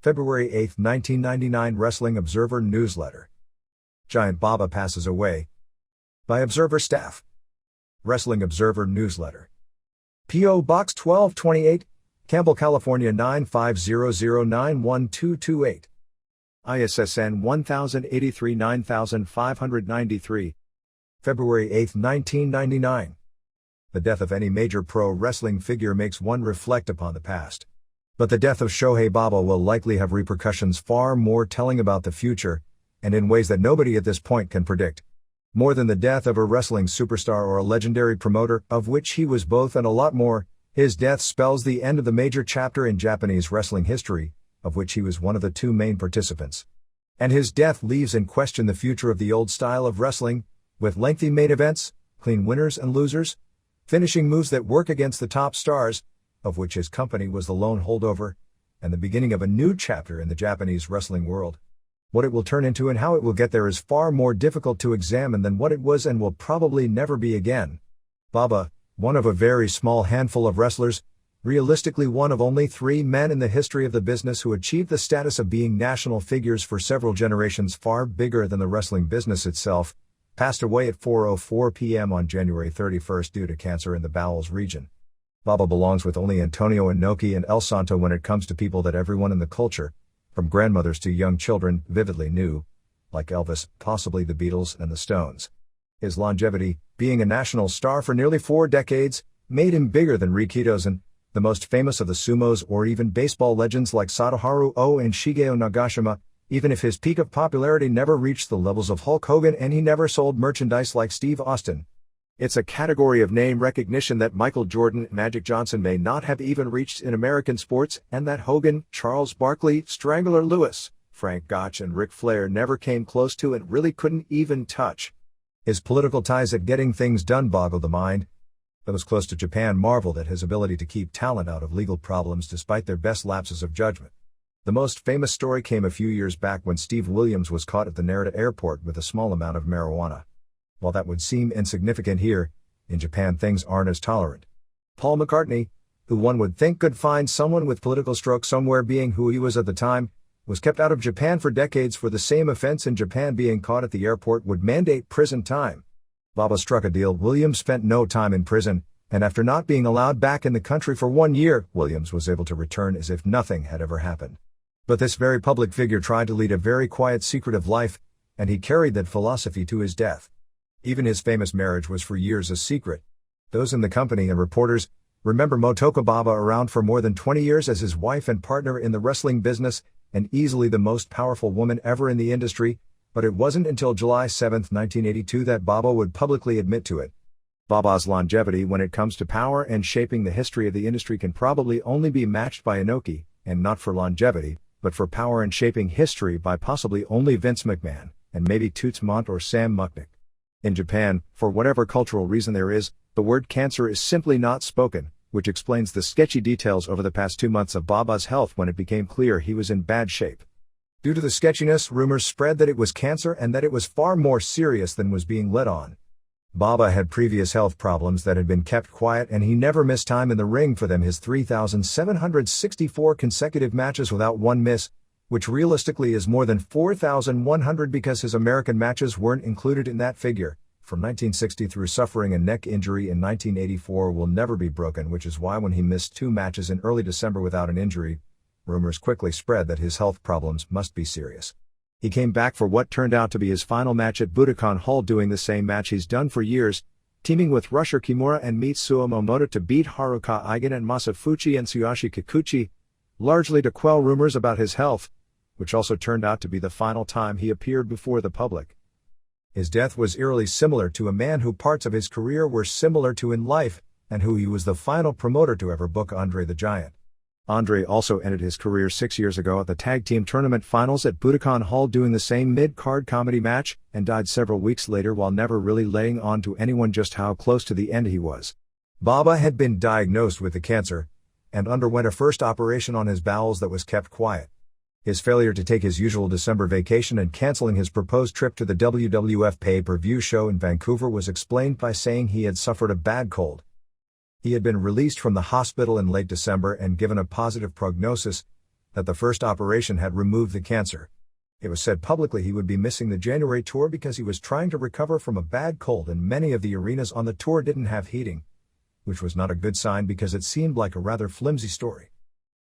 February 8, 1999 Wrestling Observer Newsletter. Giant Baba passes away. By Observer staff. Wrestling Observer Newsletter. P.O. Box 1228, Campbell, California 950091228. ISSN 1083 9593. February 8, 1999. The death of any major pro wrestling figure makes one reflect upon the past. But the death of Shohei Baba will likely have repercussions far more telling about the future, and in ways that nobody at this point can predict. More than the death of a wrestling superstar or a legendary promoter, of which he was both and a lot more, his death spells the end of the major chapter in Japanese wrestling history, of which he was one of the two main participants. And his death leaves in question the future of the old style of wrestling, with lengthy main events, clean winners and losers, finishing moves that work against the top stars, of which his company was the lone holdover, and the beginning of a new chapter in the Japanese wrestling world. What it will turn into and how it will get there is far more difficult to examine than what it was and will probably never be again. Baba, one of a very small handful of wrestlers, realistically one of only 3 men in the history of the business who achieved the status of being national figures for several generations far bigger than the wrestling business itself, passed away at 4:04 p.m. on January 31 due to cancer in the bowels region. Baba belongs with only Antonio Inoki and El Santo when it comes to people that everyone in the culture, from grandmothers to young children, vividly knew, like Elvis, possibly the Beatles and the Stones. His longevity, being a national star for nearly 4 decades, made him bigger than Rikidozen, the most famous of the sumos, or even baseball legends like Sadaharu Oh and Shigeo Nagashima, even if his peak of popularity never reached the levels of Hulk Hogan and he never sold merchandise like Steve Austin. It's a category of name recognition that Michael Jordan and Magic Johnson may not have even reached in American sports, and that Hogan, Charles Barkley, Strangler Lewis, Frank Gotch and Ric Flair never came close to and really couldn't even touch. His political ties at getting things done boggle the mind. Those close to Japan marveled at his ability to keep talent out of legal problems despite their best lapses of judgment. The most famous story came a few years back when Steve Williams was caught at the Narita airport with a small amount of marijuana. While that would seem insignificant here, in Japan things aren't as tolerant. Paul McCartney, who one would think could find someone with political stroke somewhere being who he was at the time, was kept out of Japan for decades for the same offense in Japan. Being caught at the airport would mandate prison time. Baba struck a deal. Williams spent no time in prison, and after not being allowed back in the country for 1 year, Williams was able to return as if nothing had ever happened. But this very public figure tried to lead a very quiet, secretive life, and he carried that philosophy to his death. Even his famous marriage was for years a secret. Those in the company and reporters remember Motoko Baba around for more than 20 years as his wife and partner in the wrestling business, and easily the most powerful woman ever in the industry, but it wasn't until July 7, 1982 that Baba would publicly admit to it. Baba's longevity when it comes to power and shaping the history of the industry can probably only be matched by Inoki, and not for longevity, but for power and shaping history by possibly only Vince McMahon, and maybe Toots Mondt or Sam Muchnick. In Japan, for whatever cultural reason there is, the word cancer is simply not spoken, which explains the sketchy details over the past 2 months of Baba's health when it became clear he was in bad shape. Due to the sketchiness, rumors spread that it was cancer and that it was far more serious than was being let on. Baba had previous health problems that had been kept quiet, and he never missed time in the ring for them. His 3,764 consecutive matches without one miss, which realistically is more than 4,100 because his American matches weren't included in that figure, from 1960 through suffering a neck injury in 1984 will never be broken, which is why when he missed 2 matches in early December without an injury, rumors quickly spread that his health problems must be serious. He came back for what turned out to be his final match at Budokan Hall, doing the same match he's done for years, teaming with Rusher Kimura and Mitsuo Momota to beat Haruka Eigen and Masafuchi and Tsuyoshi Kikuchi, largely to quell rumors about his health, which also turned out to be the final time he appeared before the public. His death was eerily similar to a man who parts of his career were similar to in life, and who he was the final promoter to ever book, Andre the Giant. Andre also ended his career 6 years ago at the Tag Team Tournament Finals at Budokan Hall doing the same mid-card comedy match, and died several weeks later while never really laying on to anyone just how close to the end he was. Baba had been diagnosed with the cancer, and underwent a first operation on his bowels that was kept quiet. His failure to take his usual December vacation and canceling his proposed trip to the WWF pay-per-view show in Vancouver was explained by saying he had suffered a bad cold. He had been released from the hospital in late December and given a positive prognosis, that the first operation had removed the cancer. It was said publicly he would be missing the January tour because he was trying to recover from a bad cold and many of the arenas on the tour didn't have heating, which was not a good sign because it seemed like a rather flimsy story.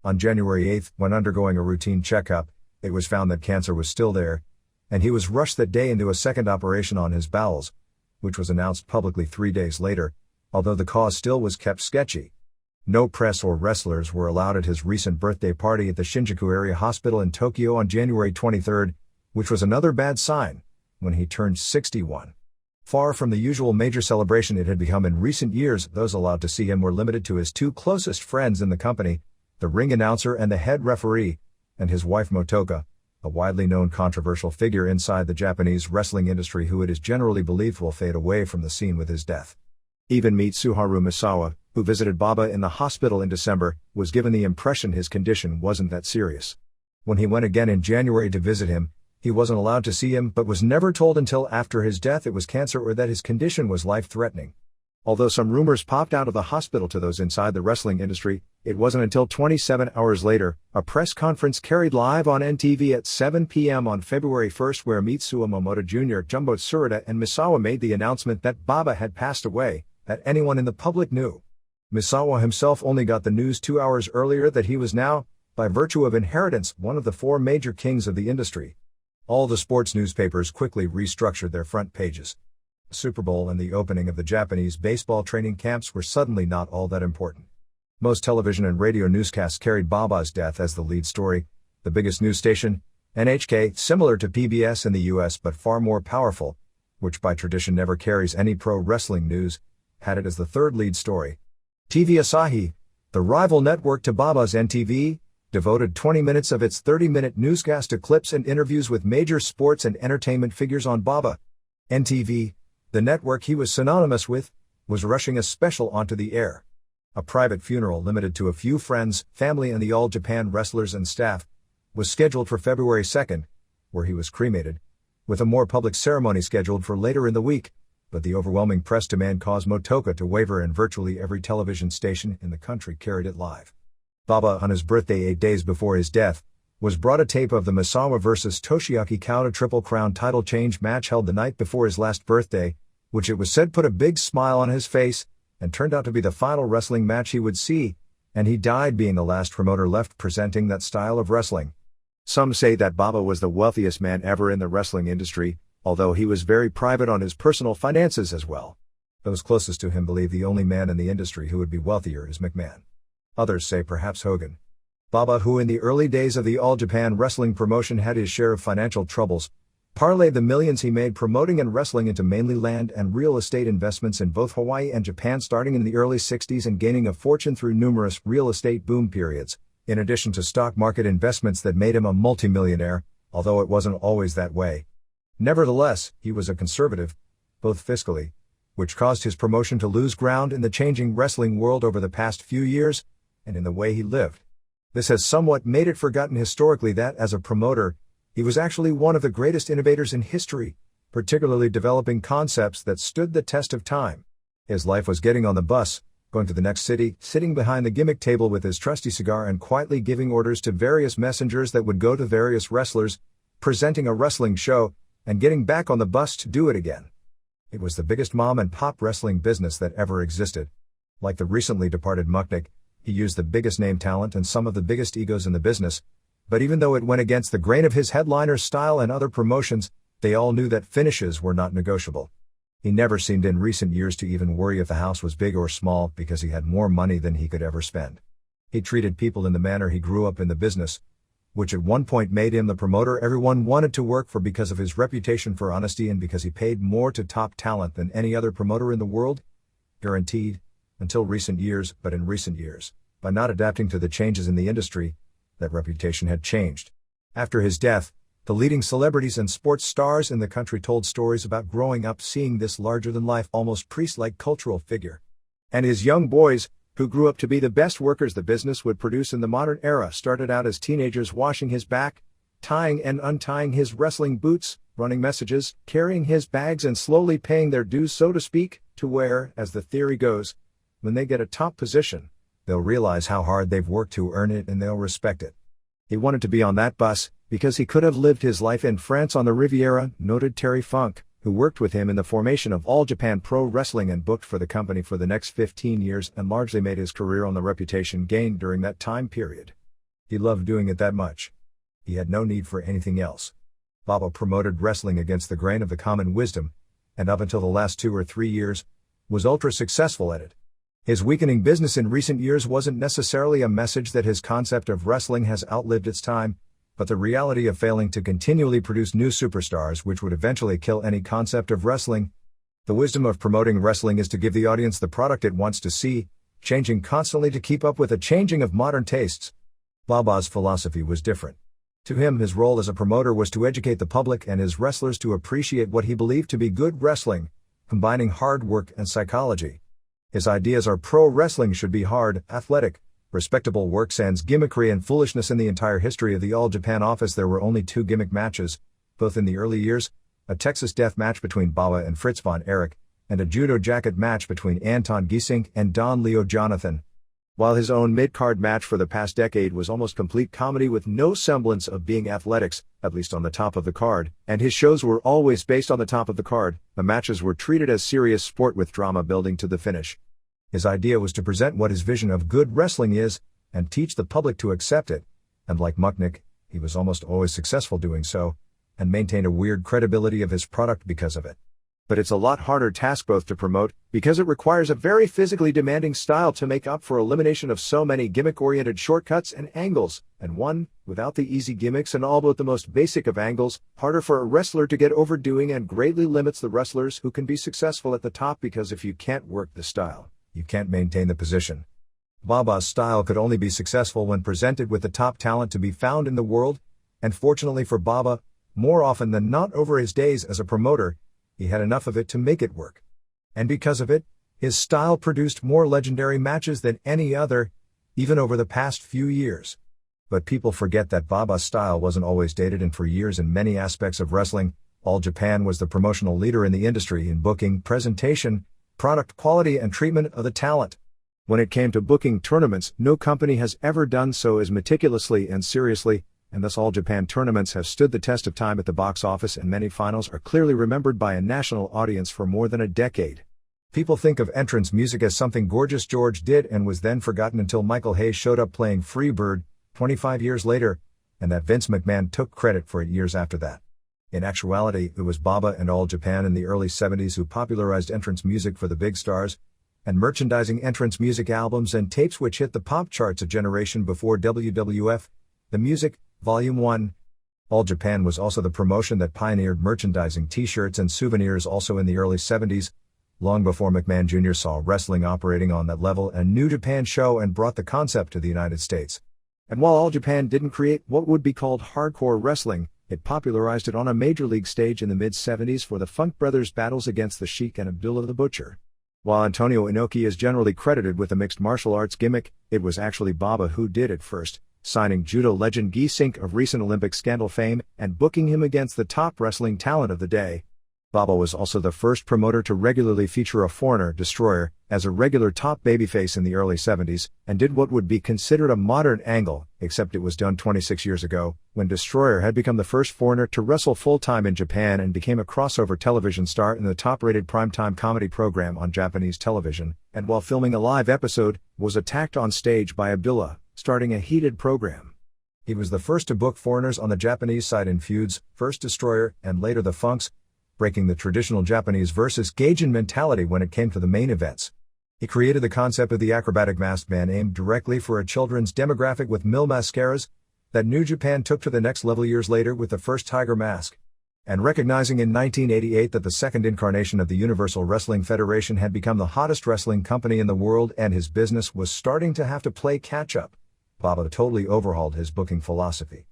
On January 8, when undergoing a routine checkup, it was found that cancer was still there, and he was rushed that day into a second operation on his bowels, which was announced publicly 3 days later, although the cause still was kept sketchy. No press or wrestlers were allowed at his recent birthday party at the Shinjuku Area Hospital in Tokyo on January 23, which was another bad sign, when he turned 61. Far from the usual major celebration it had become in recent years, those allowed to see him were limited to his two closest friends in the company, the ring announcer and the head referee, and his wife Motoka, a widely known controversial figure inside the Japanese wrestling industry who it is generally believed will fade away from the scene with his death. Even Mitsuharu Misawa, who visited Baba in the hospital in December, was given the impression his condition wasn't that serious. When he went again in January to visit him, he wasn't allowed to see him but was never told until after his death it was cancer or that his condition was life-threatening. Although some rumors popped out of the hospital to those inside the wrestling industry, it wasn't until 27 hours later, a press conference carried live on NTV at 7 p.m. on February 1 where Mitsuo Momota Jr., Jumbo Tsuruta and Misawa made the announcement that Baba had passed away, that anyone in the public knew. Misawa himself only got the news 2 hours earlier that he was now, by virtue of inheritance, one of the four major kings of the industry. All the sports newspapers quickly restructured their front pages. The Super Bowl and the opening of the Japanese baseball training camps were suddenly not all that important. Most television and radio newscasts carried Baba's death as the lead story. The biggest news station, NHK, similar to PBS in the US but far more powerful, which by tradition never carries any pro wrestling news, had it as the third lead story. TV Asahi, the rival network to Baba's NTV, devoted 20 minutes of its 30-minute newscast to clips and interviews with major sports and entertainment figures on Baba. NTV, the network he was synonymous with, was rushing a special onto the air. A private funeral limited to a few friends, family and the All Japan wrestlers and staff, was scheduled for February 2, where he was cremated, with a more public ceremony scheduled for later in the week, but the overwhelming press demand caused Motoka to waver and virtually every television station in the country carried it live. Baba, on his birthday 8 days before his death, was brought a tape of the Misawa vs. Toshiaki Kawada Triple Crown title change match held the night before his last birthday, which it was said put a big smile on his face, and turned out to be the final wrestling match he would see, and he died being the last promoter left presenting that style of wrestling. Some say that Baba was the wealthiest man ever in the wrestling industry, although he was very private on his personal finances as well. Those closest to him believe the only man in the industry who would be wealthier is McMahon. Others say perhaps Hogan. Baba, who in the early days of the All Japan Wrestling promotion had his share of financial troubles, parlayed the millions he made promoting and wrestling into mainly land and real estate investments in both Hawaii and Japan starting in the early 60s and gaining a fortune through numerous real estate boom periods, in addition to stock market investments that made him a multimillionaire, although it wasn't always that way. Nevertheless, he was a conservative, both fiscally, which caused his promotion to lose ground in the changing wrestling world over the past few years, and in the way he lived. This has somewhat made it forgotten historically that, as a promoter, he was actually one of the greatest innovators in history, particularly developing concepts that stood the test of time. His life was getting on the bus, going to the next city, sitting behind the gimmick table with his trusty cigar and quietly giving orders to various messengers that would go to various wrestlers, presenting a wrestling show, and getting back on the bus to do it again. It was the biggest mom and pop wrestling business that ever existed. Like the recently departed Mucknick, he used the biggest name talent and some of the biggest egos in the business, but even though it went against the grain of his headliner style and other promotions, they all knew that finishes were not negotiable. He never seemed in recent years to even worry if the house was big or small because he had more money than he could ever spend. He treated people in the manner he grew up in the business, which at one point made him the promoter everyone wanted to work for because of his reputation for honesty and because he paid more to top talent than any other promoter in the world, guaranteed, until recent years, but in recent years, by not adapting to the changes in the industry, that reputation had changed. After his death, the leading celebrities and sports stars in the country told stories about growing up seeing this larger-than-life, almost priest-like cultural figure. And his young boys, who grew up to be the best workers the business would produce in the modern era, started out as teenagers washing his back, tying and untying his wrestling boots, running messages, carrying his bags and slowly paying their dues, so to speak, to where, as the theory goes, when they get a top position, they'll realize how hard they've worked to earn it and they'll respect it. He wanted to be on that bus, because he could have lived his life in France on the Riviera, noted Terry Funk, who worked with him in the formation of All Japan Pro Wrestling and booked for the company for the next 15 years and largely made his career on the reputation gained during that time period. He loved doing it that much. He had no need for anything else. Baba promoted wrestling against the grain of the common wisdom, and up until the last 2 or 3 years, was ultra successful at it. His weakening business in recent years wasn't necessarily a message that his concept of wrestling has outlived its time, but the reality of failing to continually produce new superstars which would eventually kill any concept of wrestling. The wisdom of promoting wrestling is to give the audience the product it wants to see, changing constantly to keep up with the changing of modern tastes. Baba's philosophy was different. To him, his role as a promoter was to educate the public and his wrestlers to appreciate what he believed to be good wrestling, combining hard work and psychology. His ideas are pro wrestling should be hard, athletic, respectable work sans gimmickry and foolishness. In the entire history of the All Japan office there were only 2 gimmick matches, both in the early years, a Texas death match between Baba and Fritz Von Erich, and a judo jacket match between Anton Giesink and Don Leo Jonathan. While his own mid-card match for the past decade was almost complete comedy with no semblance of being athletics, at least on the top of the card, and his shows were always based on the top of the card, the matches were treated as serious sport with drama building to the finish. His idea was to present what his vision of good wrestling is, and teach the public to accept it, and like Mucknick, he was almost always successful doing so, and maintained a weird credibility of his product because of it. But it's a lot harder task both to promote, because it requires a very physically demanding style to make up for elimination of so many gimmick-oriented shortcuts and angles, and one, without the easy gimmicks and all but the most basic of angles, harder for a wrestler to get overdoing and greatly limits the wrestlers who can be successful at the top because if you can't work the style, you can't maintain the position. Baba's style could only be successful when presented with the top talent to be found in the world, and fortunately for Baba, more often than not over his days as a promoter, he had enough of it to make it work. And because of it, his style produced more legendary matches than any other, even over the past few years. But people forget that Baba's style wasn't always dated, and for years in many aspects of wrestling, All Japan was the promotional leader in the industry in booking, presentation, product quality and treatment of the talent. When it came to booking tournaments, no company has ever done so as meticulously and seriously, and thus All Japan tournaments have stood the test of time at the box office, and many finals are clearly remembered by a national audience for more than a decade. People think of entrance music as something Gorgeous George did and was then forgotten until Michael Hayes showed up playing Freebird, 25 years later, and that Vince McMahon took credit for it years after that. In actuality, it was Baba and All Japan in the early 70s who popularized entrance music for the big stars, and merchandising entrance music albums and tapes which hit the pop charts a generation before WWF, The Music, Volume 1. All Japan was also the promotion that pioneered merchandising t-shirts and souvenirs also in the early 70s, long before McMahon Jr. saw wrestling operating on that level and New Japan Show and brought the concept to the United States. And while All Japan didn't create what would be called hardcore wrestling, it popularized it on a major league stage in the mid-70s for the Funk Brothers battles against the Sheik and Abdullah the Butcher. While Antonio Inoki is generally credited with a mixed martial arts gimmick, it was actually Baba who did it first, signing judo legend Giesink of recent Olympic scandal fame and booking him against the top wrestling talent of the day. Baba was also the first promoter to regularly feature a foreigner, Destroyer, as a regular top babyface in the early 70s, and did what would be considered a modern angle, except it was done 26 years ago, when Destroyer had become the first foreigner to wrestle full-time in Japan and became a crossover television star in the top-rated primetime comedy program on Japanese television, and while filming a live episode, was attacked on stage by Abdullah, starting a heated program. He was the first to book foreigners on the Japanese side in feuds, first Destroyer and later the Funks, breaking the traditional Japanese versus Gaijin mentality when it came to the main events. He created the concept of the acrobatic masked man aimed directly for a children's demographic with Mil mascaras, that New Japan took to the next level years later with the first Tiger Mask. And recognizing in 1988 that the second incarnation of the Universal Wrestling Federation had become the hottest wrestling company in the world and his business was starting to have to play catch-up, Baba totally overhauled his booking philosophy.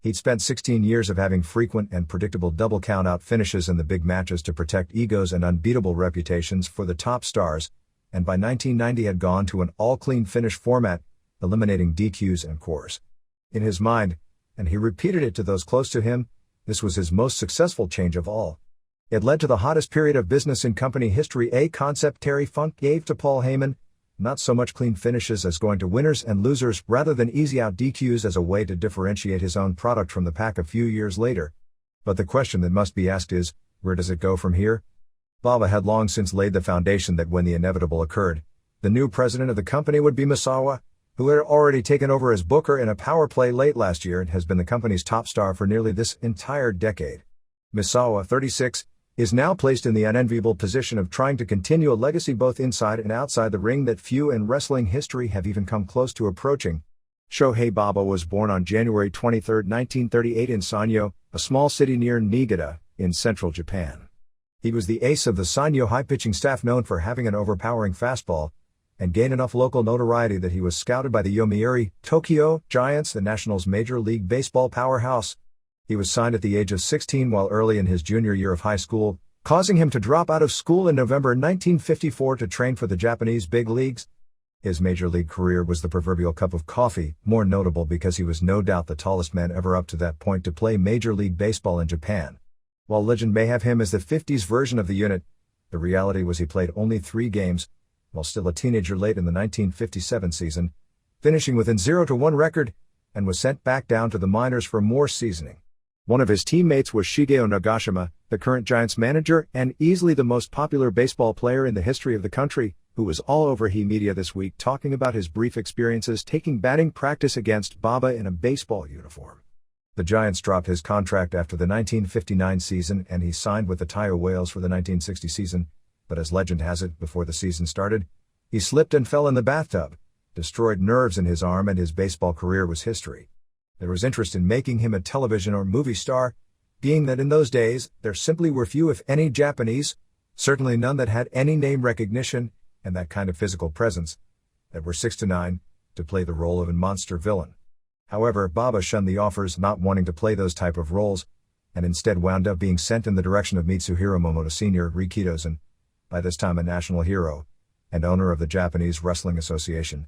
He'd spent 16 years of having frequent and predictable double count-out finishes in the big matches to protect egos and unbeatable reputations for the top stars, and by 1990 had gone to an all-clean finish format, eliminating DQs and cores. In his mind, and he repeated it to those close to him, this was his most successful change of all. It led to the hottest period of business in company history, a concept Terry Funk gave to Paul Heyman, not so much clean finishes as going to winners and losers rather than easy out DQs as a way to differentiate his own product from the pack a few years later. But the question that must be asked is, where does it go from here? Baba had long since laid the foundation that when the inevitable occurred, the new president of the company would be Misawa, who had already taken over as booker in a power play late last year and has been the company's top star for nearly this entire decade. Misawa, 36, is now placed in the unenviable position of trying to continue a legacy both inside and outside the ring that few in wrestling history have even come close to approaching. Shohei Baba was born on January 23, 1938 in Sanyo, a small city near Niigata, in central Japan. He was the ace of the Sanyo high-pitching staff, known for having an overpowering fastball, and gained enough local notoriety that he was scouted by the Yomiuri Tokyo Giants, the Nationals' Major League Baseball powerhouse. He was signed at the age of 16 while early in his junior year of high school, causing him to drop out of school in November 1954 to train for the Japanese big leagues. His major league career was the proverbial cup of coffee, more notable because he was no doubt the tallest man ever up to that point to play Major League Baseball in Japan. While legend may have him as the 50s version of the unit, the reality was he played only 3 games, while still a teenager late in the 1957 season, finishing with an 0-1 record, and was sent back down to the minors for more seasoning. One of his teammates was Shigeo Nagashima, the current Giants manager and easily the most popular baseball player in the history of the country, who was all over media this week talking about his brief experiences taking batting practice against Baba in a baseball uniform. The Giants dropped his contract after the 1959 season and he signed with the Tayo Whales for the 1960 season, but as legend has it, before the season started, he slipped and fell in the bathtub, destroyed nerves in his arm, and his baseball career was history. There was interest in making him a television or movie star, being that in those days, there simply were few if any Japanese, certainly none that had any name recognition, and that kind of physical presence, that were 6'9", to play the role of a monster villain. However, Baba shunned the offers, not wanting to play those type of roles, and instead wound up being sent in the direction of Mitsuhiro Momota Sr. Rikitosen, by this time a national hero, and owner of the Japanese Wrestling Association.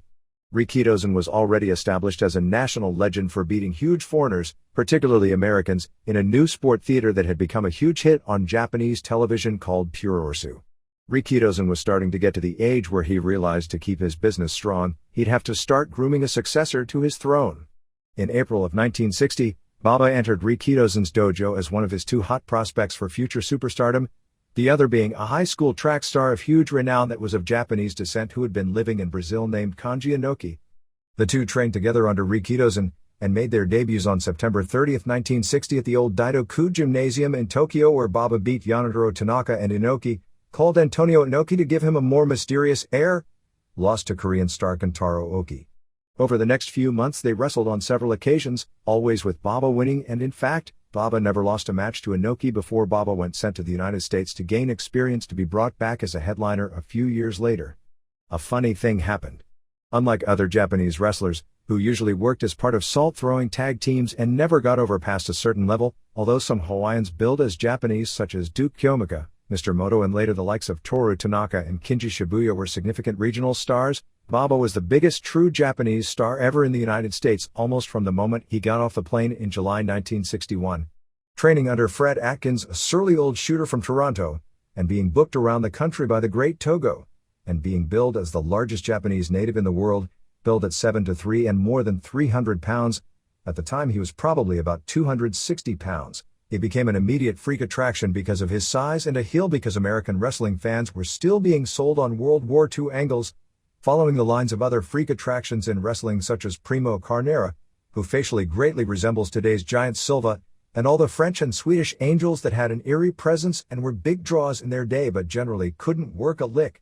Rikitosen was already established as a national legend for beating huge foreigners, particularly Americans, in a new sport theater that had become a huge hit on Japanese television called Puroresu. Rikitosen was starting to get to the age where he realized to keep his business strong, he'd have to start grooming a successor to his throne. In April of 1960, Baba entered Rikitosen's dojo as one of his 2 hot prospects for future superstardom, the other being a high school track star of huge renown that was of Japanese descent who had been living in Brazil named Kanji Inoki. The 2 trained together under Rikitosen, and made their debuts on September 30, 1960 at the old Daidoku Gymnasium in Tokyo, where Baba beat Yanadoro Tanaka, and Inoki, called Antonio Inoki to give him a more mysterious air, lost to Korean star Kentaro Oki. Over the next few months they wrestled on several occasions, always with Baba winning, and in fact, Baba never lost a match to Inoki before Baba went sent to the United States to gain experience to be brought back as a headliner a few years later. A funny thing happened. Unlike other Japanese wrestlers, who usually worked as part of salt-throwing tag teams and never got over past a certain level, although some Hawaiians billed as Japanese such as Duke Kyomika, Mr. Moto, and later the likes of Toru Tanaka and Kinji Shibuya were significant regional stars, Baba was the biggest true Japanese star ever in the United States almost from the moment he got off the plane in July 1961. Training under Fred Atkins, a surly old shooter from Toronto, and being booked around the country by the Great Togo, and being billed as the largest Japanese native in the world, billed at 7'3" and more than 300 pounds, at the time he was probably about 260 pounds. He became an immediate freak attraction because of his size and a heel because American wrestling fans were still being sold on World War II angles, following the lines of other freak attractions in wrestling such as Primo Carnera, who facially greatly resembles today's Giant Silva, and all the French and Swedish angels that had an eerie presence and were big draws in their day but generally couldn't work a lick.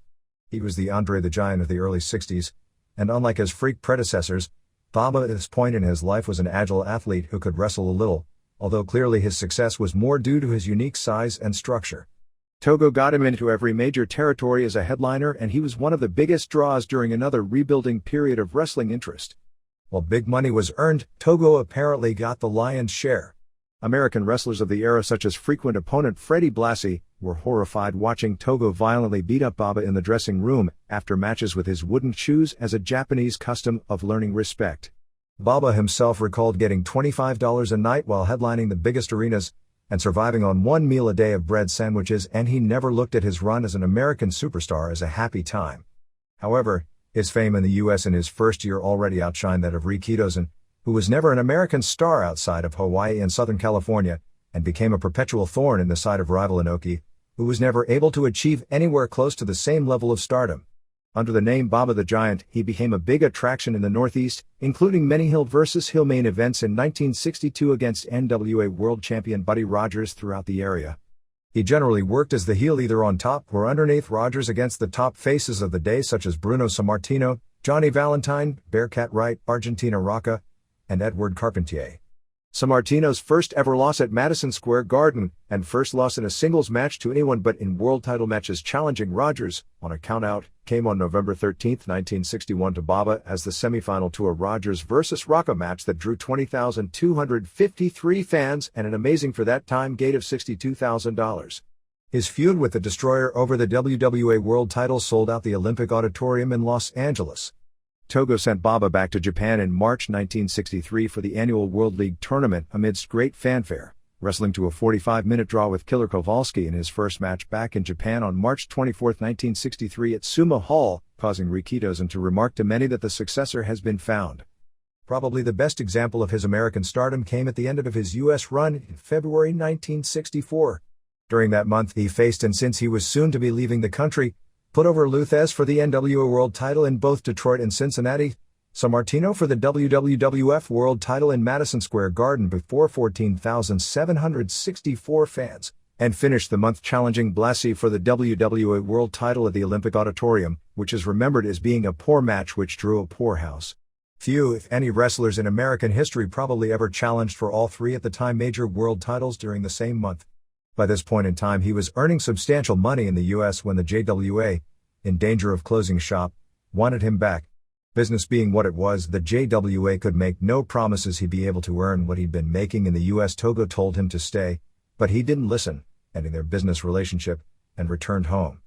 He was the Andre the Giant of the early 60s, and unlike his freak predecessors, Baba at this point in his life was an agile athlete who could wrestle a little, although clearly his success was more due to his unique size and structure. Togo got him into every major territory as a headliner, and he was one of the biggest draws during another rebuilding period of wrestling interest. While big money was earned, Togo apparently got the lion's share. American wrestlers of the era such as frequent opponent Freddie Blassie were horrified watching Togo violently beat up Baba in the dressing room after matches with his wooden shoes as a Japanese custom of learning respect. Baba himself recalled getting $25 a night while headlining the biggest arenas, and surviving on 1 meal a day of bread sandwiches, and he never looked at his run as an American superstar as a happy time. However, His fame in the US in his first year already outshined that of Rikidozen, who was never an American star outside of Hawaii and Southern California, and became a perpetual thorn in the side of rival Inoki, who was never able to achieve anywhere close to the same level of stardom. Under the name Baba the Giant, he became a big attraction in the Northeast, including many Hill vs. Hill main events in 1962 against NWA World Champion Buddy Rogers throughout the area. He generally worked as the heel either on top or underneath Rogers against the top faces of the day such as Bruno Sammartino, Johnny Valentine, Bearcat Wright, Argentina Rocca, and Edward Carpentier. Sammartino's first ever loss at Madison Square Garden, and first loss in a singles match to anyone but in world title matches challenging Rogers, on a countout, came on November 13, 1961 to Baba as the semifinal to a Rogers vs. Rocca match that drew 20,253 fans and an amazing for that time gate of $62,000. His feud with the Destroyer over the WWA World title sold out the Olympic Auditorium in Los Angeles. Togo sent Baba back to Japan in March 1963 for the annual World League tournament amidst great fanfare, wrestling to a 45-minute draw with Killer Kowalski in his first match back in Japan on March 24, 1963 at Sumo Hall, causing Rikidozen to remark to many that the successor has been found. Probably the best example of his American stardom came at the end of his U.S. run in February 1964. During that month he faced, and since he was soon to be leaving the country, put over Lou Thesz for the NWA World title in both Detroit and Cincinnati, Sammartino for the WWF World title in Madison Square Garden before 14,764 fans, and finished the month challenging Blassie for the WWA World title at the Olympic Auditorium, which is remembered as being a poor match which drew a poor house. Few, if any, wrestlers in American history probably ever challenged for all three at the time major world titles during the same month. By this point in time he was earning substantial money in the US when the JWA, in danger of closing shop, wanted him back. Business being what it was, the JWA could make no promises he'd be able to earn what he'd been making in the US. Togo told him to stay, but he didn't listen, ending their business relationship, and returned home.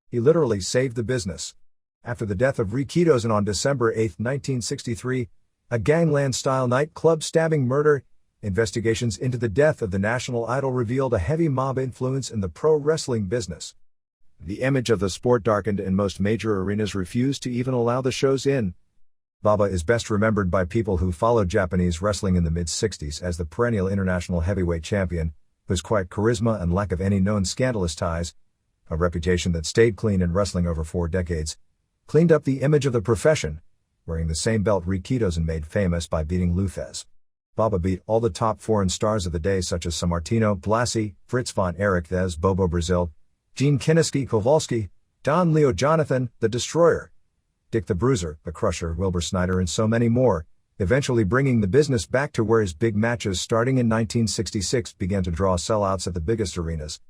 He literally saved the business. After the death of Rikidozen on December 8, 1963, a gangland-style nightclub stabbing murder, investigations into the death of the national idol revealed a heavy mob influence in the pro wrestling business. The image of the sport darkened and most major arenas refused to even allow the shows in. Baba is best remembered by people who followed Japanese wrestling in the mid-60s as the perennial international heavyweight champion, whose quiet charisma and lack of any known scandalous ties, a reputation that stayed clean in wrestling over 4 decades, cleaned up the image of the profession, wearing the same belt Rikidozen made famous by beating Lou Thesz. Baba beat all the top foreign stars of the day such as Sammartino, Blassie, Fritz Von Erich, Thesz, Bobo Brazil, Gene Kiniski, Kowalski, Don Leo Jonathan, the Destroyer, Dick the Bruiser, the Crusher, Wilbur Snyder, and so many more, eventually bringing the business back to where his big matches starting in 1966 began to draw sellouts at the biggest arenas.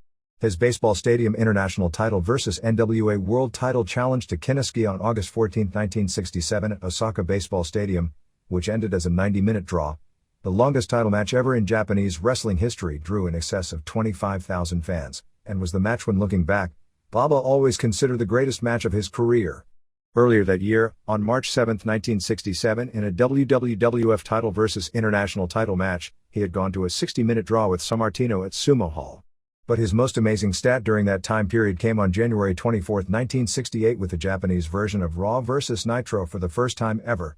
His baseball stadium international title versus NWA World title challenge to Kiniski on August 14, 1967 at Osaka Baseball Stadium, which ended as a 90-minute draw, the longest title match ever in Japanese wrestling history, drew in excess of 25,000 fans, and was the match when looking back, Baba always considered the greatest match of his career. Earlier that year, on March 7, 1967, in a WWF title versus international title match, he had gone to a 60-minute draw with Sammartino at Sumo Hall. But his most amazing stat during that time period came on January 24, 1968 with the Japanese version of Raw vs. Nitro for the first time ever.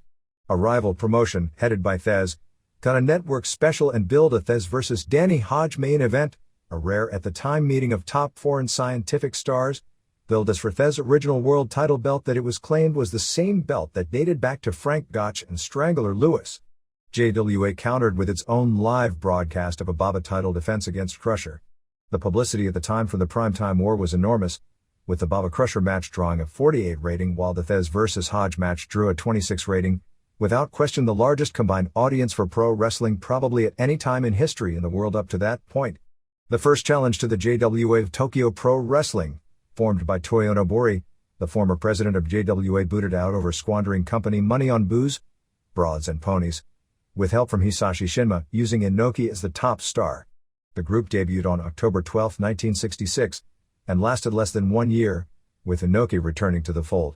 A rival promotion, headed by Thesz, got a network special and billed a Thesz vs. Danny Hodge main event, a rare at the time meeting of top foreign scientific stars, billed as for Thesz' original world title belt that it was claimed was the same belt that dated back to Frank Gotch and Strangler Lewis. JWA countered with its own live broadcast of a Baba title defense against Crusher. The publicity at the time for the primetime war was enormous, with the Baba Crusher match drawing a 48 rating while the Thesz vs. Hodge match drew a 26 rating, without question the largest combined audience for pro wrestling probably at any time in history in the world up to that point. The first challenge to the JWA of Tokyo Pro Wrestling, formed by Toyo Nobori, the former president of JWA, booted out over squandering company money on booze, broads and ponies, with help from Hisashi Shinma, using Inoki as the top star. The group debuted on October 12, 1966, and lasted less than 1 year, with Inoki returning to the fold.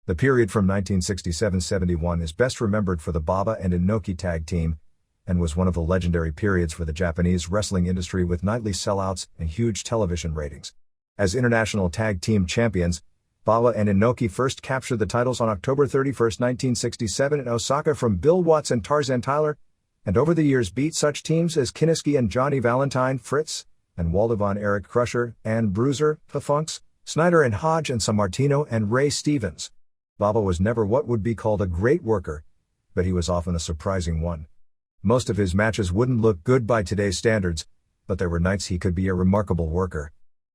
The period from 1967-71 is best remembered for the Baba and Inoki tag team, and was one of the legendary periods for the Japanese wrestling industry with nightly sellouts and huge television ratings. As international tag team champions, Baba and Inoki first captured the titles on October 31, 1967 in Osaka from Bill Watts and Tarzan Tyler, and over the years beat such teams as Kinniski and Johnny Valentine, Fritz, and Waldo Von Erich Crusher, and Bruiser, the Funks, Snyder and Hodge and Sammartino and Ray Stevens. Baba was never what would be called a great worker, but he was often a surprising one. Most of his matches wouldn't look good by today's standards, but there were nights he could be a remarkable worker.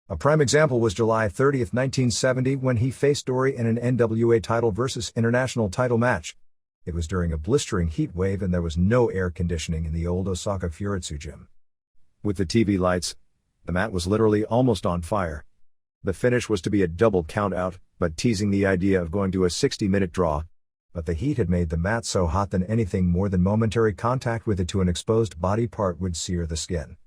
A prime example was July 30, 1970 when he faced Dory in an NWA title versus international title match. It was during a blistering heat wave and there was no air conditioning in the old Osaka Furitsu gym. With the TV lights, the mat was literally almost on fire. The finish was to be a double count out, but teasing the idea of going to a 60-minute draw. But the heat had made the mat so hot that anything more than momentary contact with it to an exposed body part would sear the skin.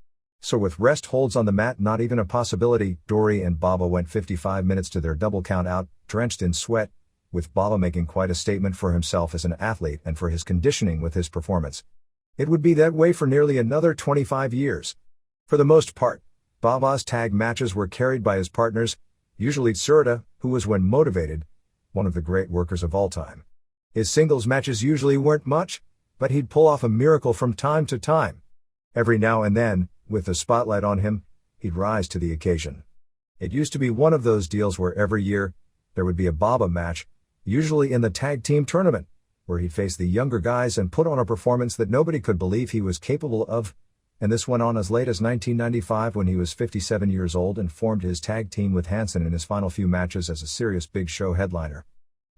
So with rest holds on the mat not even a possibility, Dory and Baba went 55 minutes to their double count out, drenched in sweat, with Baba making quite a statement for himself as an athlete and for his conditioning with his performance. It would be that way for nearly another 25 years. For the most part, Baba's tag matches were carried by his partners, usually Tsuruta, who was when motivated, one of the great workers of all time. His singles matches usually weren't much, but he'd pull off a miracle from time to time. Every now and then, with the spotlight on him, he'd rise to the occasion. It used to be one of those deals where every year, there would be a Baba match, usually in the tag team tournament, where he'd face the younger guys and put on a performance that nobody could believe he was capable of, and this went on as late as 1995 when he was 57 years old and formed his tag team with Hansen in his final few matches as a serious big show headliner.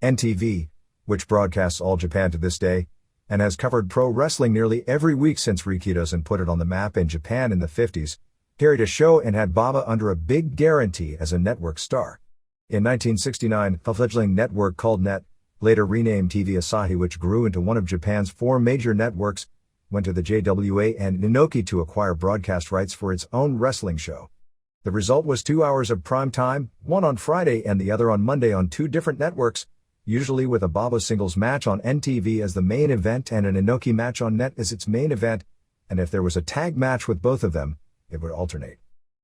NTV, which broadcasts All Japan to this day, and has covered pro wrestling nearly every week since Rikidozen put it on the map in Japan in the 50s, carried a show and had Baba under a big guarantee as a network star. In 1969, the fledgling network called Net, later renamed TV Asahi, which grew into one of Japan's 4 major networks, went to the JWA and Inoki to acquire broadcast rights for its own wrestling show. The result was 2 hours of prime time, one on Friday and the other on Monday on 2 different networks, usually with a Baba singles match on NTV as the main event and an Inoki match on Net as its main event, and if there was a tag match with both of them, it would alternate.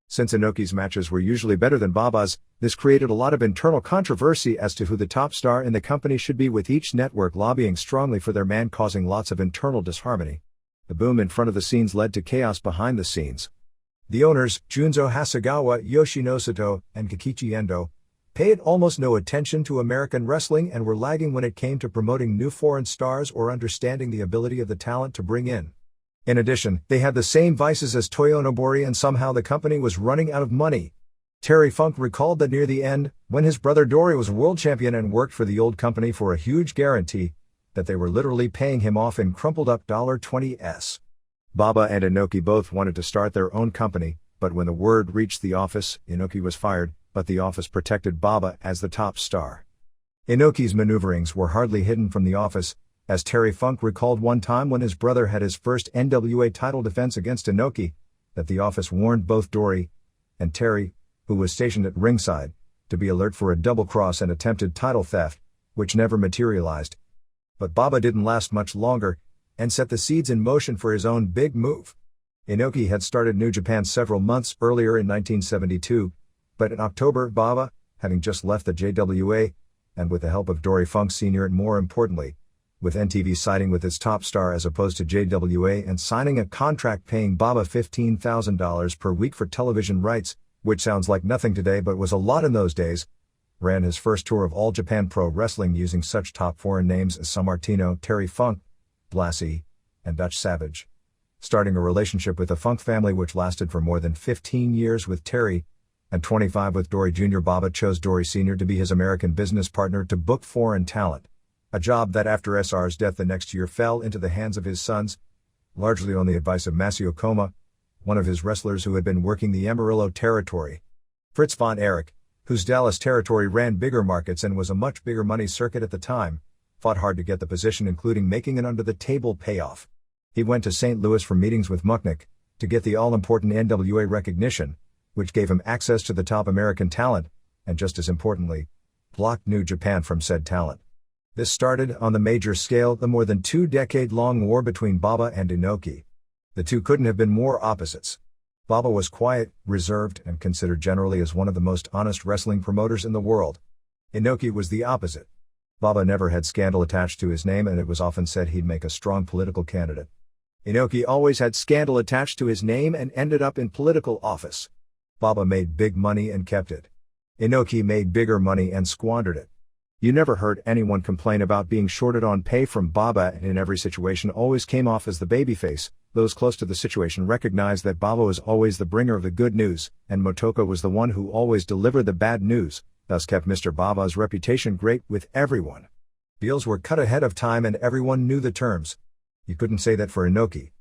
Since Inoki's matches were usually better than Baba's, this created a lot of internal controversy as to who the top star in the company should be, with each network lobbying strongly for their man, causing lots of internal disharmony. The boom in front of the scenes led to chaos behind the scenes. The owners, Junzo Hasegawa, Yoshino Sato, and Kikichi Endo, paid almost no attention to American wrestling and were lagging when it came to promoting new foreign stars or understanding the ability of the talent to bring in. In addition, they had the same vices as Toyo Nobori, and somehow the company was running out of money. Terry Funk recalled that near the end, when his brother Dory was world champion and worked for the old company for a huge guarantee, that they were literally paying him off in crumpled up $20s. Baba and Inoki both wanted to start their own company, but when the word reached the office, Inoki was fired, but the office protected Baba as the top star. Inoki's maneuverings were hardly hidden from the office, as Terry Funk recalled one time when his brother had his first NWA title defense against Inoki, that the office warned both Dory and Terry, who was stationed at ringside, to be alert for a double cross and attempted title theft, which never materialized. But Baba didn't last much longer, and set the seeds in motion for his own big move. Inoki had started New Japan several months earlier in 1972, but in October, Baba, having just left the JWA, and with the help of Dory Funk Sr. and more importantly, with NTV siding with its top star as opposed to JWA and signing a contract paying Baba $15,000 per week for television rights, which sounds like nothing today but was a lot in those days, ran his first tour of All Japan Pro Wrestling using such top foreign names as Sammartino, Terry Funk, Blassie, and Dutch Savage, starting a relationship with the Funk family which lasted for more than 15 years with Terry, and 25 with Dory Jr. Baba chose Dory Sr. to be his American business partner to book foreign talent, a job that after SR's death the next year fell into the hands of his sons, largely on the advice of Masao Koma, one of his wrestlers who had been working the Amarillo territory. Fritz Von Erich, whose Dallas territory ran bigger markets and was a much bigger money circuit at the time, fought hard to get the position, including making an under-the-table payoff. He went to St. Louis for meetings with Mucknick to get the all-important NWA recognition, which gave him access to the top American talent, and just as importantly, blocked New Japan from said talent. This started, on the major scale, the more than 2-decade-long war between Baba and Inoki. The two couldn't have been more opposites. Baba was quiet, reserved, and considered generally as one of the most honest wrestling promoters in the world. Inoki was the opposite. Baba never had scandal attached to his name, and it was often said he'd make a strong political candidate. Inoki always had scandal attached to his name and ended up in political office. Baba made big money and kept it. Inoki made bigger money and squandered it. You never heard anyone complain about being shorted on pay from Baba, and in every situation always came off as the babyface. Those close to the situation recognized that Baba was always the bringer of the good news, and Motoko was the one who always delivered the bad news, thus kept Mr. Baba's reputation great with everyone. Deals were cut ahead of time and everyone knew the terms. You couldn't say that for Inoki.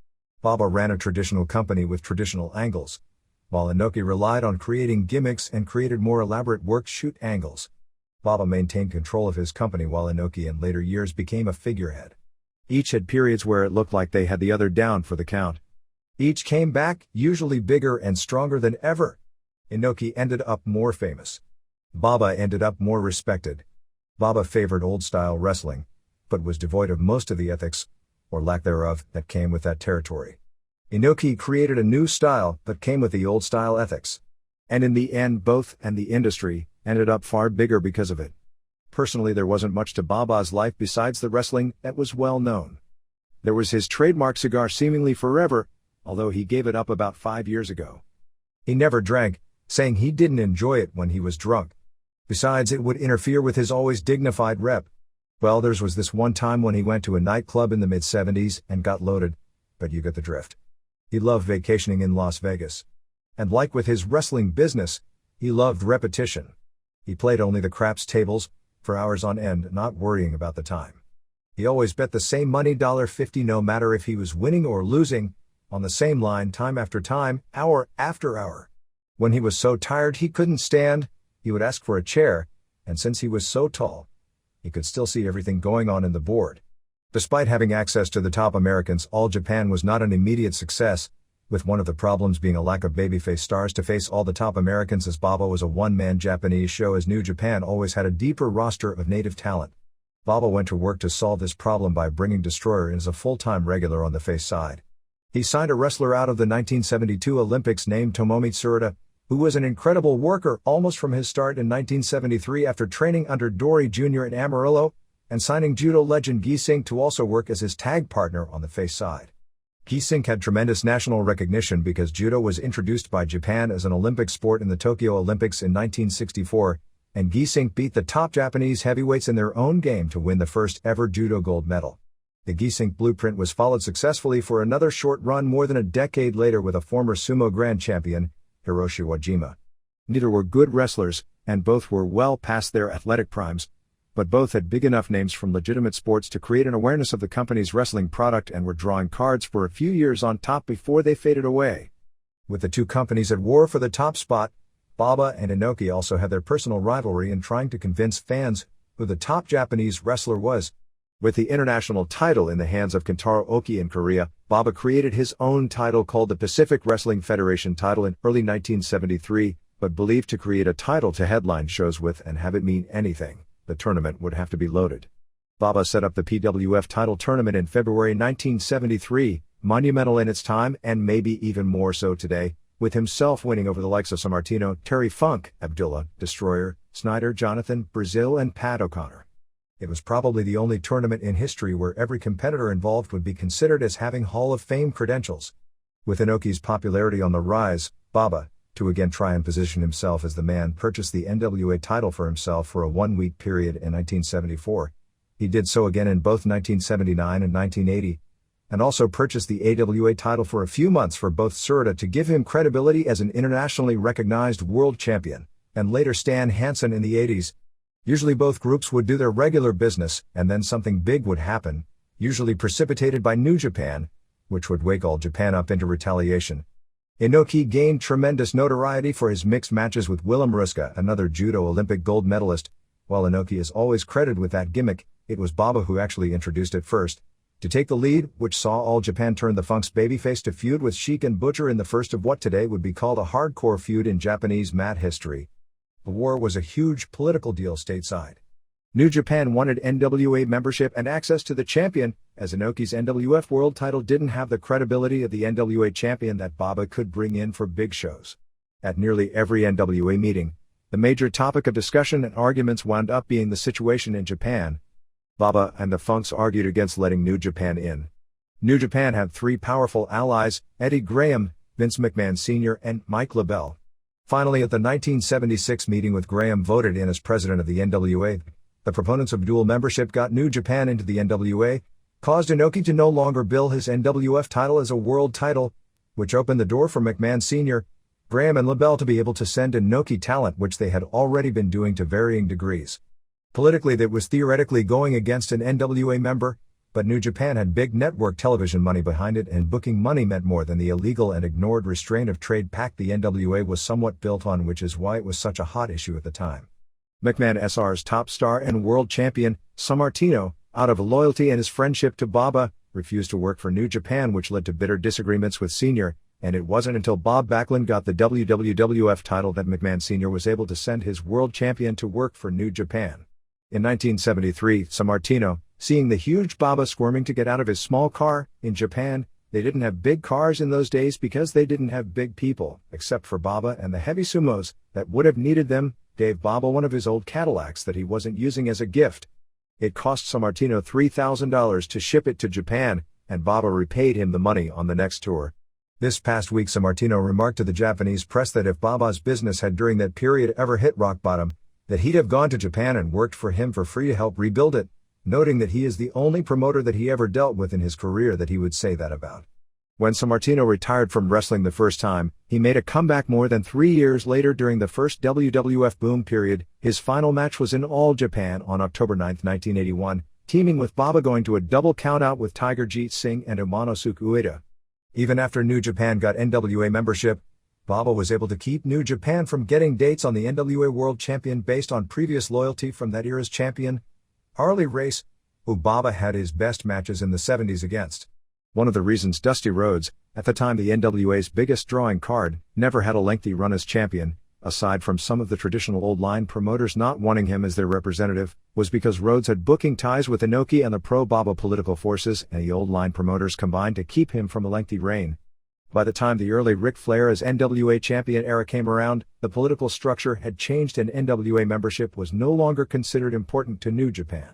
Baba ran a traditional company with traditional angles, while Inoki relied on creating gimmicks and created more elaborate work-shoot angles. Baba maintained control of his company while Inoki in later years became a figurehead. Each had periods where it looked like they had the other down for the count. Each came back, usually bigger and stronger than ever. Inoki ended up more famous. Baba ended up more respected. Baba favored old-style wrestling, but was devoid of most of the ethics, or lack thereof, that came with that territory. Inoki created a new style that came with the old-style ethics. And in the end both and the industry ended up far bigger because of it. Personally, there wasn't much to Baba's life besides the wrestling that was well known. There was his trademark cigar seemingly forever, although he gave it up about 5 years ago. He never drank, saying he didn't enjoy it when he was drunk. Besides, it would interfere with his always dignified rep. Well, there was this one time when he went to a nightclub in the mid-70s and got loaded, but you get the drift. He loved vacationing in Las Vegas. And like with his wrestling business, he loved repetition. He played only the craps tables, for hours on end, not worrying about the time. He always bet the same money, $50, no matter if he was winning or losing, on the same line time after time, hour after hour. When he was so tired he couldn't stand, he would ask for a chair, and since he was so tall, he could still see everything going on in the board. Despite having access to the top Americans, All Japan was not an immediate success, with one of the problems being a lack of babyface stars to face all the top Americans, as Baba was a one-man Japanese show, as New Japan always had a deeper roster of native talent. Baba went to work to solve this problem by bringing Destroyer in as a full-time regular on the face side. He signed a wrestler out of the 1972 Olympics named Tomomi Tsuruta, who was an incredible worker almost from his start in 1973 after training under Dory Jr. in Amarillo, and signing judo legend Gisink to also work as his tag partner on the face side. Gisink had tremendous national recognition because judo was introduced by Japan as an Olympic sport in the Tokyo Olympics in 1964, and Gisink beat the top Japanese heavyweights in their own game to win the first ever judo gold medal. The Gisink blueprint was followed successfully for another short run more than a decade later with a former sumo grand champion, Hiroshi Wajima. Neither were good wrestlers, and both were well past their athletic primes, but both had big enough names from legitimate sports to create an awareness of the company's wrestling product and were drawing cards for a few years on top before they faded away. With the two companies at war for the top spot, Baba and Inoki also had their personal rivalry in trying to convince fans who the top Japanese wrestler was. With the international title in the hands of Kentaro Oki in Korea, Baba created his own title called the Pacific Wrestling Federation title in early 1973, but believed to create a title to headline shows with and have it mean anything, the tournament would have to be loaded. Baba set up the PWF title tournament in February 1973, monumental in its time and maybe even more so today, with himself winning over the likes of Sammartino, Terry Funk, Abdullah, Destroyer, Snyder, Jonathan, Brazil and Pat O'Connor. It was probably the only tournament in history where every competitor involved would be considered as having Hall of Fame credentials. With Inoki's popularity on the rise, Baba, to again try and position himself as the man, purchased the NWA title for himself for a one-week period in 1974. He did so again in both 1979 and 1980, and also purchased the AWA title for a few months for both Tsuruta to give him credibility as an internationally recognized world champion, and later Stan Hansen in the 80s. Usually both groups would do their regular business, and then something big would happen, usually precipitated by New Japan, which would wake All Japan up into retaliation. Inoki gained tremendous notoriety for his mixed matches with Willem Ruska, another judo Olympic gold medalist. While Inoki is always credited with that gimmick, it was Baba who actually introduced it first, to take the lead, which saw All Japan turn the Funk's babyface to feud with Sheik and Butcher in the first of what today would be called a hardcore feud in Japanese mat history. The war was a huge political deal stateside. New Japan wanted NWA membership and access to the champion, as Inoki's NWF World title didn't have the credibility of the NWA champion that Baba could bring in for big shows. At nearly every NWA meeting, The major topic of discussion and arguments wound up being the situation in Japan. Baba and the Funks argued against letting New Japan in. New Japan had three powerful allies, Eddie Graham, Vince McMahon Sr. and Mike LaBelle. Finally, at the 1976 meeting with Graham voted in as president of the NWA, the proponents of dual membership got New Japan into the NWA, caused Inoki to no longer bill his NWF title as a world title, which opened the door for McMahon Sr., Graham and LaBelle to be able to send Inoki talent, which they had already been doing to varying degrees. Politically, that was theoretically going against an NWA member, but New Japan had big network television money behind it, and booking money meant more than the illegal and ignored restraint of trade pact the NWA was somewhat built on, which is why it was such a hot issue at the time. McMahon SR's top star and world champion, Sammartino, out of loyalty and his friendship to Baba, refused to work for New Japan, which led to bitter disagreements with Sr., and it wasn't until Bob Backlund got the WWF title that McMahon Sr. was able to send his world champion to work for New Japan. In 1973, Sammartino, seeing the huge Baba squirming to get out of his small car, in Japan, they didn't have big cars in those days because they didn't have big people, except for Baba and the heavy sumos, that would have needed them, gave Baba one of his old Cadillacs that he wasn't using as a gift. It cost Sammartino $3,000 to ship it to Japan, and Baba repaid him the money on the next tour. This past week, Sammartino remarked to the Japanese press that if Baba's business had during that period ever hit rock bottom, that he'd have gone to Japan and worked for him for free to help rebuild it, noting that he is the only promoter that he ever dealt with in his career that he would say that about. When Sammartino retired from wrestling the first time, he made a comeback more than 3 years later during the first WWF boom period. His final match was in All Japan on October 9, 1981, teaming with Baba, going to a double countout with Tiger Jeet Singh and Umanosuke Ueda. Even after New Japan got NWA membership, Baba was able to keep New Japan from getting dates on the NWA World Champion based on previous loyalty from that era's champion, Harley Race, who Baba had his best matches in the 70s against. One of the reasons Dusty Rhodes, at the time the NWA's biggest drawing card, never had a lengthy run as champion, aside from some of the traditional old-line promoters not wanting him as their representative, was because Rhodes had booking ties with Inoki and the pro-Baba political forces, and the old-line promoters combined to keep him from a lengthy reign. By the time the early Ric Flair as NWA champion era came around, the political structure had changed and NWA membership was no longer considered important to New Japan.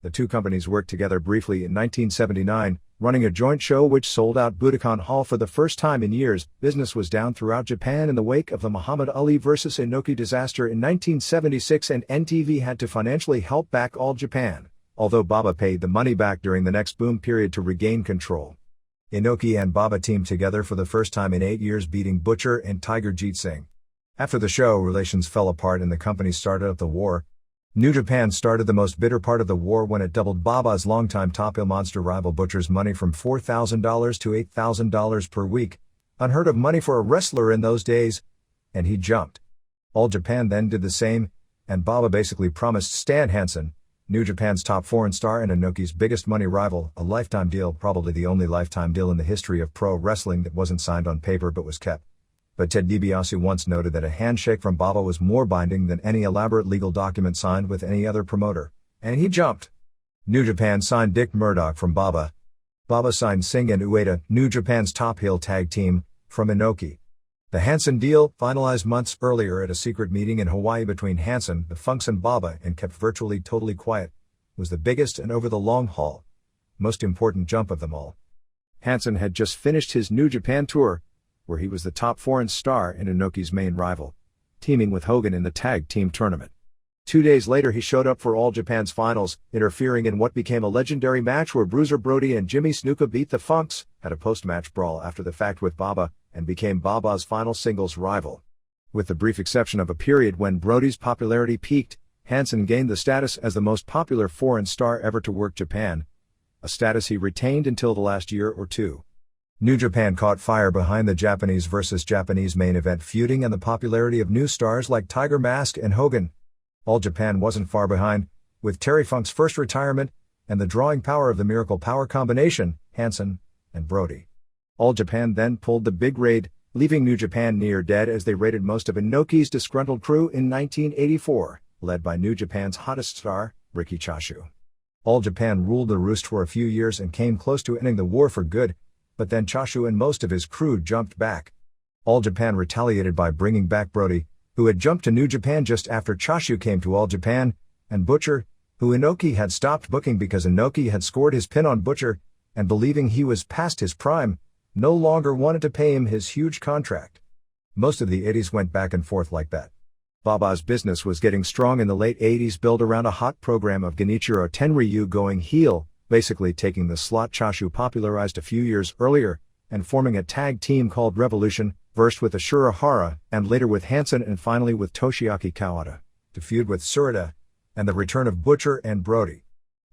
The two companies worked together briefly in 1979, running a joint show which sold out Budokan Hall for the first time in years. Business was down throughout Japan in the wake of the Muhammad Ali vs. Inoki disaster in 1976, and NTV had to financially help back All Japan, although Baba paid the money back during the next boom period to regain control. Inoki and Baba teamed together for the first time in 8 years, beating Butcher and Tiger Jeet Singh. After the show, relations fell apart and the company started up the war. New Japan started the most bitter part of the war when it doubled Baba's longtime top heel monster rival Butcher's money from $4,000 to $8,000 per week, unheard of money for a wrestler in those days, and he jumped. All Japan then did the same, and Baba basically promised Stan Hansen, New Japan's top foreign star and Inoki's biggest money rival, a lifetime deal, probably the only lifetime deal in the history of pro wrestling that wasn't signed on paper but was kept. But Ted DiBiase once noted that a handshake from Baba was more binding than any elaborate legal document signed with any other promoter, and he jumped. New Japan signed Dick Murdoch from Baba. Baba signed Singh and Ueda, New Japan's top heel tag team, from Inoki. The Hansen deal, finalized months earlier at a secret meeting in Hawaii between Hansen, the Funks and Baba, and kept virtually totally quiet, was the biggest and over the long haul, most important jump of them all. Hansen had just finished his New Japan tour, where he was the top foreign star and Inoki's main rival, teaming with Hogan in the tag team tournament. 2 days later he showed up for All Japan's finals, interfering in what became a legendary match where Bruiser Brody and Jimmy Snuka beat the Funks, had a post-match brawl after the fact with Baba, and became Baba's final singles rival. With the brief exception of a period when Brody's popularity peaked, Hansen gained the status as the most popular foreign star ever to work Japan, a status he retained until the last year or two. New Japan caught fire behind the Japanese versus Japanese main event feuding and the popularity of new stars like Tiger Mask and Hogan. All Japan wasn't far behind, with Terry Funk's first retirement, and the drawing power of the Miracle Power combination, Hansen and Brody. All Japan then pulled the big raid, leaving New Japan near dead as they raided most of Inoki's disgruntled crew in 1984, led by New Japan's hottest star, Riki Choshu. All Japan ruled the roost for a few years and came close to ending the war for good, but then Choshu and most of his crew jumped back. All Japan retaliated by bringing back Brody, who had jumped to New Japan just after Choshu came to All Japan, and Butcher, who Inoki had stopped booking because Inoki had scored his pin on Butcher, and believing he was past his prime, no longer wanted to pay him his huge contract. Most of the 80s went back and forth like that. Baba's business was getting strong in the late 80s, built around a hot program of Genichiro Tenryu going heel, basically taking the slot Choshu popularized a few years earlier, and forming a tag team called Revolution, first with Ashura Hara, and later with Hansen and finally with Toshiaki Kawada, to feud with Tsuruta, and the return of Butcher and Brody.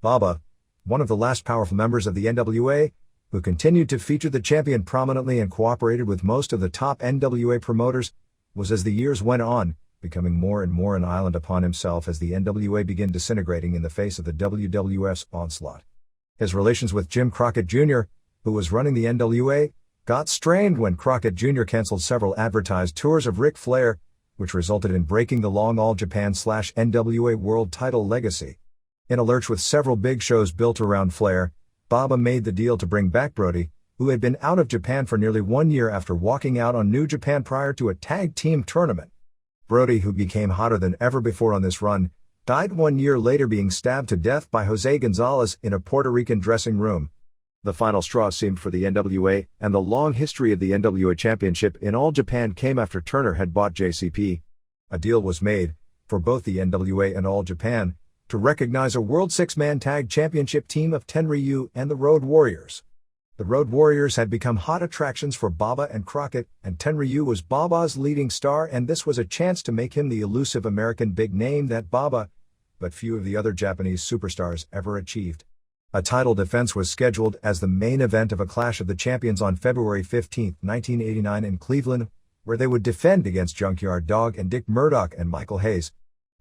Baba, one of the last powerful members of the NWA, who continued to feature the champion prominently and cooperated with most of the top NWA promoters, was as the years went on, becoming more and more an island upon himself as the NWA began disintegrating in the face of the WWF's onslaught. His relations with Jim Crockett Jr., who was running the NWA, got strained when Crockett Jr. canceled several advertised tours of Ric Flair, which resulted in breaking the long All Japan/NWA World title legacy. In a lurch with several big shows built around Flair, Baba made the deal to bring back Brody, who had been out of Japan for nearly 1 year after walking out on New Japan prior to a tag team tournament. Brody, who became hotter than ever before on this run, died 1 year later being stabbed to death by Jose Gonzalez in a Puerto Rican dressing room. The final straw seemed for the NWA, and the long history of the NWA Championship in All Japan came after Turner had bought JCP. A deal was made, for both the NWA and All Japan, to recognize a World Six-Man Tag Championship team of Tenryu and the Road Warriors. The Road Warriors had become hot attractions for Baba and Crockett, and Tenryu was Baba's leading star, and this was a chance to make him the elusive American big name that Baba, but few of the other Japanese superstars, ever achieved. A title defense was scheduled as the main event of a Clash of the Champions on February 15, 1989 in Cleveland, where they would defend against Junkyard Dog and Dick Murdoch and Michael Hayes.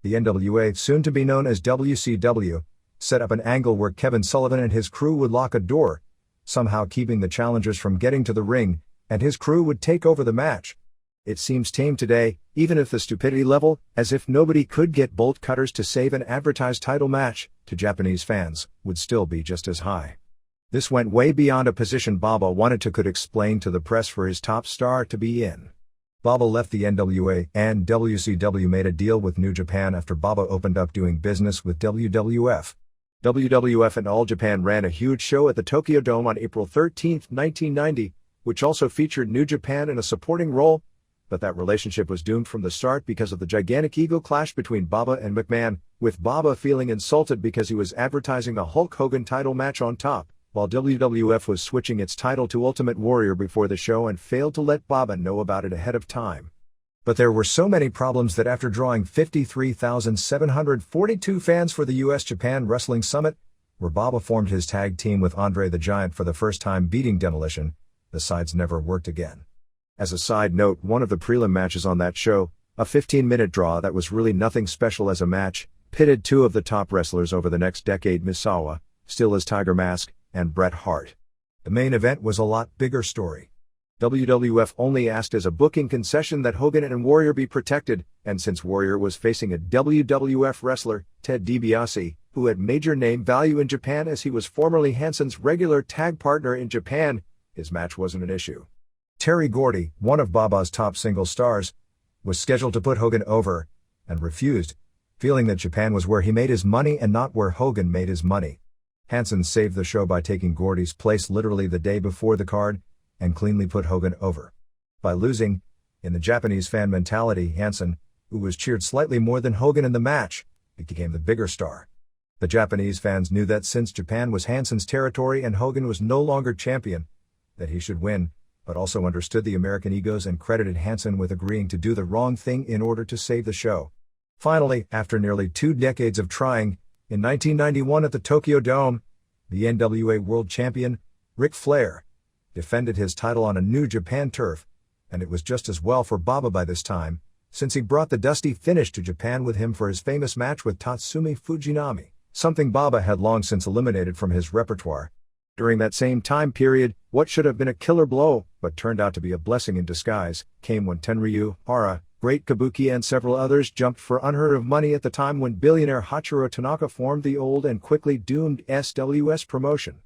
The NWA, soon to be known as WCW, set up an angle where Kevin Sullivan and his crew would lock a door, somehow keeping the challengers from getting to the ring, and his crew would take over the match. It seems tame today, even if the stupidity level, as if nobody could get bolt cutters to save an advertised title match, to Japanese fans, would still be just as high. This went way beyond a position Baba wanted to could explain to the press for his top star to be in. Baba left the NWA, and WCW made a deal with New Japan after Baba opened up doing business with WWF. WWF and All Japan ran a huge show at the Tokyo Dome on April 13, 1990, which also featured New Japan in a supporting role, but that relationship was doomed from the start because of the gigantic ego clash between Baba and McMahon, with Baba feeling insulted because he was advertising a Hulk Hogan title match on top, while WWF was switching its title to Ultimate Warrior before the show and failed to let Baba know about it ahead of time. But there were so many problems that after drawing 53,742 fans for the US Japan Wrestling Summit, where Baba formed his tag team with Andre the Giant for the first time beating Demolition, the sides never worked again. As a side note, one of the prelim matches on that show, a 15-minute draw that was really nothing special as a match, pitted two of the top wrestlers over the next decade, Misawa, still as Tiger Mask, and Bret Hart. The main event was a lot bigger story. WWF only asked as a booking concession that Hogan and Warrior be protected, and since Warrior was facing a WWF wrestler, Ted DiBiase, who had major name value in Japan as he was formerly Hansen's regular tag partner in Japan, his match wasn't an issue. Terry Gordy, one of Baba's top single stars, was scheduled to put Hogan over, and refused, feeling that Japan was where he made his money and not where Hogan made his money. Hansen saved the show by taking Gordy's place literally the day before the card, and cleanly put Hogan over. By losing, in the Japanese fan mentality, Hansen, who was cheered slightly more than Hogan in the match, became the bigger star. The Japanese fans knew that since Japan was Hansen's territory and Hogan was no longer champion, that he should win, but also understood the American egos and credited Hansen with agreeing to do the wrong thing in order to save the show. Finally, after nearly 2 decades of trying, in 1991 at the Tokyo Dome, the NWA World Champion, Ric Flair, defended his title on a New Japan turf, and it was just as well for Baba by this time, since he brought the dusty finish to Japan with him for his famous match with Tatsumi Fujinami, something Baba had long since eliminated from his repertoire. During that same time period, what should have been a killer blow, but turned out to be a blessing in disguise, came when Tenryu, Hara, Great Kabuki and several others jumped for unheard of money at the time when billionaire Hachiro Tanaka formed the old and quickly doomed SWS promotion.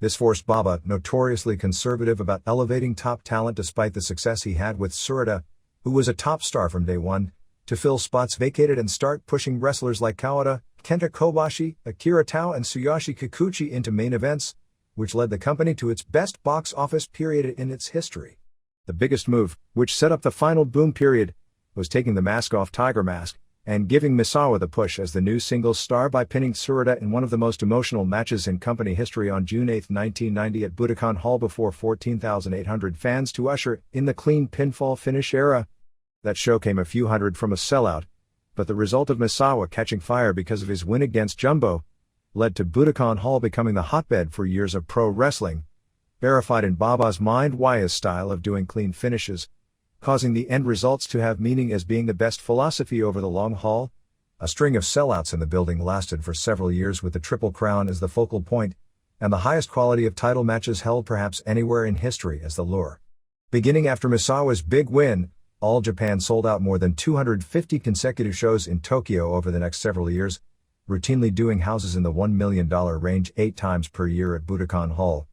This forced Baba, notoriously conservative about elevating top talent despite the success he had with Tsuruta, who was a top star from day one, to fill spots vacated and start pushing wrestlers like Kawada, Kenta Kobashi, Akira Tao and Tsuyoshi Kikuchi into main events, which led the company to its best box office period in its history. The biggest move, which set up the final boom period, was taking the mask off Tiger Mask, and giving Misawa the push as the new singles star by pinning Tsuruta in one of the most emotional matches in company history on June 8, 1990 at Budokan Hall before 14,800 fans to usher in the clean pinfall finish era. That show came a few hundred from a sellout, but the result of Misawa catching fire because of his win against Jumbo led to Budokan Hall becoming the hotbed for years of pro wrestling, verified in Baba's mind why his style of doing clean finishes, causing the end results to have meaning as being the best philosophy over the long haul. A string of sellouts in the building lasted for several years with the Triple Crown as the focal point, and the highest quality of title matches held perhaps anywhere in history as the lure. Beginning after Misawa's big win, All Japan sold out more than 250 consecutive shows in Tokyo over the next several years, routinely doing houses in the $1 million range 8 times per year at Budokan Hall.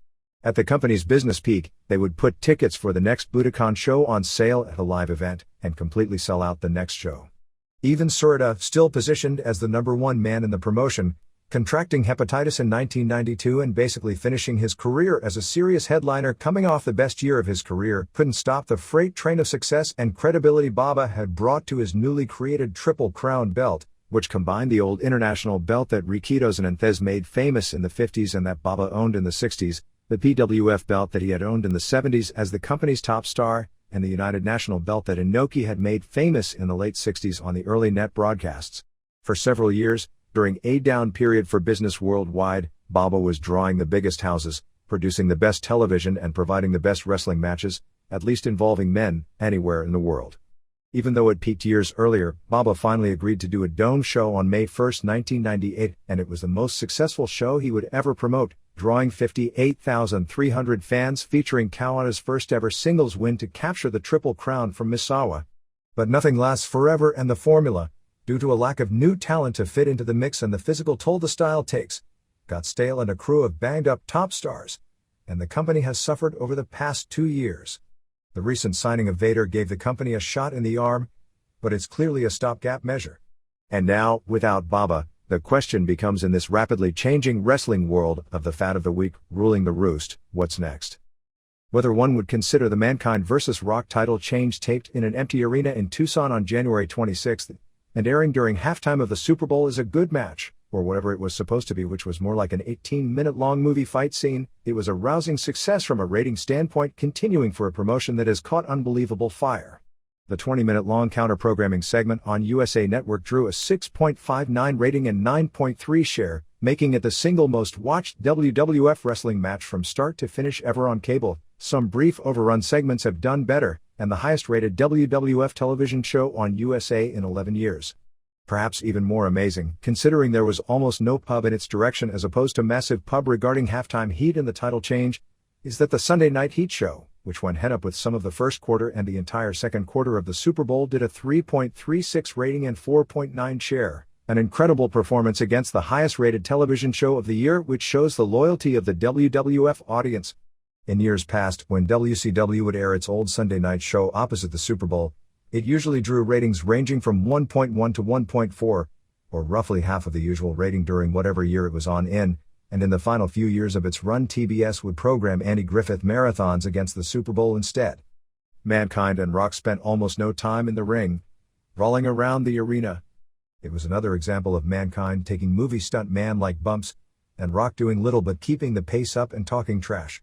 At the company's business peak, they would put tickets for the next Budokan show on sale at a live event, and completely sell out the next show. Even Tsuruta, still positioned as the #1 man in the promotion, contracting hepatitis in 1992 and basically finishing his career as a serious headliner coming off the best year of his career, couldn't stop the freight train of success and credibility Baba had brought to his newly created Triple Crown belt, which combined the old international belt that Rikidos and Anthes made famous in the 50s and that Baba owned in the 60s, the PWF belt that he had owned in the 70s as the company's top star, and the United National belt that Inoki had made famous in the late 60s on the early net broadcasts. For several years, during a down period for business worldwide, Baba was drawing the biggest houses, producing the best television and providing the best wrestling matches, at least involving men, anywhere in the world. Even though it peaked years earlier, Baba finally agreed to do a dome show on May 1, 1998, and it was the most successful show he would ever promote, drawing 58,300 fans featuring Kawada's first ever singles win to capture the Triple Crown from Misawa. But nothing lasts forever, and the formula, due to a lack of new talent to fit into the mix and the physical toll the style takes, got stale and a crew of banged-up top stars, and the company has suffered over the past 2 years. The recent signing of Vader gave the company a shot in the arm, but it's clearly a stopgap measure. And now, without Baba, the question becomes, in this rapidly changing wrestling world of the fad of the week ruling the roost, what's next? Whether one would consider the Mankind vs. Rock title change taped in an empty arena in Tucson on January 26th, and airing during halftime of the Super Bowl is a good match, or whatever it was supposed to be, which was more like an 18-minute-long movie fight scene, it was a rousing success from a rating standpoint, continuing for a promotion that has caught unbelievable fire. The 20-minute-long counter-programming segment on USA Network drew a 6.59 rating and 9.3 share, making it the single most watched WWF wrestling match from start to finish ever on cable. Some brief overrun segments have done better, and the highest-rated WWF television show on USA in 11 years. Perhaps even more amazing, considering there was almost no pub in its direction as opposed to massive pub regarding halftime heat and the title change, is that the Sunday Night Heat show, which went head up with some of the first quarter and the entire second quarter of the Super Bowl, did a 3.36 rating and 4.9 share, an incredible performance against the highest-rated television show of the year, which shows the loyalty of the WWF audience. In years past, when WCW would air its old Sunday night show opposite the Super Bowl, it usually drew ratings ranging from 1.1 to 1.4, or roughly half of the usual rating during whatever year it was on in, and in the final few years of its run TBS would program Andy Griffith marathons against the Super Bowl instead. Mankind and Rock spent almost no time in the ring, rolling around the arena. It was another example of Mankind taking movie stunt man-like bumps, and Rock doing little but keeping the pace up and talking trash.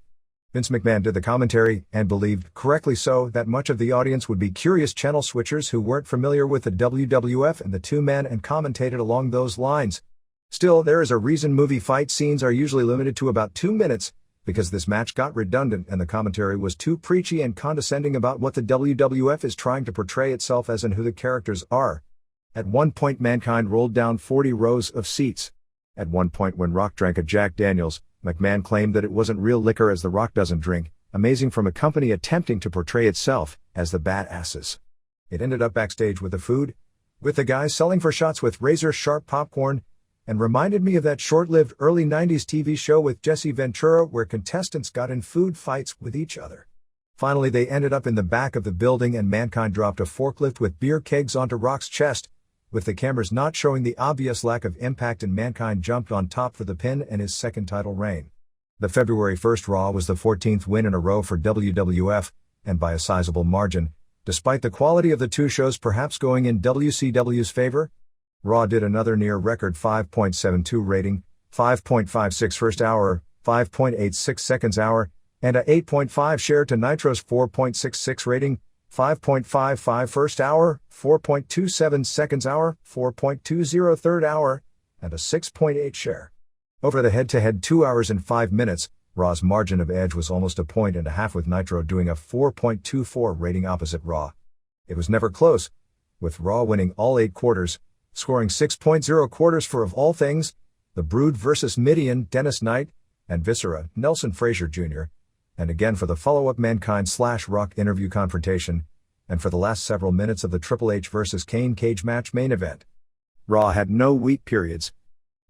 Vince McMahon did the commentary, and believed, correctly so, that much of the audience would be curious channel switchers who weren't familiar with the WWF and the two men, and commentated along those lines. Still, there is a reason movie fight scenes are usually limited to about 2 minutes, because this match got redundant and the commentary was too preachy and condescending about what the WWF is trying to portray itself as and who the characters are. At one point, Mankind rolled down 40 rows of seats. At one point, when Rock drank a Jack Daniels, McMahon claimed that it wasn't real liquor as The Rock doesn't drink, amazing from a company attempting to portray itself as the badasses. It ended up backstage with the food, with the guys selling for shots with razor-sharp popcorn, and reminded me of that short-lived early 90s TV show with Jesse Ventura where contestants got in food fights with each other. Finally, they ended up in the back of the building and Mankind dropped a forklift with beer kegs onto Rock's chest, with the cameras not showing the obvious lack of impact, and Mankind jumped on top for the pin and his second title reign. The February 1st Raw was the 14th win in a row for WWF, and by a sizable margin, despite the quality of the two shows perhaps going in WCW's favor. Raw did another near-record 5.72 rating, 5.56 first hour, 5.86 seconds hour, and a 8.5 share to Nitro's 4.66 rating, 5.55 first hour, 4.27 seconds hour, 4.20 third hour, and a 6.8 share. Over the head-to-head 2 hours and 5 minutes, Raw's margin of edge was almost a point and a half, with Nitro doing a 4.24 rating opposite Raw. It was never close, with Raw winning all 8 quarters, scoring 6.0 quarters for, of all things, The Brood vs. Mideon, Dennis Knight, and Viscera, Nelson Frazier Jr., and again for the follow-up Mankind/Rock interview confrontation, and for the last several minutes of the Triple H vs. Kane cage match main event. Raw had no weak periods.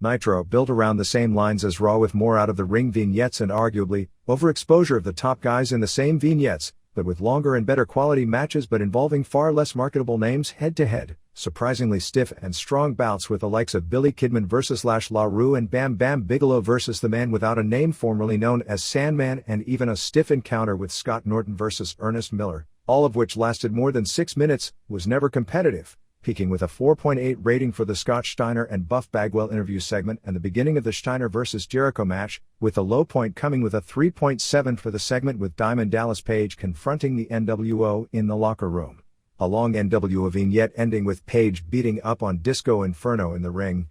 Nitro built around the same lines as Raw, with more out-of-the-ring vignettes and arguably overexposure of the top guys in the same vignettes, but with longer and better quality matches but involving far less marketable names head-to-head, surprisingly stiff and strong bouts with the likes of Billy Kidman vs. Lash LaRue and Bam Bam Bigelow vs. the Man Without a Name, formerly known as Sandman, and even a stiff encounter with Scott Norton vs. Ernest Miller, all of which lasted more than 6 minutes, was never competitive, peaking with a 4.8 rating for the Scott Steiner and Buff Bagwell interview segment and the beginning of the Steiner vs. Jericho match, with the low point coming with a 3.7 for the segment with Diamond Dallas Page confronting the NWO in the locker room. A long NWO vignette ending with Page beating up on Disco Inferno in the ring.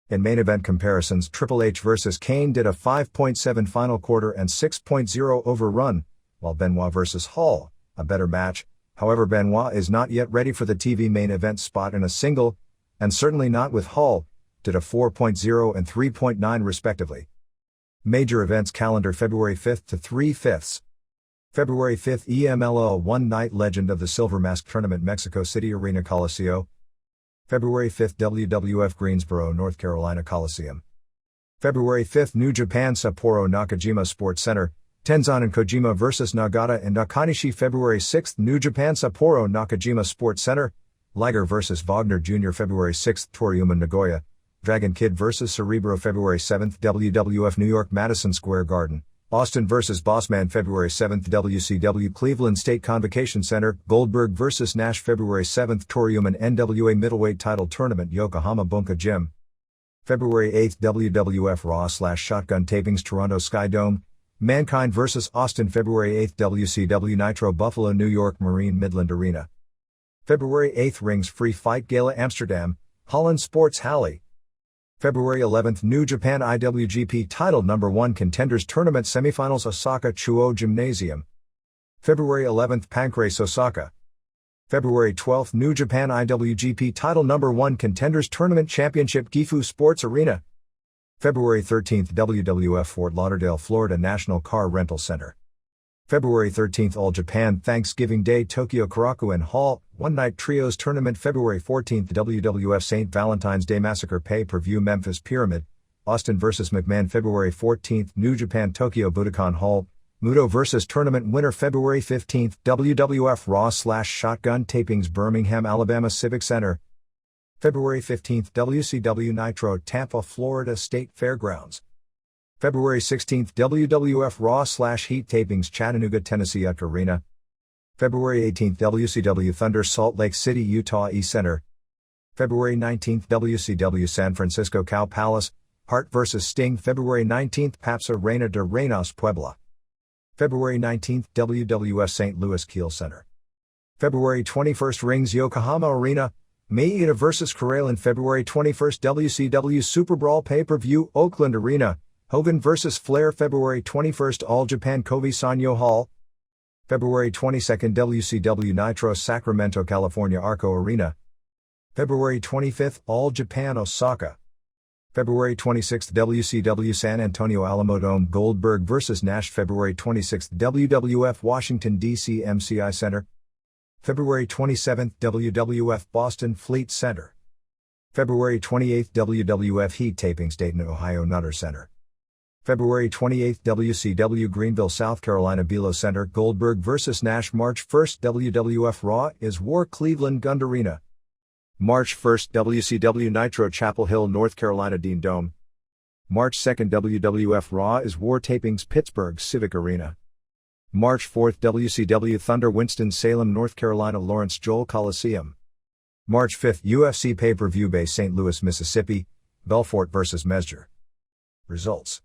In main event comparisons, Triple H vs. Kane did a 5.7 final quarter and 6.0 overrun, while Benoit vs. Hall, a better match. However, Benoit is not yet ready for the TV main event spot in a single, and certainly not with Hall, did a 4.0 and 3.9 respectively. Major events calendar February 5th to 3/5. February 5th EMLO One-Night Legend of the Silver Mask Tournament, Mexico City Arena Coliseo. February 5th WWF Greensboro, North Carolina Coliseum. February 5th New Japan Sapporo Nakajima Sports Center, Tenzan and Kojima vs. Nagata and Nakanishi. February 6th New Japan Sapporo Nakajima Sports Center, Liger vs. Wagner Jr. February 6th Toriuma Nagoya, Dragon Kid vs. Cerebro. February 7th WWF New York Madison Square Garden, Austin vs. Bossman. February 7th WCW Cleveland State Convocation Center, Goldberg vs. Nash. February 7th Toriuman NWA Middleweight Title Tournament, Yokohama Bunka Gym. February 8th WWF Raw/Shotgun Tapings, Toronto Sky Dome, Mankind vs. Austin. February 8th WCW Nitro Buffalo, New York Marine Midland Arena. February 8th Rings Free Fight Gala, Amsterdam, Holland Sports Halle. February 11th New Japan IWGP Title No. 1 Contenders Tournament Semifinals, Osaka Chuo Gymnasium. February 11th Pancrase, Osaka. February 12th New Japan IWGP Title No. 1 Contenders Tournament Championship, Gifu Sports Arena. February 13th WWF Fort Lauderdale, Florida National Car Rental Center. February 13th All Japan Thanksgiving Day, Tokyo Korakuen Hall, One Night Trios Tournament. February 14th WWF St. Valentine's Day Massacre Pay-Per-View, Memphis Pyramid, Austin vs. McMahon. February 14th New Japan Tokyo Budokan Hall, Muto vs. Tournament winner. February 15th WWF Raw/Shotgun Tapings, Birmingham, Alabama Civic Center. February 15th WCW Nitro, Tampa, Florida State Fairgrounds. February 16th WWF Raw/Heat Tapings, Chattanooga, Tennessee Utka Arena. February 18th WCW Thunder, Salt Lake City, Utah E-Center. February 19th WCW San Francisco Cow Palace, Hart vs. Sting. February 19th Paps Arena de Reynos, Puebla. February 19th WWF St. Louis Kiel Center. February 21st Rings Yokohama Arena, Maeda vs. Corrales. February 21st WCW Super Brawl Pay-Per-View, Oakland Arena, Hogan vs. Flair. February 21st All Japan Kobe Sanyo Hall. February 22nd WCW Nitro, Sacramento, California Arco Arena. February 25th All Japan Osaka. February 26th WCW San Antonio Alamodome, Goldberg vs. Nash. February 26th WWF Washington, D.C. MCI Center. February 27th WWF Boston Fleet Center. February 28th WWF Heat Tapings, Dayton, Ohio Nutter Center. February 28, WCW Greenville, South Carolina Belo Center, Goldberg vs. Nash. March 1, WWF Raw is War, Cleveland Gund Arena. March 1, WCW Nitro, Chapel Hill, North Carolina Dean Dome. March 2, WWF Raw is War Tapings, Pittsburgh Civic Arena. March 4, WCW Thunder, Winston-Salem, North Carolina Lawrence Joel Coliseum. March 5, UFC Pay-Per-View, Bay St. Louis, Mississippi, Belfort vs. Mesger. Results: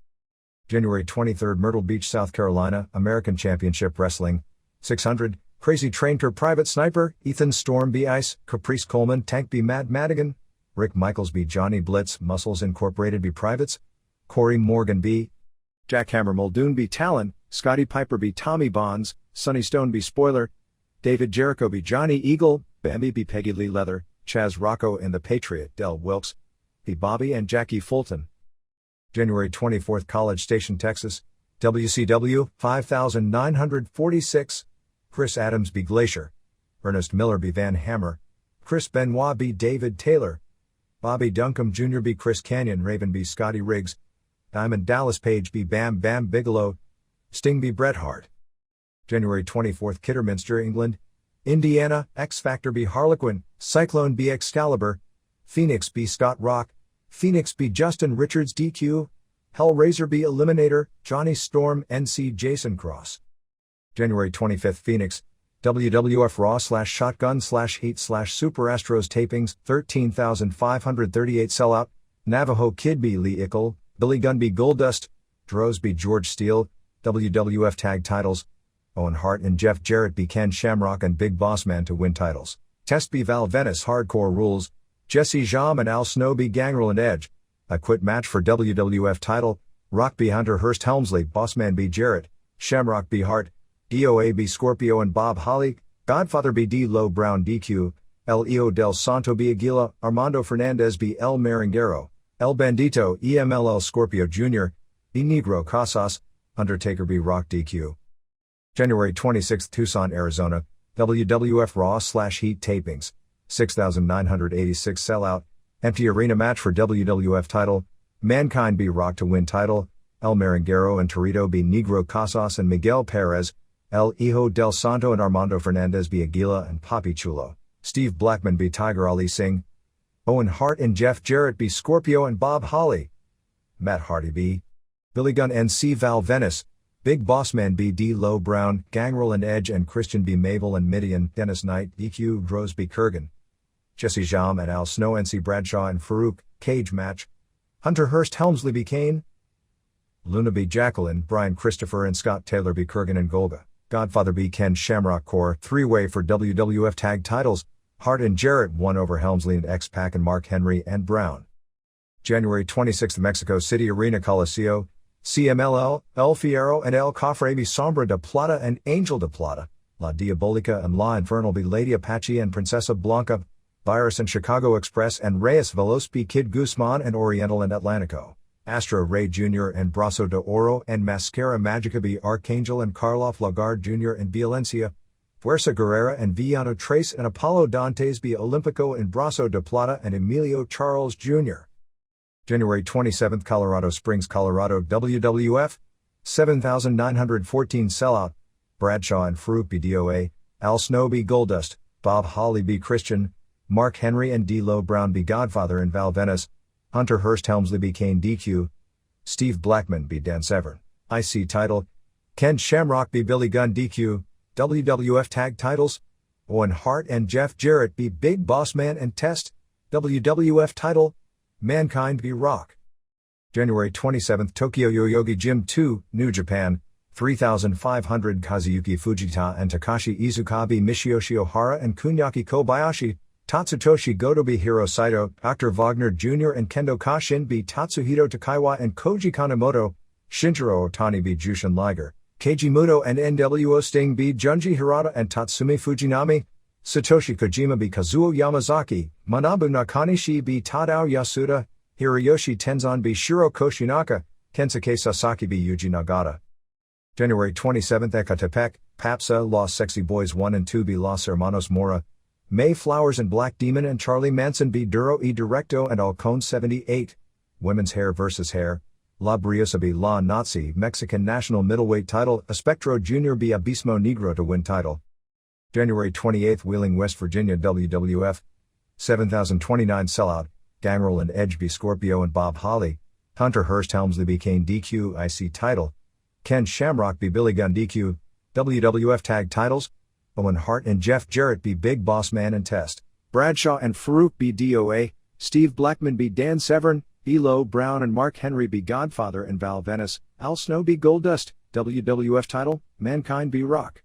January 23, Myrtle Beach, South Carolina, American Championship Wrestling, 600, Crazy Trainer Private Sniper, Ethan Storm B. Ice, Caprice Coleman Tank B. Matt Madigan, Rick Michaels B. Johnny Blitz, Muscles Incorporated B. Privates, Corey Morgan B. Jackhammer Muldoon B. Talon, Scotty Piper B. Tommy Bonds, Sonny Stone B. Spoiler, David Jericho B. Johnny Eagle, Bambi B. Peggy Lee Leather, Chaz Rocco and the Patriot, Del Wilkes B. Bobby and Jackie Fulton. January 24, College Station, Texas, WCW, 5946, Chris Adams B. Glacier, Ernest Miller B. Van Hammer, Chris Benoit B. David Taylor, Bobby Duncombe Jr. B. Chris Canyon, Raven B. Scotty Riggs, Diamond Dallas Page B. Bam Bam Bigelow, Sting B. Bret Hart. January 24, Kidderminster, England, Indiana, X Factor B. Harlequin, Cyclone B. Excalibur, Phoenix B. Scott Rock, Phoenix B. Justin Richards DQ, Hellraiser B. Eliminator, Johnny Storm NC Jason Cross. January 25, Phoenix, WWF Raw /Shotgun /Heat /Super Astros Tapings, 13,538 sellout, Navajo Kid B. Lee Ickle, Billy Gunn B. Goldust, Droz B. George Steele, WWF Tag Titles, Owen Hart and Jeff Jarrett B. Ken Shamrock and Big Boss Man to win titles, Test B. Val Venis Hardcore Rules, Jesse Jam and Al Snow B. Gangrel and Edge, a quit match for WWF title, Rock B. Hunter Hurst Helmsley, Bossman B. Jarrett, Shamrock B. Hart, DOA B. Scorpio and Bob Holly, Godfather B. D. Low Brown DQ, Leo Del Santo B. Aguila, Armando Fernandez B. El Merenguero, El Bandito EMLL Scorpio Jr., E. Negro Casas, Undertaker B. Rock DQ. January 26, Tucson, Arizona, WWF Raw /Heat Tapings, 6,986 sellout, empty arena match for WWF title, Mankind B. Rock to win title, El Merenguero and Torito B. Negro Casas and Miguel Perez, El Hijo del Santo and Armando Fernandez B. Aguila and Papi Chulo, Steve Blackman B. Tiger Ali Singh, Owen Hart and Jeff Jarrett B. Scorpio and Bob Holly, Matt Hardy B. Billy Gunn NC Val Venis, Big Boss Man B. D. Low Brown, Gangrel and Edge and Christian B. Mabel and Midian, Dennis Knight, DQ, Droz B. Kurgan, Jesse Jam and Al Snow NC Bradshaw and Farouk, cage match, Hunter Hurst Helmsley B. Kane, Luna B. Jacqueline, Brian Christopher and Scott Taylor B. Kurgan and Golga, Godfather B. Ken Shamrock Core, three-way for WWF tag titles, Hart and Jarrett won over Helmsley and X-Pac and Mark Henry and Brown. January 26, Mexico City Arena Coliseo, CMLL, El Fierro and El Cofre B. Sombra de Plata and Angel de Plata, La Diabolica and La Infernal B. Lady Apache and Princesa Blanca, Virus and Chicago Express and Reyes Veloz B. Kid Guzman and Oriental and Atlantico, Astro Ray Jr. and Brazo de Oro and Mascara Magica B. Archangel and Karloff Lagarde Jr. and Violencia, Fuerza Guerrera and Villano Trace and Apollo Dantes B. Olympico and Brazo de Plata and Emilio Charles Jr. January 27, Colorado Springs, Colorado WWF, 7,914 sellout, Bradshaw and Farouk B. DOA, Al Snow B. Goldust, Bob Holly B. Christian, Mark Henry and D. Low Brown B. Godfather and Val Venis, Hunter Hurst Helmsley B. Kane DQ, Steve Blackman B. Dan Severn, IC title, Ken Shamrock B. Billy Gunn DQ, WWF tag titles, Owen Hart and Jeff Jarrett B. Big Boss Man and Test, WWF title, Mankind B. Rock. January 27, Tokyo Yoyogi Gym 2, New Japan, 3,500 Kazuyuki Fujita and Takashi Izuka B. Michiyoshi Ohara and Kunyaki Kobayashi, Tatsutoshi Goto B. Hiro Saito, Dr. Wagner Jr. and Kendo Kashin B. Tatsuhito Takaiwa and Koji Kanemoto, Shinjiro Otani B. Jushin Liger, Keiji Muto and NWO Sting B. Junji Hirata and Tatsumi Fujinami, Satoshi Kojima B. Kazuo Yamazaki, Manabu Nakanishi B. Tadao Yasuda, Hiroyoshi Tenzan B. Shiro Koshinaka, Kensuke Sasaki B. Yuji Nagata. January 27, Ecatepec, Papsa, Los Sexy Boys 1 and 2 B. Los Hermanos Mora, May Flowers and Black Demon and Charlie Manson B. Duro y Directo and Alcone 78, Women's Hair vs. Hair, La Briosa B La Nazi Mexican National Middleweight title, Espectro Jr. B Abismo Negro to win title. January 28, Wheeling, West Virginia WWF. 7029 sellout, Gangrel and Edge B Scorpio and Bob Holly, Hunter Hearst Helmsley B Kane DQ IC title, Ken Shamrock B Billy Gunn DQ, WWF tag titles, Owen Hart and Jeff Jarrett B Big Boss Man and Test, Bradshaw and Farouk B DOA, Steve Blackman B Dan Severn, Elo Brown and Mark Henry B Godfather and Val Venis, Al Snow B Goldust, WWF title, Mankind B Rock.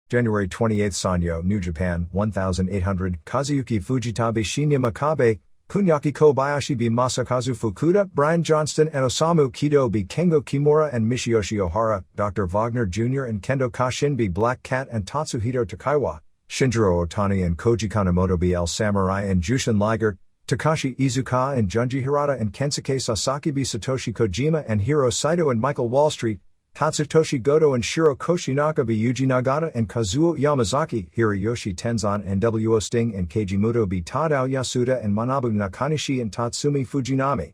January 28 Sanyo, New Japan, 1800, Kazuyuki Fujita B Shinya Makabe, Kunyaki Kobayashi B Masakazu Fukuda, Brian Johnston and Osamu Kido B Kengo Kimura and Michiyoshi Ohara, Dr. Wagner Jr. and Kendo Kashin B Black Cat and Tatsuhito Takaiwa, Shinjiro Otani and Koji Kanemoto B El Samurai and Jushin Liger, Takashi Iizuka and Junji Hirata and Kensuke Sasaki B Satoshi Kojima and Hiro Saito and Michael Wallstreet, Tatsutoshi Goto and Shiro Koshinaka B Yuji Nagata and Kazuo Yamazaki, Hiroyoshi Tenzan and WO Sting and Keiji Muto B Tadao Yasuda and Manabu Nakanishi and Tatsumi Fujinami.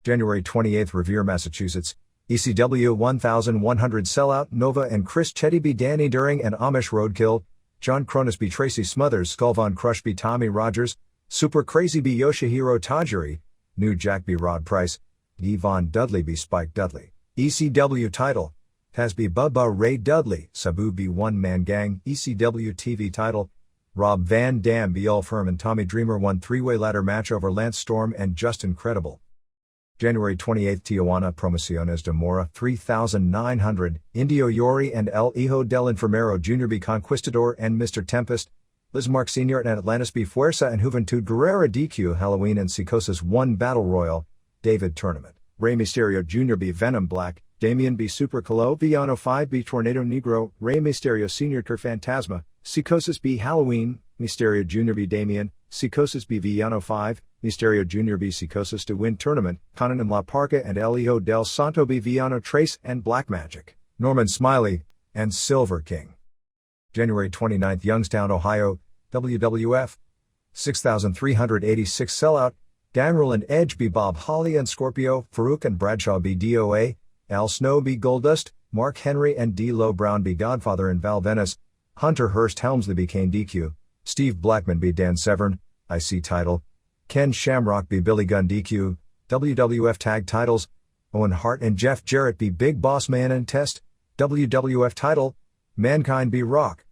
January 28 Revere, Massachusetts, ECW 1100 sellout, Nova and Chris Chetty B Danny During and Amish Roadkill, John Cronus B Tracy Smothers, Skull Von Crush B Tommy Rogers, Super Crazy B Yoshihiro Tajiri, New Jack B Rod Price, Yvonne Dudley B Spike Dudley. ECW title, Taz B Bubba Ray Dudley, Sabu B One Man Gang, ECW TV title, Rob Van Dam B Ulf Herman Tommy Dreamer won three-way ladder match over Lance Storm and Justin Credible. January 28 Tijuana Promociones de Mora 3900, Indio Yori and El Hijo del Enfermero Jr. B Conquistador and Mr. Tempest, Liz Mark Sr. and Atlantis B Fuerza and Juventud Guerrera DQ Halloween and Psicosis 1 Battle Royal, David Tournament. Rey Mysterio Jr. B Venom Black, Damian B Super Colo Villano 5 B Tornado Negro, Rey Mysterio Sr. Cur Fantasma, Psicosis B Halloween, Mysterio Jr. B Damian, Psicosis B Villano 5, Mysterio Jr. B Psicosis to win tournament, Conan and La Parca and El Hijo del Santo B Villano Trace and Black Magic, Norman Smiley, and Silver King. January 29 Youngstown, Ohio, WWF, 6386 sellout, Gangrel and Edge B Bob Holly and Scorpio, Farouk and Bradshaw B DOA, Al Snow B Goldust, Mark Henry and D Lo Brown B Godfather and Val Venis, Hunter Hearst Helmsley B Kane DQ, Steve Blackman B Dan Severn, IC title, Ken Shamrock B Billy Gunn DQ, WWF tag titles, Owen Hart and Jeff Jarrett B Big Boss Man and Test, WWF title, Mankind B Rock.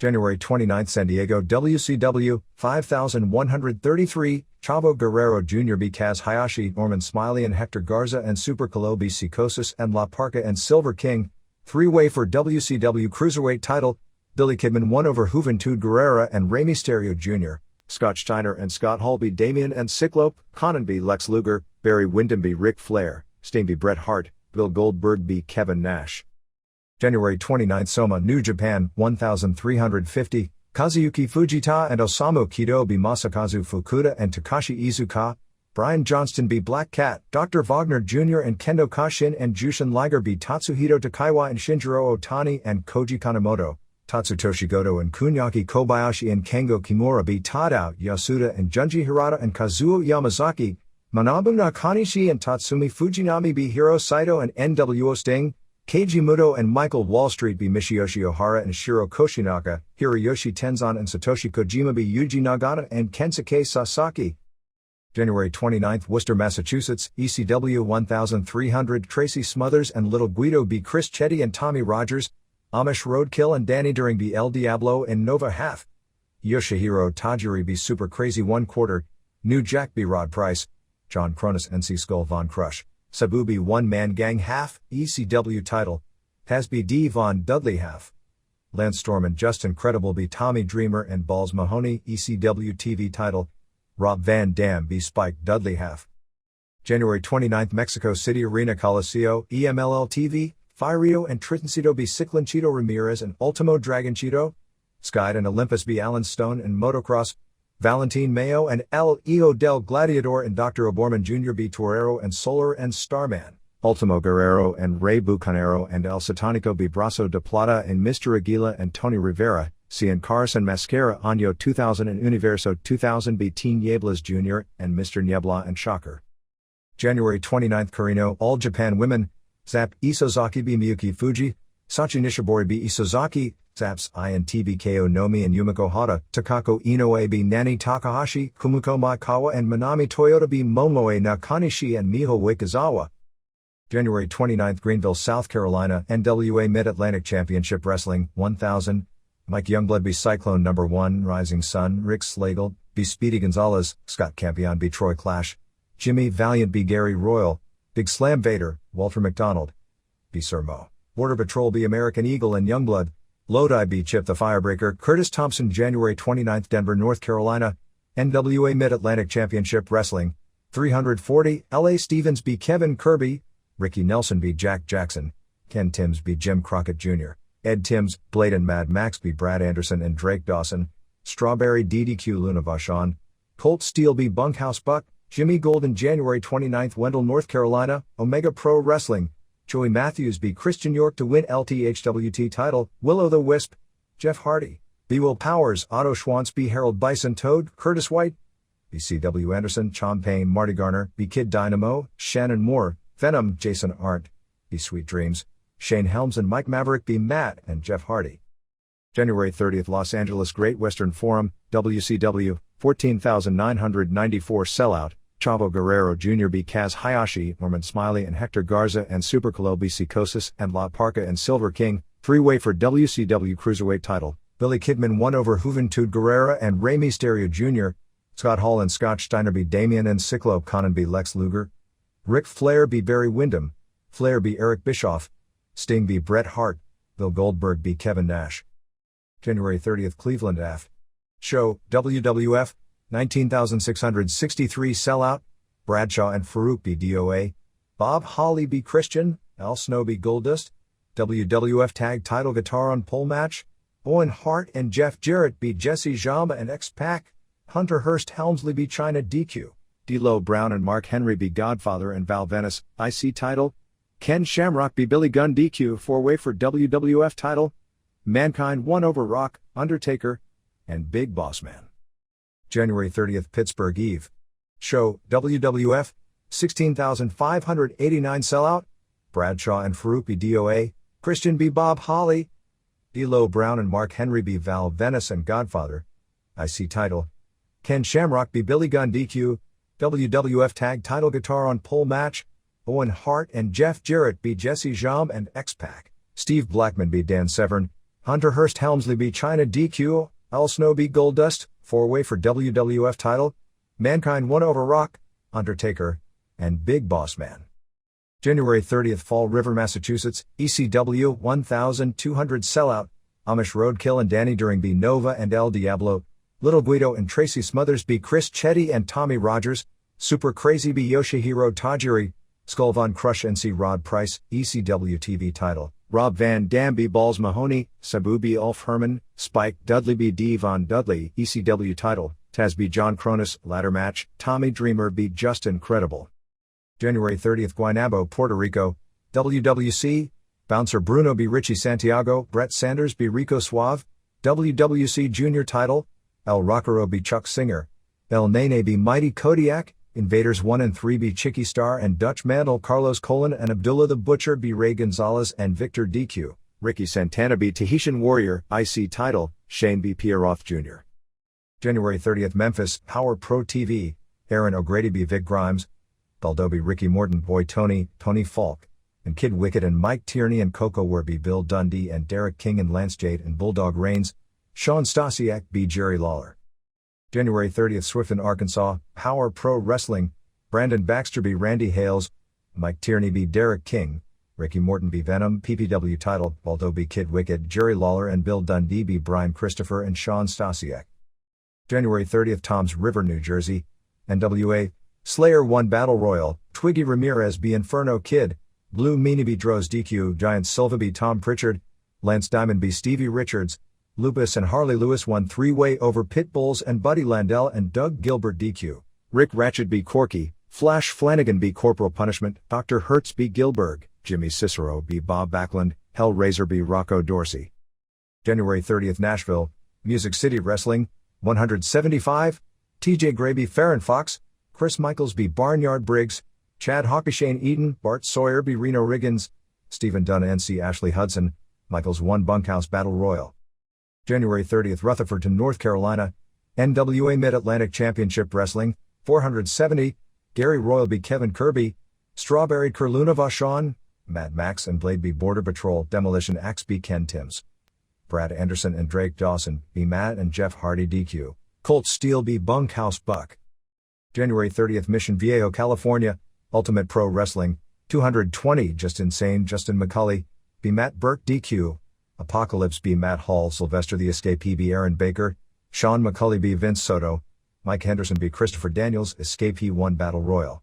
January 29 San Diego WCW, 5133, Chavo Guerrero Jr. B Kaz Hayashi, Norman Smiley and Hector Garza and Super Colo B Psicosis and La Parca and Silver King, three-way for WCW Cruiserweight title, Billy Kidman won over Juventud Guerrera and Rey Mysterio Jr., Scott Steiner and Scott Hall B Damian and Cyclope, Conan B Lex Luger, Barry Windham B Ric Flair, Sting B Bret Hart, Bill Goldberg B Kevin Nash. January 29 Soma, New Japan, 1350, Kazuyuki Fujita and Osamu Kido B Masakazu Fukuda and Takashi Iizuka, Brian Johnston B Black Cat, Dr. Wagner Jr. and Kendo Kashin and Jushin Liger B Tatsuhito Takaiwa and Shinjiro Otani and Koji Kanemoto, Tatsutoshi Goto and Kunyaki Kobayashi and Kengo Kimura B Tadao Yasuda and Junji Hirata and Kazuo Yamazaki, Manabu Nakanishi and Tatsumi Fujinami B Hiro Saito and NWO Sting, Keiji Muto and Michael Wallstreet B Michiyoshi Ohara and Shiro Koshinaka, Hiroyoshi Tenzan and Satoshi Kojima B Yuji Nagata and Kensuke Sasaki. January 29, Worcester, Massachusetts, ECW 1300, Tracy Smothers and Little Guido B Chris Chetty and Tommy Rogers, Amish Roadkill and Danny During B El Diablo and Nova Half, Yoshihiro Tajiri B Super Crazy 1/4, New Jack B Rod Price, John Cronus NC Skull Von Crush, Sabu B One Man Gang Half, ECW title, Taz B D Von Dudley Half, Lance Storm and Justin Credible B Tommy Dreamer and Balls Mahoney, ECW TV title, Rob Van Dam B Spike Dudley Half. January 29, Mexico City Arena Coliseo, EMLL TV, Firio and Tritancito B Ciclin Chito Ramirez and Ultimo Dragon Chito, Skyd and Olympus B Alan Stone and Motocross, Valentin Mayo and El Hijo del Gladiador and Dr. O'Borman Jr. B Torero and Solar and Starman, Ultimo Guerrero and Rey Bucanero and El Satanico B Brazo de Plata and Mr. Aguila and Tony Rivera, Cian Carson Mascara Año 2000 and Universo 2000 B Teen Yebles Jr. and Mr. Niebla and Shocker. January 29th Kurino All Japan Women, Zap Isozaki B Miyuki Fuji, Sachi Nishibori B Isozaki, Zaps INTBKO Nomi and Yumiko Hata, Takako Inoue B Nani Takahashi, Kumiko Maekawa and Manami Toyota B Momoe Nakanishi and Miho Wakizawa. January 29th Greenville, South Carolina, NWA Mid-Atlantic Championship Wrestling, 1000, Mike Youngblood B Cyclone No. 1, Rising Sun, Rick Slagle, B Speedy Gonzalez, Scott Campion B Troy Clash, Jimmy Valiant B Gary Royal, Big Slam Vader, Walter McDonald, B Sermo, Border Patrol B American Eagle and Youngblood, Lodi B Chip the Firebreaker, Curtis Thompson. January 29th Denver, North Carolina, NWA Mid-Atlantic Championship Wrestling, 340, LA Stevens B Kevin Kirby, Ricky Nelson B Jack Jackson, Ken Timms B Jim Crockett Jr., Ed Timms, Blade and Mad Max B Brad Anderson and Drake Dawson, Strawberry DDQ Luna Vachon, Colt Steel B Bunkhouse Buck, Jimmy Golden. January 29th Wendell, North Carolina, Omega Pro Wrestling, Joey Matthews B Christian York to win LTHWT title, Willow the Wisp, Jeff Hardy, B Will Powers, Otto Schwantz B Harold Bison Toad, Curtis White, B C.W. Anderson, Chom Payne, Marty Garner, B Kid Dynamo, Shannon Moore, Venom, Jason Arndt, B Sweet Dreams, Shane Helms and Mike Maverick B Matt and Jeff Hardy. January 30th Los Angeles Great Western Forum, WCW, 14,994 sellout, Chavo Guerrero Jr. B Kaz Hayashi, Norman Smiley and Hector Garza and Super Khalil B Psychosis and La Parka and Silver King, three-way for WCW Cruiserweight title, Billy Kidman won over Juventud Guerrera and Rey Mysterio Jr., Scott Hall and Scott Steiner B Damian and Cyclope Conan B Lex Luger, Ric Flair B Barry Windham, Flair B Eric Bischoff, Sting B Bret Hart, Bill Goldberg B Kevin Nash. January 30th Cleveland AF Show, WWF, 19,663 sellout, Bradshaw and Farouk B DOA, Bob Holly B Christian, Al Snow B Goldust, WWF Tag Title Guitar on Pole Match, Owen Hart and Jeff Jarrett B Jesse Jama and X-Pac, Hunter Hearst Helmsley B China DQ, D'Lo Brown and Mark Henry B Godfather and Val Venis, IC title, Ken Shamrock B Billy Gunn DQ, four-way for WWF title, Mankind won over Rock, Undertaker, and Big Boss Man. January 30th Pittsburgh Eve Show, WWF, 16,589 sellout, Bradshaw and Farouk B DOA, Christian B Bob Holly, D'Lo Brown and Mark Henry B Val Venis and Godfather, IC title, Ken Shamrock B Billy Gunn DQ, WWF Tag Title Guitar on Pole Match, Owen Hart and Jeff Jarrett B Jesse Jam and X-Pac, Steve Blackman B Dan Severn, Hunter Hearst Helmsley B China DQ, Al Snow B Goldust, four-way for WWF title, Mankind won over Rock, Undertaker, and Big Boss Man. January 30th Fall River, Massachusetts, ECW 1,200 sellout, Amish Roadkill and Danny During B Nova and El Diablo, Little Guido and Tracy Smothers B Chris Chetty and Tommy Rogers, Super Crazy B Yoshihiro Tajiri, Skull Von Crush and C Rod Price, ECW TV title, Rob Van Dam B Balls Mahoney, Sabu B Ulf Herman, Spike Dudley B D Von Dudley, ECW title, Taz B John Cronus, ladder match, Tommy Dreamer B Just Incredible. January 30th Guaynabo, Puerto Rico, WWC, Bouncer Bruno B Richie Santiago, Brett Sanders B Rico Suave, WWC Junior title, El Rockero B Chuck Singer, El Nene B Mighty Kodiak, Invaders 1 and 3 B Chicky Star and Dutch Mandel Carlos Colon and Abdullah the Butcher B Ray Gonzalez and Victor DQ, Ricky Santana B Tahitian Warrior, IC title, Shane B Pierroth Jr. January 30th Memphis, Power Pro TV, Aaron O'Grady B Vic Grimes, Baldo B Ricky Morton Boy Tony, Tony Falk, and Kid Wicket and Mike Tierney and Coco Ware B Bill Dundee and Derek King and Lance Jade and Bulldog Reigns, Sean Stasiak B Jerry Lawler. January 30th Swifton, Arkansas, Power Pro Wrestling, Brandon Baxter B Randy Hales, Mike Tierney B Derek King, Ricky Morton B Venom PPW title, Baldo B Kid Wicket, Jerry Lawler and Bill Dundee B Brian Christopher and Sean Stasiak. January 30th Toms River, New Jersey, NWA, Slayer 1 Battle Royal, Twiggy Ramirez B Inferno Kid, Blue Meanie B Droz DQ, Giant Silva B Tom Pritchard, Lance Diamond B Stevie Richards, Lupus and Harley Lewis won three-way over Pit Bulls and Buddy Landell and Doug Gilbert DQ, Rick Ratchet B Corky, Flash Flanagan B Corporal Punishment, Dr. Hertz B Gilberg, Jimmy Cicero B Bob Backlund, Hellraiser B Rocco Dorsey. January 30th Nashville, Music City Wrestling, 175, TJ Gray B Farron Fox, Chris Michaels B Barnyard Briggs, Chad Hockey, Shane Eden, Bart Sawyer B. Reno Riggins, Stephen Dunn NC Ashley Hudson, Michaels 1 Bunkhouse Battle Royal. January 30th Rutherford, North Carolina, NWA Mid-Atlantic Championship Wrestling, 470, Gary Royal B. Kevin Kirby, Strawberry Kurluna Vashon, Mad Max and Blade B. Border Patrol Demolition Axe B. Ken Timms, Brad Anderson and Drake Dawson B. Matt and Jeff Hardy DQ, Colt Steele B. Bunkhouse Buck. January 30th Mission Viejo, California, Ultimate Pro Wrestling, 220 Just Insane Justin McCulley B. Matt Burke DQ, Apocalypse B. Matt Hall Sylvester the Escapee B. Aaron Baker, Sean McCulley B. Vince Soto, Mike Henderson B. Christopher Daniels Escapee 1 Battle Royal.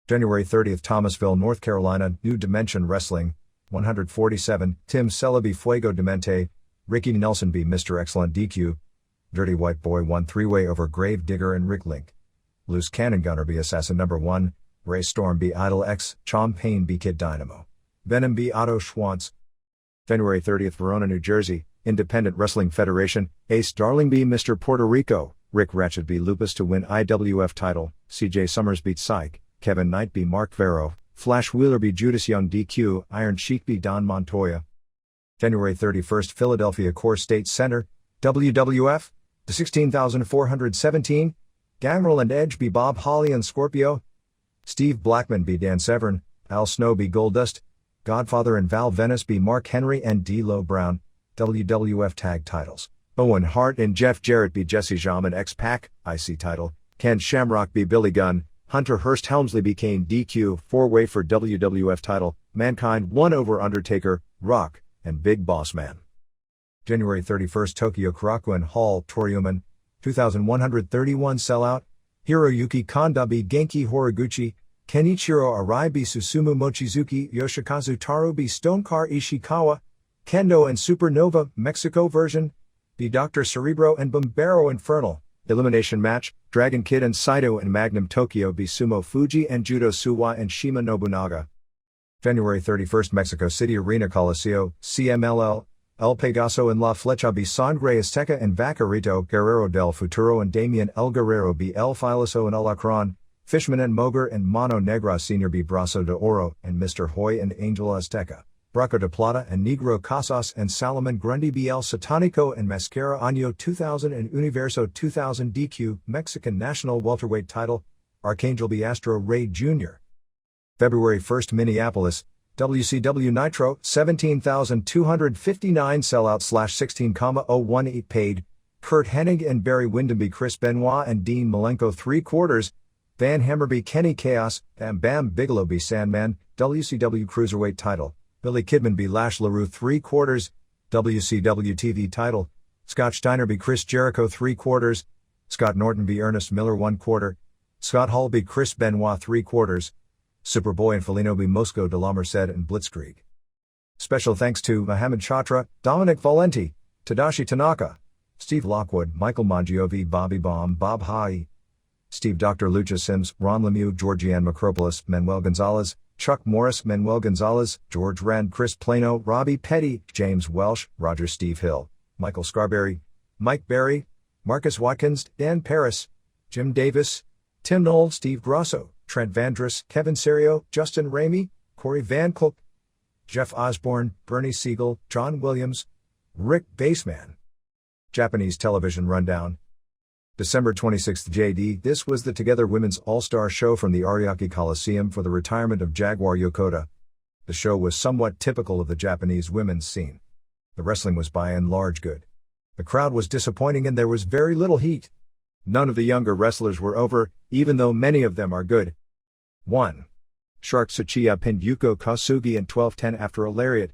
January 30th Thomasville, North Carolina, New Dimension Wrestling, 147 Tim Sella B. Fuego Demente, Ricky Nelson B. Mr. Excellent DQ, Dirty White Boy 1 3-way over Grave Digger and Rick Link, Loose Cannon Gunner B. Assassin Number 1, Ray Storm B. Idol X, Chom Payne B. Kid Dynamo, Venom B. Otto Schwantz. January 30th Verona, New Jersey, Independent Wrestling Federation, Ace Darling B. Mr. Puerto Rico, Rick Ratchet B. Lupus to win IWF title, CJ Summers beat Psych, Kevin Knight B. Mark Vero, Flash Wheeler B. Judas Young DQ, Iron Sheik B. Don Montoya. January 31st Philadelphia Core State Center, WWF, the 16,417, Gangrel and Edge B. Bob Holly and Scorpio, Steve Blackman B. Dan Severn, Al Snow B. Goldust, Godfather and Val Venice B. Mark Henry and D'Lo Brown, WWF Tag Titles, Owen Hart and Jeff Jarrett B. Jesse Jamin X-Pac, IC title, Ken Shamrock B. Billy Gunn, Hunter Hurst Helmsley B. Kane DQ, 4-way for WWF title, Mankind 1 over Undertaker, Rock, and Big Boss Man. January 31st Tokyo Korakuen Hall, Toriuman, 2,131 Sellout, Hiroyuki Kanda B. Genki Horiguchi, Kenichiro Arai B. Susumu Mochizuki Yoshikazu Taru B. Stonekar Ishikawa, Kendo and Supernova Mexico version, B. Dr. Cerebro and Bombero Infernal, Elimination Match, Dragon Kid and Saito and Magnum Tokyo B. Sumo Fuji and Judo Suwa and Shima Nobunaga. January 31st Mexico City Arena Coliseo, CMLL, El Pegaso and La Flecha B. Sangre Azteca and Vaquerito, Guerrero del Futuro and Damien El Guerrero B. El Filoso and Alacron, Fishman and Moger and Mano Negra Sr. B. Brazo de Oro and Mr. Hoy and Angel Azteca, Braco de Plata and Negro Casas and Salomon Grundy B. El Satanico and Mascara Año 2000 and Universo 2000 DQ, Mexican National Welterweight title, Archangel B. Astro Ray Jr. February 1st Minneapolis, WCW Nitro, 17,259 sellout /16,018 paid, Kurt Hennig and Barry Windham B. Chris Benoit and Dean Malenko 3/4, Van Hammer B. Kenny Chaos, Bam Bam Bigelow B. Sandman, WCW Cruiserweight title, Billy Kidman B. Lash LaRue 3/4, WCW TV title, Scott Steiner B. Chris Jericho 3/4, Scott Norton B. Ernest Miller 1/4, Scott Hall B. Chris Benoit 3/4, Superboy and Felino B. Mosco de la Merced and Blitzkrieg. Special thanks to Mohamed Chatra, Dominic Valenti, Tadashi Tanaka, Steve Lockwood, Michael Mangiovi, Bobby Baum, Bob Hai, Steve Dr. Lucha Sims, Ron Lemieux, Georgianne Macropolis, Manuel Gonzalez, Chuck Morris, Manuel Gonzalez, George Rand, Chris Plano, Robbie Petty, James Welsh, Roger Steve Hill, Michael Scarberry, Mike Berry, Marcus Watkins, Dan Paris, Jim Davis, Tim Knoll, Steve Grosso, Trent Vandress, Kevin Serio, Justin Ramey, Corey Van Klook, Jeff Osborne, Bernie Siegel, John Williams, Rick Baseman. Japanese Television Rundown. December 26, JD. This was the Together Women's All-Star Show from the Ariake Coliseum for the retirement of Jaguar Yokota. The show was somewhat typical of the Japanese women's scene. The wrestling was by and large good. The crowd was disappointing and there was very little heat. None of the younger wrestlers were over, even though many of them are good. 1. Shark Tsuchiya pinned Yuko Kosugi in 12:10 after a lariat.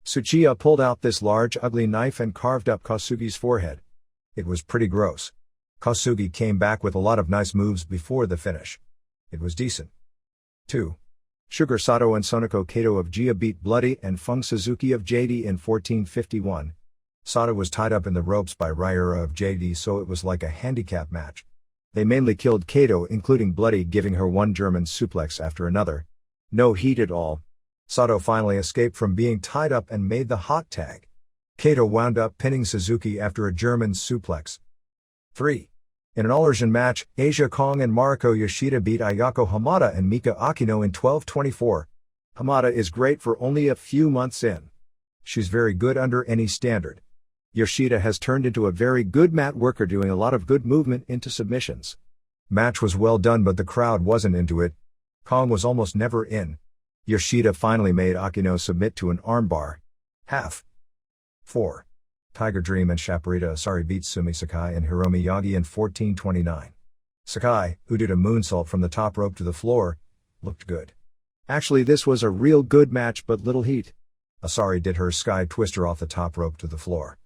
Tsuchiya pulled out this large ugly knife and carved up Kosugi's forehead. It was pretty gross. Kosugi came back with a lot of nice moves before the finish. It was decent. 2. Sugar Sato and Sonoko Kato of Gia beat Bloody and Fung Suzuki of JD in 14:51. Sato was tied up in the ropes by Ryura of JD, so it was like a handicap match. They mainly killed Kato, including Bloody giving her one German suplex after another. No heat at all. Sato finally escaped from being tied up and made the hot tag. Kato wound up pinning Suzuki after a German suplex. 3. In an all-Asian match, Asia Kong and Mariko Yoshida beat Ayako Hamada and Mika Akino in 12:24. Hamada is great for only a few months in. She's very good under any standard. Yoshida has turned into a very good mat worker, doing a lot of good movement into submissions. Match was well done, but the crowd wasn't into it. Kong was almost never in. Yoshida finally made Akino submit to an armbar. Half. 4. Tiger Dream and Shaparita Asari beat Sumi Sakai and Hiromi Yagi in 14:29. Sakai, who did a moonsault from the top rope to the floor, looked good. Actually, this was a real good match, but little heat. Asari did her sky twister off the top rope to the floor.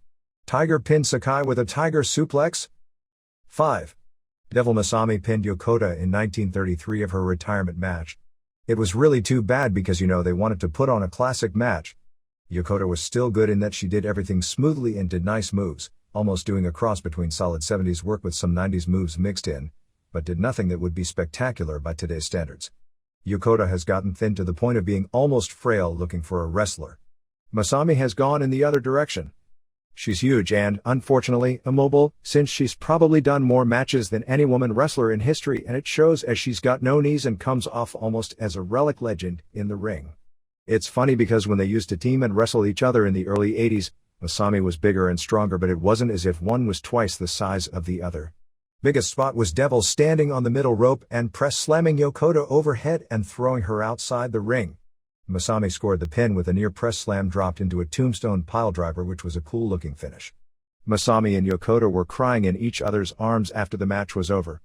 Tiger pinned Sakai with a tiger suplex. 5. Devil Masami pinned Yokota in 1933 of her retirement match. It was really too bad because they wanted to put on a classic match. Yokota was still good in that she did everything smoothly and did nice moves, almost doing a cross between solid 70s work with some 90s moves mixed in, but did nothing that would be spectacular by today's standards. Yokota has gotten thin to the point of being almost frail, looking for a wrestler. Masami has gone in the other direction. She's huge and, unfortunately, immobile, since she's probably done more matches than any woman wrestler in history, and it shows as she's got no knees and comes off almost as a relic legend in the ring. It's funny because when they used to team and wrestle each other in the early 80s, Masami was bigger and stronger, but it wasn't as if one was twice the size of the other. Biggest spot was Devil standing on the middle rope and press slamming Yokota overhead and throwing her outside the ring. Masami scored the pin with a near press slam dropped into a tombstone piledriver, which was a cool looking finish. Masami and Yokota were crying in each other's arms after the match was over.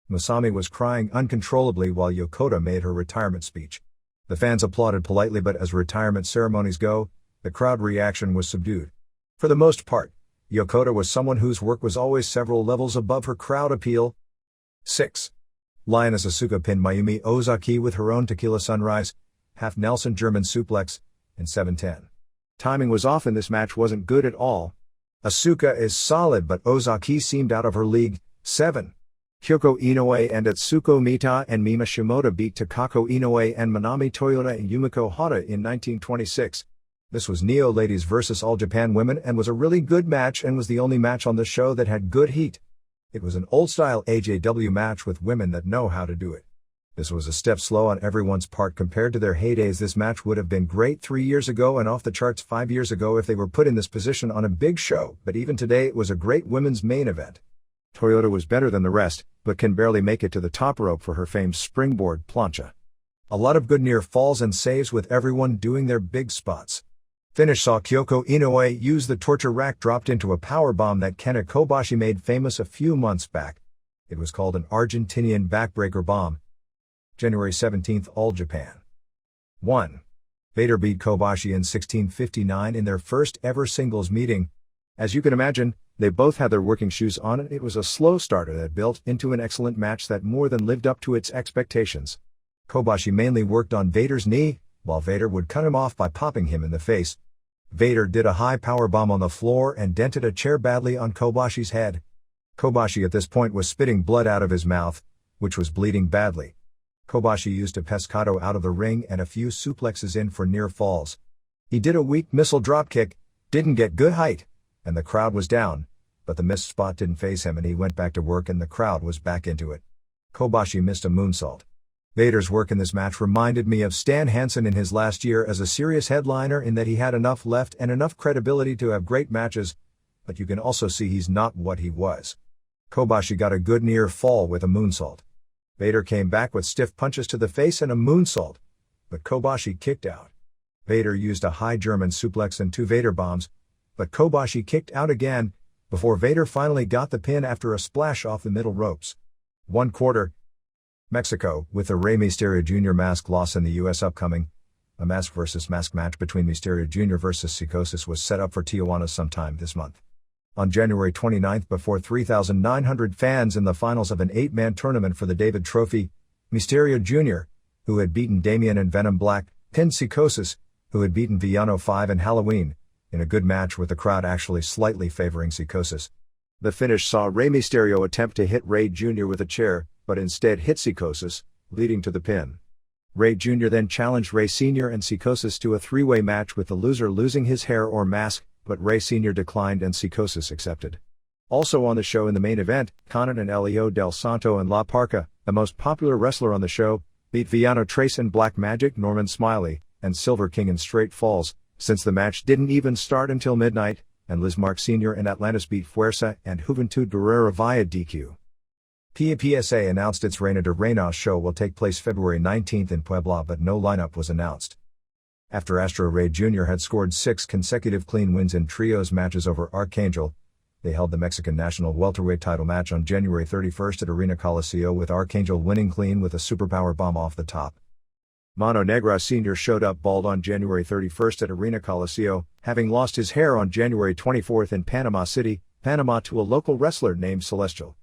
Masami was crying uncontrollably while Yokota made her retirement speech. The fans applauded politely, but as retirement ceremonies go, the crowd reaction was subdued. For the most part, Yokota was someone whose work was always several levels above her crowd appeal. 6. Lioness Asuka pinned Mayumi Ozaki with her own Tequila Sunrise, half Nelson German suplex, in 7:10. Timing was off and this match wasn't good at all. Asuka is solid, but Ozaki seemed out of her league. 7. Kyoko Inoue and Atsuko Mita and Mima Shimoda beat Takako Inoue and Manami Toyota and Yumiko Hata in 1926. This was Neo Ladies vs All Japan Women and was a really good match and was the only match on the show that had good heat. It was an old-style AJW match with women that know how to do it. This was a step slow on everyone's part compared to their heydays. This match would have been great 3 years ago and off the charts 5 years ago if they were put in this position on a big show, but even today it was a great women's main event. Toyota was better than the rest, but can barely make it to the top rope for her famed springboard plancha. A lot of good near falls and saves with everyone doing their big spots. Finish saw Kyoko Inoue use the torture rack dropped into a powerbomb that Kenta Kobashi made famous a few months back. It was called an Argentinian backbreaker bomb. January 17, All Japan. 1. Vader beat Kobashi in 16:59 in their first ever singles meeting. As you can imagine, they both had their working shoes on and it was a slow starter that built into an excellent match that more than lived up to its expectations. Kobashi mainly worked on Vader's knee, while Vader would cut him off by popping him in the face. Vader did a high power bomb on the floor and dented a chair badly on Kobashi's head. Kobashi at this point was spitting blood out of his mouth, which was bleeding badly. Kobashi used a pescado out of the ring and a few suplexes in for near falls. He did a weak missile dropkick, didn't get good height, and the crowd was down, but the missed spot didn't faze him and he went back to work and the crowd was back into it. Kobashi missed a moonsault. Vader's work in this match reminded me of Stan Hansen in his last year as a serious headliner in that he had enough left and enough credibility to have great matches, but you can also see he's not what he was. Kobashi got a good near fall with a moonsault. Vader came back with stiff punches to the face and a moonsault, but Kobashi kicked out. Vader used a high German suplex and 2 Vader bombs, but Kobashi kicked out again, before Vader finally got the pin after a splash off the middle ropes. 1/4. Mexico, with the Rey Mysterio Jr. mask loss in the US upcoming, a mask versus mask match between Mysterio Jr. versus Psicosis was set up for Tijuana sometime this month. On January 29, before 3,900 fans in the finals of an 8-man tournament for the David Trophy, Mysterio Jr., who had beaten Damian and Venom Black, pinned Psicosis, who had beaten Villano 5 and Halloween, in a good match with the crowd actually slightly favoring Psicosis. The finish saw Rey Mysterio attempt to hit Rey Jr. with a chair, but instead hit Psicosis, leading to the pin. Rey Jr. then challenged Rey Sr. and Psicosis to a 3-way match with the loser losing his hair or mask, but Rey Sr. declined and Psicosis accepted. Also on the show in the main event, Conan and Elio Del Santo and La Parca, the most popular wrestler on the show, beat Villano Trace and Black Magic, Norman Smiley, and Silver King in straight falls, since the match didn't even start until midnight, and Liz Mark Sr. and Atlantis beat Fuerza and Juventud Guerrero via DQ. PSA announced its Reina de Reinas show will take place February 19th in Puebla, but no lineup was announced. After Astro Rey Jr. had scored 6 consecutive clean wins in trios matches over Archangel, they held the Mexican National Welterweight title match on January 31st at Arena Coliseo, with Archangel winning clean with a superpower bomb off the top. Mano Negra Sr. showed up bald on January 31st at Arena Coliseo, having lost his hair on January 24th in Panama City, Panama, to a local wrestler named Celestial.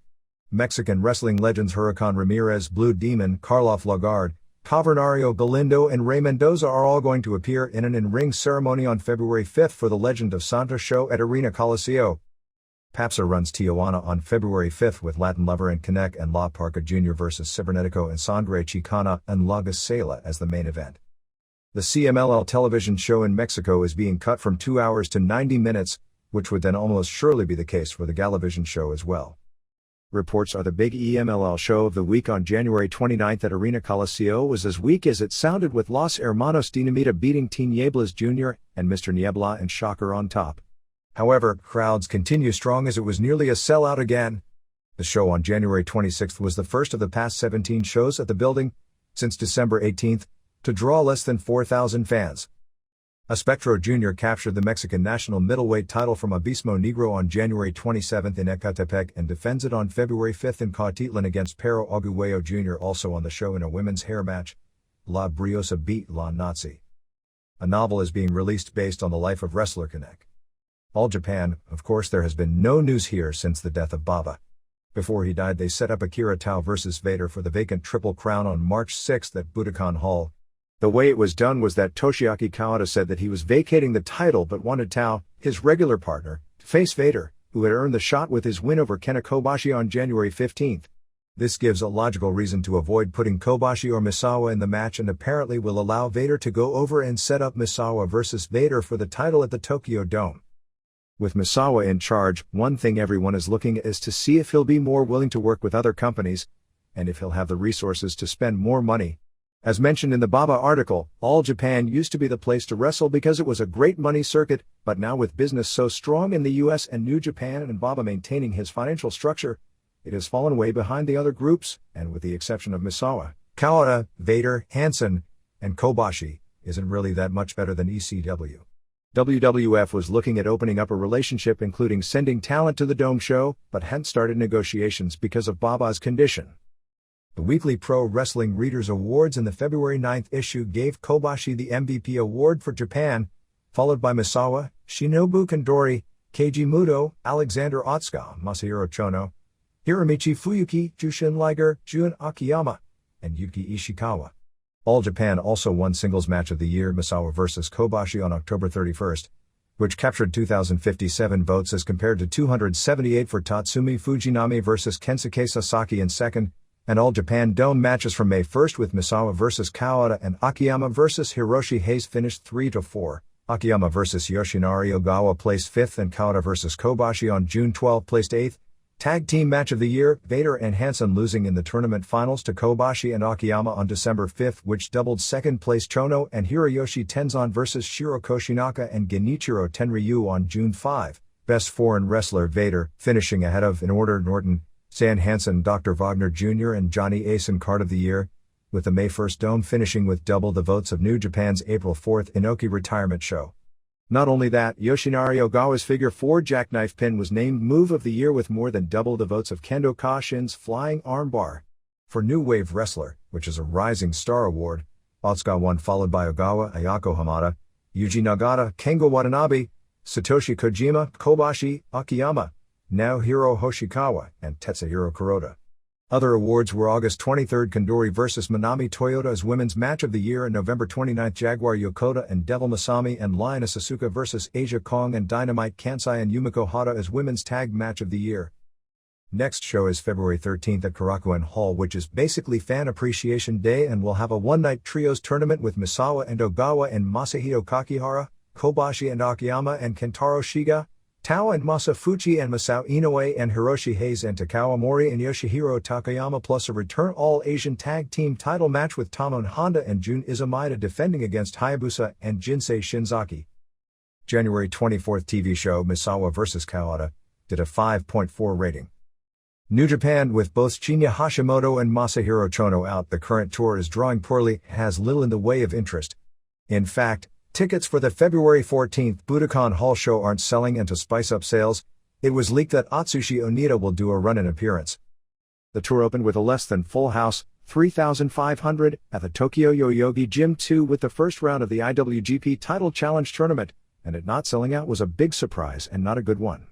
Mexican wrestling legends Huracan Ramirez, Blue Demon, Karloff Lagarde, Cavernario Galindo and Rey Mendoza are all going to appear in an in-ring ceremony on February 5th for the Legend of Santos show at Arena Coliseo. PAPSA runs Tijuana on February 5th with Latin Lover and Connect and La Parca Jr. vs. Cibernetico and Sangre Chicana and La Gacela as the main event. The CMLL television show in Mexico is being cut from 2 hours to 90 minutes, which would then almost surely be the case for the Galavision show as well. Reports are the big EMLL show of the week on January 29th at Arena Coliseo was as weak as it sounded, with Los Hermanos Dinamita beating Tinieblas Jr. and Mr. Niebla and Shocker on top. However, crowds continue strong as it was nearly a sellout again. The show on January 26th was the first of the past 17 shows at the building, since December 18th, to draw less than 4,000 fans. Espectro Jr. captured the Mexican national middleweight title from Abismo Negro on January 27th in Ecatepec and defends it on February 5th in Cuautitlan against Pero Aguayo Jr. Also on the show in a women's hair match, La Briosa beat La Nazi. A novel is being released based on the life of wrestler Connect. All Japan, of course, there has been no news here since the death of Baba. Before he died, they set up Akira Tao vs. Vader for the vacant Triple Crown on March 6th at Budokan Hall. The way it was done was that Toshiaki Kawada said that he was vacating the title but wanted Tao, his regular partner, to face Vader, who had earned the shot with his win over Kenta Kobashi on January 15th. This gives a logical reason to avoid putting Kobashi or Misawa in the match, and apparently will allow Vader to go over and set up Misawa vs. Vader for the title at the Tokyo Dome. With Misawa in charge, one thing everyone is looking at is to see if he'll be more willing to work with other companies, and if he'll have the resources to spend more money. As mentioned in the Baba article, All Japan used to be the place to wrestle because it was a great money circuit, but now with business so strong in the US and New Japan and Baba maintaining his financial structure, it has fallen way behind the other groups, and with the exception of Misawa, Kawada, Vader, Hansen, and Kobashi, isn't really that much better than ECW. WWF was looking at opening up a relationship, including sending talent to the Dome show, but hadn't started negotiations because of Baba's condition. The weekly Pro Wrestling Readers Awards in the February 9th issue gave Kobashi the MVP award for Japan, followed by Misawa, Shinobu Kandori, Keiji Muto, Alexander Otsuka, Masahiro Chono, Hiromichi Fuyuki, Jushin Liger, Jun Akiyama, and Yuki Ishikawa. All Japan also won Singles Match of the Year Misawa vs. Kobashi on October 31st, which captured 2,057 votes as compared to 278 for Tatsumi Fujinami vs. Kensuke Sasaki in second, and All Japan Dome matches from May 1st with Misawa vs. Kawada and Akiyama vs. Hiroshi Hayes finished 3-4. Akiyama vs. Yoshinari Ogawa placed 5th and Kawada vs. Kobashi on June 12 placed 8th. Tag Team Match of the Year, Vader and Hansen losing in the tournament finals to Kobashi and Akiyama on December 5th, which doubled second-place Chono and Hiroyoshi Tenzan vs. Shiro Koshinaka and Genichiro Tenryu on June 5. Best Foreign Wrestler Vader, finishing ahead of, in order, Norton, Stan Hansen, Dr. Wagner Jr. and Johnny Ace Card of the Year, with the May 1st Dome finishing with double the votes of New Japan's April 4th Inoki retirement show. Not only that, Yoshinari Ogawa's Figure 4 Jackknife Pin was named Move of the Year with more than double the votes of Kendo Kashin's Flying Armbar. For New Wave Wrestler, which is a Rising Star award, Otsuka won, followed by Ogawa, Ayako Hamada, Yuji Nagata, Kengo Watanabe, Satoshi Kojima, Kobashi, Akiyama, Naohiro Hoshikawa, and Tetsuhiro Kuroda. Other awards were August 23rd Kandori vs. Manami Toyota as Women's Match of the Year, and November 29th Jaguar Yokota and Devil Masami and Lioness Asuka vs. Asia Kong and Dynamite Kansai and Yumiko Hata as Women's Tag Match of the Year. Next show is February 13th at Korakuen Hall, which is basically Fan Appreciation Day, and will have a one-night trios tournament with Misawa and Ogawa and Masahito Kakihara, Kobashi and Akiyama and Kentaro Shiga, Tao and Masafuchi and Masao Inoue and Hiroshi Hayes and Takawa Mori and Yoshihiro Takayama, plus a return All-Asian Tag Team title match with Tomoe Honda and Jun Izumida defending against Hayabusa and Jinsei Shinzaki. January 24 TV show Misawa vs. Kawada did a 5.4 rating. New Japan, with both Shinya Hashimoto and Masahiro Chono out, the current tour is drawing poorly, has little in the way of interest. In fact, tickets for the February 14th Budokan Hall show aren't selling, and to spice up sales, it was leaked that Atsushi Onita will do a run-in appearance. The tour opened with a less than full house, 3,500, at the Tokyo Yoyogi Gym 2 with the first round of the IWGP Title Challenge tournament, and it not selling out was a big surprise and not a good one.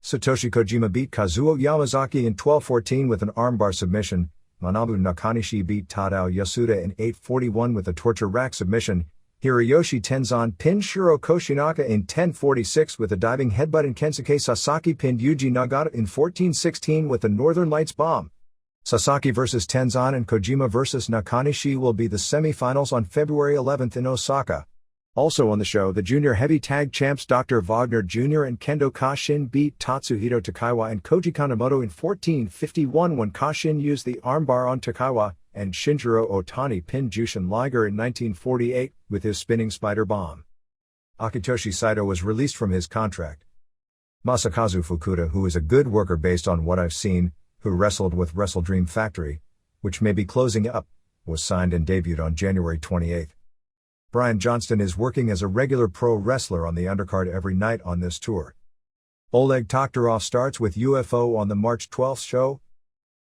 Satoshi Kojima beat Kazuo Yamazaki in 12:14 with an armbar submission. Manabu Nakanishi beat Tadao Yasuda in 8:41 with a torture rack submission. Hiroyoshi Tenzan pinned Shiro Koshinaka in 10:46 with a diving headbutt, and Kensuke Sasaki pinned Yuji Nagata in 14:16 with a Northern Lights bomb. Sasaki vs. Tenzan and Kojima vs. Nakanishi will be the semi-finals on February 11th in Osaka. Also on the show, the junior heavy tag champs Dr. Wagner Jr. and Kendo Kashin beat Tatsuhito Takaiwa and Koji Kanemoto in 14:51 when Kashin used the armbar on Takaiwa, and Shinjiro Otani pinned Jushin Liger in 1948 with his spinning spider bomb. Akitoshi Saito was released from his contract. Masakazu Fukuda, who is a good worker based on what I've seen, who wrestled with Wrestle Dream Factory, which may be closing up, was signed and debuted on January 28. Brian Johnston is working as a regular pro wrestler on the undercard every night on this tour. Oleg Toktarov starts with UFO on the March 12th show.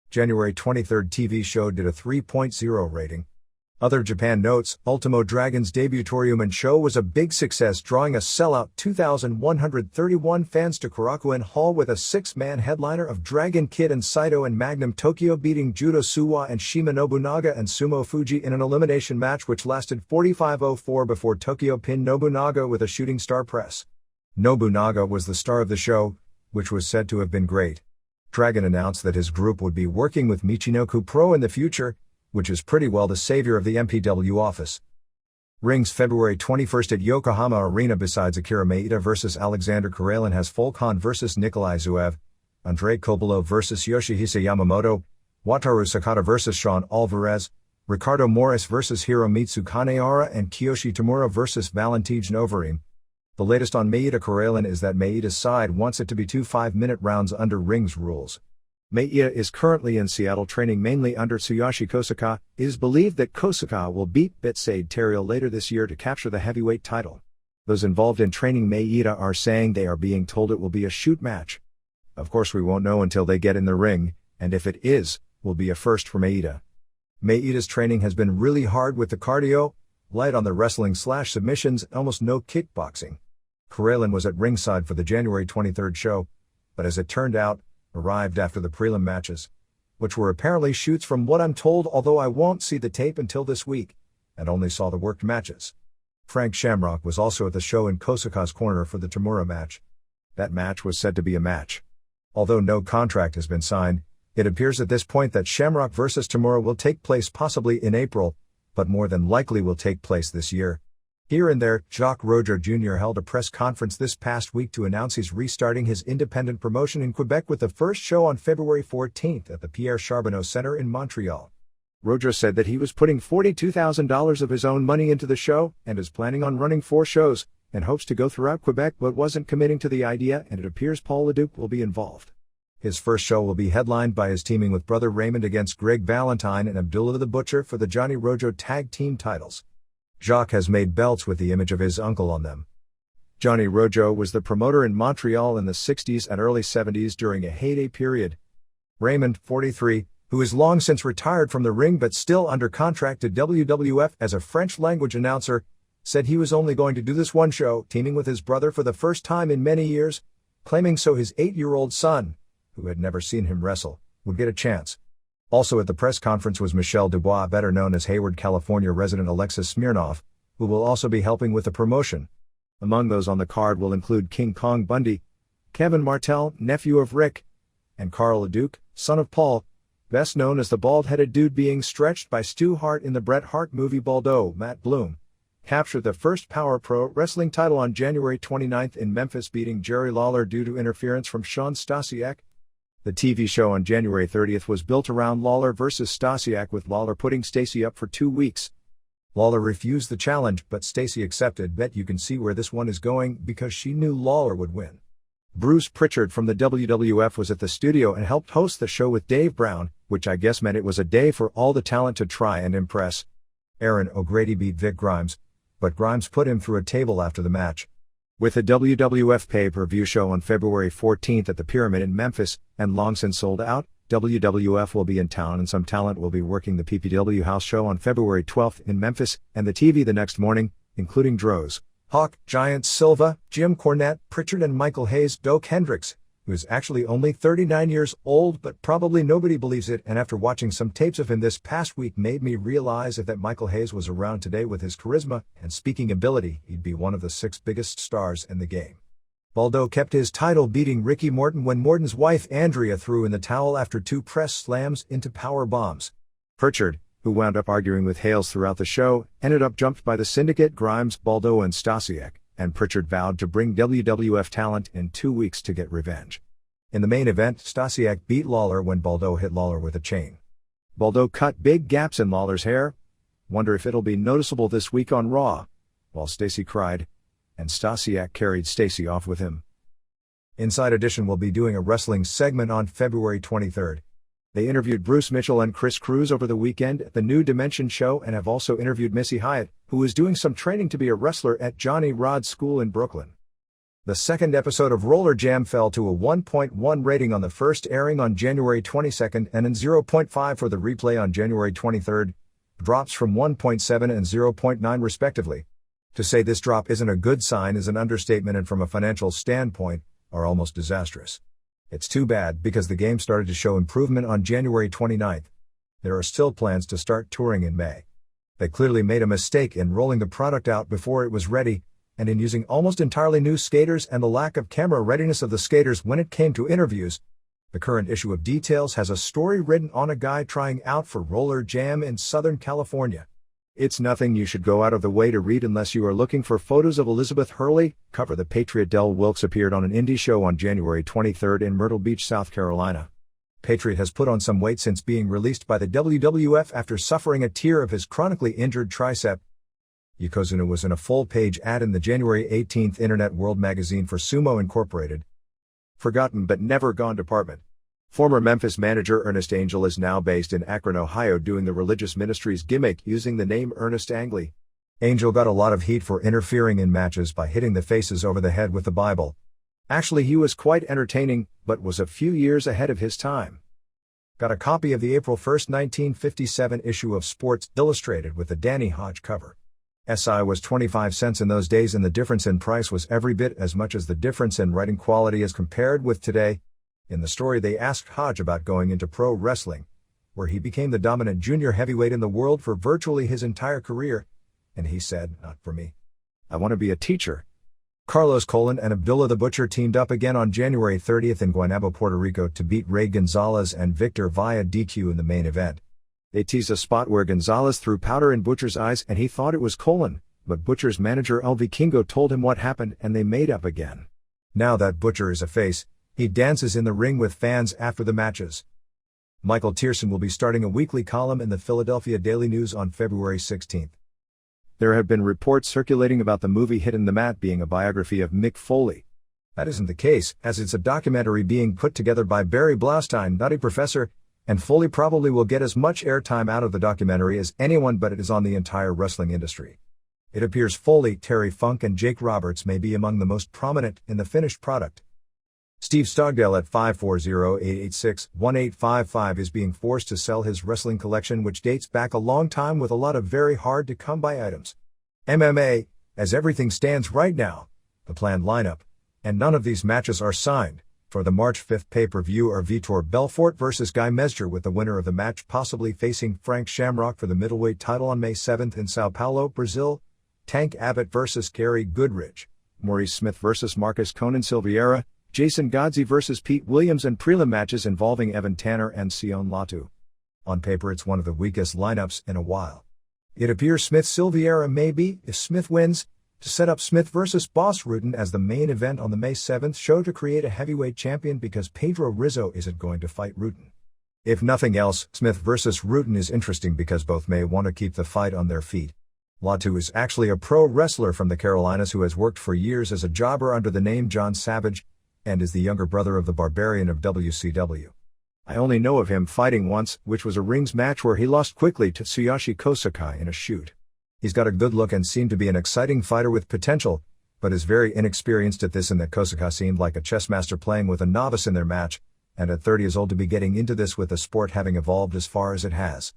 January 23 TV show did a 3.0 rating. Other Japan notes: Ultimo Dragon's debut Toryuman show was a big success, drawing a sellout 2,131 fans to Korakuen Hall with a 6-man headliner of Dragon Kid and Saito and Magnum Tokyo beating Judo Suwa and Shima Nobunaga and Sumo Fuji in an elimination match which lasted 45:04 before Tokyo pinned Nobunaga with a shooting star press. Nobunaga was the star of the show, which was said to have been great. Dragon announced that his group would be working with Michinoku Pro in the future, which is pretty well the savior of the MPW office. Rings February 21 at Yokohama Arena. Besides Akira Maeda vs. Alexander Karelin, has Volkan vs. Nikolai Zuev, Andrei Kobolo vs. Yoshihisa Yamamoto, Wataru Sakata vs. Sean Alvarez, Ricardo Morris vs. Hiromitsu Kanehara, and Kiyoshi Tamura vs. Valentijn Overeem. The latest on Maeda Karelin is that Maeda's side wants it to be 2 5-minute rounds under Rings rules. Maeda is currently in Seattle training mainly under Tsuyoshi Kosaka. It is believed that Kosaka will beat Bitsade Terriel later this year to capture the heavyweight title. Those involved in training Maeda are saying they are being told it will be a shoot match. Of course we won't know until they get in the ring, and if it is, will be a first for Maeda. Maeda's training has been really hard with the cardio, light on the wrestling/submissions, almost no kickboxing. Karelin was at ringside for the January 23 show, but as it turned out, arrived after the prelim matches, which were apparently shoots from what I'm told, although I won't see the tape until this week, and only saw the worked matches. Frank Shamrock was also at the show in Kosaka's corner for the Tamura match. That match was said to be a match. Although no contract has been signed, it appears at this point that Shamrock vs. Tamura will take place possibly in April, but more than likely will take place this year. Here and there, Jacques Roger Jr. held a press conference this past week to announce he's restarting his independent promotion in Quebec with the first show on February 14th at the Pierre Charbonneau Center in Montreal. Roger said that he was putting $42,000 of his own money into the show and is planning on running 4 shows and hopes to go throughout Quebec, but wasn't committing to the idea, and it appears Paul Leduc will be involved. His first show will be headlined by his teaming with Brother Raymond against Greg Valentine and Abdullah the Butcher for the Johnny Rojo tag team titles. Jacques has made belts with the image of his uncle on them. Johnny Rojo was the promoter in Montreal in the 60s and early 70s during a heyday period. Raymond, 43, who is long since retired from the ring but still under contract to WWF as a French-language announcer, said he was only going to do this one show, teaming with his brother for the first time in many years, claiming so his 8-year-old son, who had never seen him wrestle, would get a chance. Also at the press conference was Michelle Dubois, better known as Hayward, California resident Alexis Smirnoff, who will also be helping with the promotion. Among those on the card will include King Kong Bundy, Kevin Martel, nephew of Rick, and Carl Leduc, son of Paul, best known as the bald-headed dude being stretched by Stu Hart in the Bret Hart movie Baldo, Matt Bloom. captured the first Power Pro Wrestling title on January 29 in Memphis, beating Jerry Lawler due to interference from Shawn Stasiak. The TV show on January 30 was built around Lawler vs. Stasiak, with Lawler putting Stacey up for 2 weeks. Lawler refused the challenge, but Stacey accepted. Bet you can see where this one is going, because she knew Lawler would win. Bruce Pritchard from the WWF was at the studio and helped host the show with Dave Brown, which I guess meant it was a day for all the talent to try and impress. Aaron O'Grady beat Vic Grimes, but Grimes put him through a table after the match. With the WWF pay-per-view show on February 14 at the Pyramid in Memphis, and long since sold out, WWF will be in town and some talent will be working the PPW house show on February 12 in Memphis, and the TV the next morning, including Droz, Hawk, Giant Silva, Jim Cornette, Pritchard and Michael Hayes. Doak Hendricks, who is actually only 39 years old, but probably nobody believes it, and after watching some tapes of him this past week made me realize that Michael Hayes was around today. With his charisma and speaking ability, he'd be one of the 6 biggest stars in the game. Baldo kept his title, beating Ricky Morton when Morton's wife Andrea threw in the towel after 2 press slams into power bombs. Pritchard, who wound up arguing with Hales throughout the show, ended up jumped by the Syndicate, Grimes, Baldo and Stasiak, and Pritchard vowed to bring WWF talent in 2 weeks to get revenge. In the main event, Stasiak beat Lawler when Baldo hit Lawler with a chain. Baldo cut big gaps in Lawler's hair. Wonder if it'll be noticeable this week on Raw. While Stacey cried, and Stasiak carried Stacey off with him. Inside Edition will be doing a wrestling segment on February 23. They interviewed Bruce Mitchell and Chris Cruz over the weekend at the New Dimension show, and have also interviewed Missy Hyatt, who is doing some training to be a wrestler at Johnny Rod's school in Brooklyn. The second episode of Roller Jam fell to a 1.1 rating on the first airing on January 22 and in 0.5 for the replay on January 23, drops from 1.7 and 0.9 respectively. To say this drop isn't a good sign is an understatement, and from a financial standpoint, are almost disastrous. It's too bad, because the game started to show improvement on January 29. There are still plans to start touring in May. They clearly made a mistake in rolling the product out before it was ready, and in using almost entirely new skaters and the lack of camera readiness of the skaters when it came to interviews. The current issue of Details has a story written on a guy trying out for Roller Jam in Southern California. It's nothing you should go out of the way to read unless you are looking for photos of Elizabeth Hurley. Cover the Patriot Del Wilkes appeared on an indie show on January 23 in Myrtle Beach, South Carolina. Patriot has put on some weight since being released by the WWF after suffering a tear of his chronically injured tricep. Yokozuna was in a full-page ad in the January 18 Internet World magazine for Sumo Incorporated. Forgotten but never gone department. Former Memphis manager Ernest Angel is now based in Akron, Ohio, doing the religious ministry's gimmick using the name Ernest Angley. Angel got a lot of heat for interfering in matches by hitting the faces over the head with the Bible. Actually, he was quite entertaining, but was a few years ahead of his time. Got a copy of the April 1, 1957 issue of Sports Illustrated with the Danny Hodge cover. SI was 25 cents in those days, and the difference in price was every bit as much as the difference in writing quality as compared with today. In the story, they asked Hodge about going into pro wrestling, where he became the dominant junior heavyweight in the world for virtually his entire career, and he said, "Not for me. I want to be a teacher." Carlos Colon and Abdullah the Butcher teamed up again on January 30 in Guaynabo, Puerto Rico to beat Ray Gonzalez and Victor via DQ in the main event. They teased a spot where Gonzalez threw powder in Butcher's eyes and he thought it was Colon, but Butcher's manager El Vikingo told him what happened and they made up again. Now that Butcher is a face, he dances in the ring with fans after the matches. Michael Tierson will be starting a weekly column in the Philadelphia Daily News on February 16. There have been reports circulating about the movie Hit in the Mat being a biography of Mick Foley. That isn't the case, as it's a documentary being put together by Barry Blaustein, Nutty Professor, and Foley probably will get as much airtime out of the documentary as anyone, but it is on the entire wrestling industry. It appears Foley, Terry Funk and Jake Roberts may be among the most prominent in the finished product. Steve Stogdale at 540-886-1855 is being forced to sell his wrestling collection, which dates back a long time with a lot of very hard to come by items. MMA, as everything stands right now, the planned lineup, and none of these matches are signed, for the March 5 pay-per-view are Vitor Belfort vs. Guy Mesger, with the winner of the match possibly facing Frank Shamrock for the middleweight title on May 7 in Sao Paulo, Brazil, Tank Abbott vs. Gary Goodrich, Maurice Smith vs. Marcus Conan Silveira, Jason Godsey vs. Pete Williams, and prelim matches involving Evan Tanner and Sion Latu. On paper, it's one of the weakest lineups in a while. It appears Smith-Silveira may be, if Smith wins, to set up Smith vs. Boss Rutten as the main event on the May 7th show to create a heavyweight champion because Pedro Rizzo isn't going to fight Rutten. If nothing else, Smith vs. Rutten is interesting because both may want to keep the fight on their feet. Latu is actually a pro wrestler from the Carolinas who has worked for years as a jobber under the name John Savage, and is the younger brother of the Barbarian of WCW. I only know of him fighting once, which was a rings match where he lost quickly to Tsuyoshi Kosakai in a shoot. He's got a good look and seemed to be an exciting fighter with potential, but is very inexperienced at this, and that Kosakai seemed like a chess master playing with a novice in their match, and at 30 years old to be getting into this with the sport having evolved as far as it has.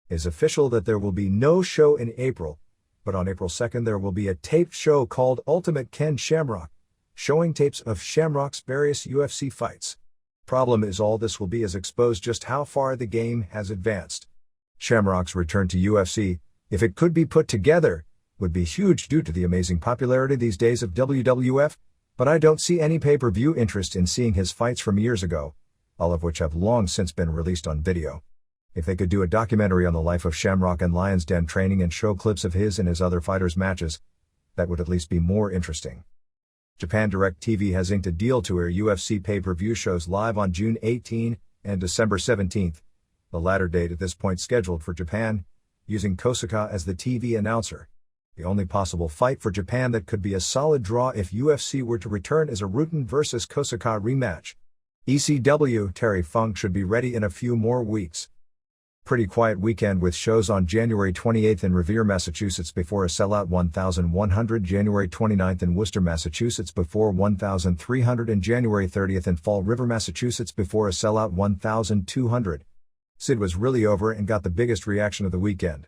It's official that there will be no show in April, but on April 2nd there will be a taped show called Ultimate Ken Shamrock, showing tapes of Shamrock's various UFC fights. Problem is, all this will be is expose just how far the game has advanced. Shamrock's return to UFC, if it could be put together, would be huge due to the amazing popularity these days of WWF, but I don't see any pay-per-view interest in seeing his fights from years ago, all of which have long since been released on video. If they could do a documentary on the life of Shamrock and Lion's Den training and show clips of his and his other fighters' matches, that would at least be more interesting. Japan Direct TV has inked a deal to air UFC pay-per-view shows live on June 18 and December 17, the latter date at this point scheduled for Japan, using Kosakai as the TV announcer. The only possible fight for Japan that could be a solid draw if UFC were to return is a Rutten vs. Kosakai rematch. ECW Terry Funk should be ready in a few more weeks. Pretty quiet weekend with shows on January 28 in Revere, Massachusetts before a sellout 1,100, January 29 in Worcester, Massachusetts before 1,300, and January 30 in Fall River, Massachusetts before a sellout 1,200. Sid was really over and got the biggest reaction of the weekend.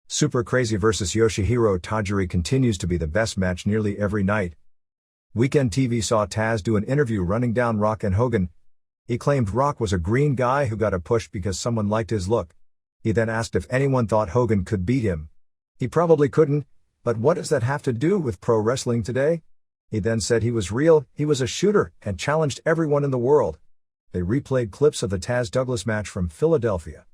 Super Crazy vs. Yoshihiro Tajiri continues to be the best match nearly every night. Weekend TV saw Taz do an interview running down Rock and Hogan. He claimed Rock was a green guy who got a push because someone liked his look. He then asked if anyone thought Hogan could beat him. He probably couldn't, but what does that have to do with pro wrestling today? He then said he was real, he was a shooter, and challenged everyone in the world. They replayed clips of the Taz Douglas match from Philadelphia.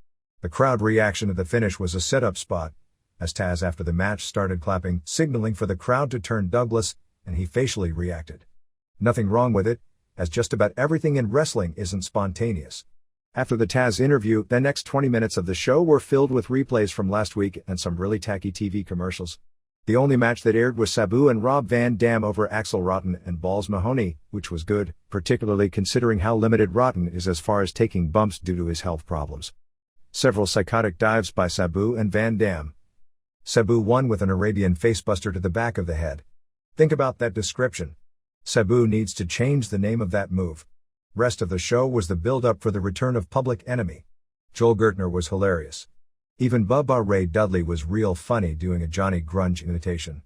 The crowd reaction to the finish was a setup spot, as Taz after the match started clapping, signaling for the crowd to turn Douglas, and he facially reacted. Nothing wrong with it, as just about everything in wrestling isn't spontaneous. After the Taz interview, the next 20 minutes of the show were filled with replays from last week and some really tacky TV commercials. The only match that aired was Sabu and Rob Van Dam over Axel Rotten and Balls Mahoney, which was good, particularly considering how limited Rotten is as far as taking bumps due to his health problems. Several psychotic dives by Sabu and Van Dam. Sabu won with an Arabian facebuster to the back of the head. Think about that description. Sabu needs to change the name of that move. Rest of the show was the build-up for the return of Public Enemy. Joel Gertner was hilarious. Even Bubba Ray Dudley was real funny doing a Johnny Grunge imitation.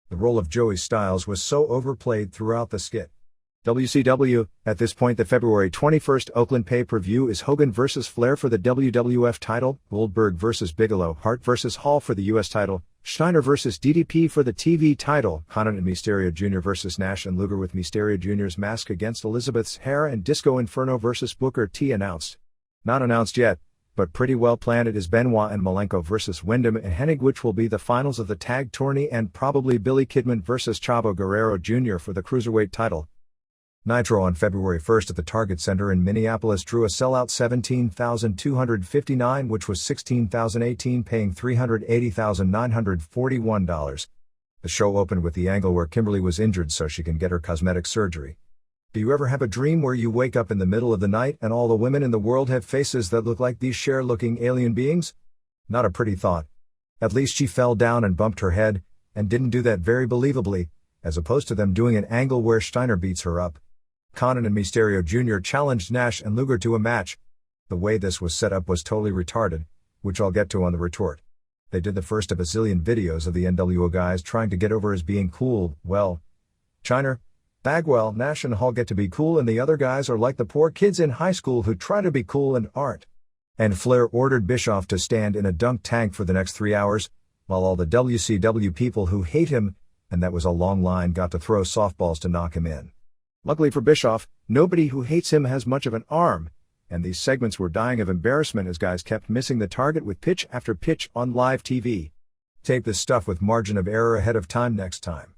The role of Joey Styles was so overplayed throughout the skit. WCW, at this point the February 21st Oakland pay-per-view is Hogan vs. Flair for the WWF title, Goldberg vs. Bigelow, Hart vs. Hall for the US title, Steiner vs. DDP for the TV title, Conan and Mysterio Jr. vs. Nash and Luger with Mysterio Jr.'s mask against Elizabeth's hair, and Disco Inferno vs. Booker T announced. Not announced yet, but pretty well planned. It is Benoit and Malenko vs. Wyndham and Hennig, which will be the finals of the tag tourney, and probably Billy Kidman vs. Chavo Guerrero Jr. for the Cruiserweight title. Nitro on February 1st at the Target Center in Minneapolis drew a sellout 17,259, which was 16,018, paying $380,941. The show opened with the angle where Kimberly was injured so she can get her cosmetic surgery. Do you ever have a dream where you wake up in the middle of the night and all the women in the world have faces that look like these Cher-looking alien beings? Not a pretty thought. At least she fell down and bumped her head, and didn't do that very believably, as opposed to them doing an angle where Steiner beats her up. Conan and Mysterio Jr. challenged Nash and Luger to a match. The way this was set up was totally retarded, which I'll get to on the retort. They did the first of a zillion videos of the NWO guys trying to get over as being cool. Well, Steiner, Bagwell, Nash and Hall get to be cool, and the other guys are like the poor kids in high school who try to be cool and aren't. And Flair ordered Bischoff to stand in a dunk tank for the next 3 hours, while all the WCW people who hate him, and that was a long line, got to throw softballs to knock him in. Luckily for Bischoff, nobody who hates him has much of an arm, and these segments were dying of embarrassment as guys kept missing the target with pitch after pitch on live TV. Tape this stuff with margin of error ahead of time next time.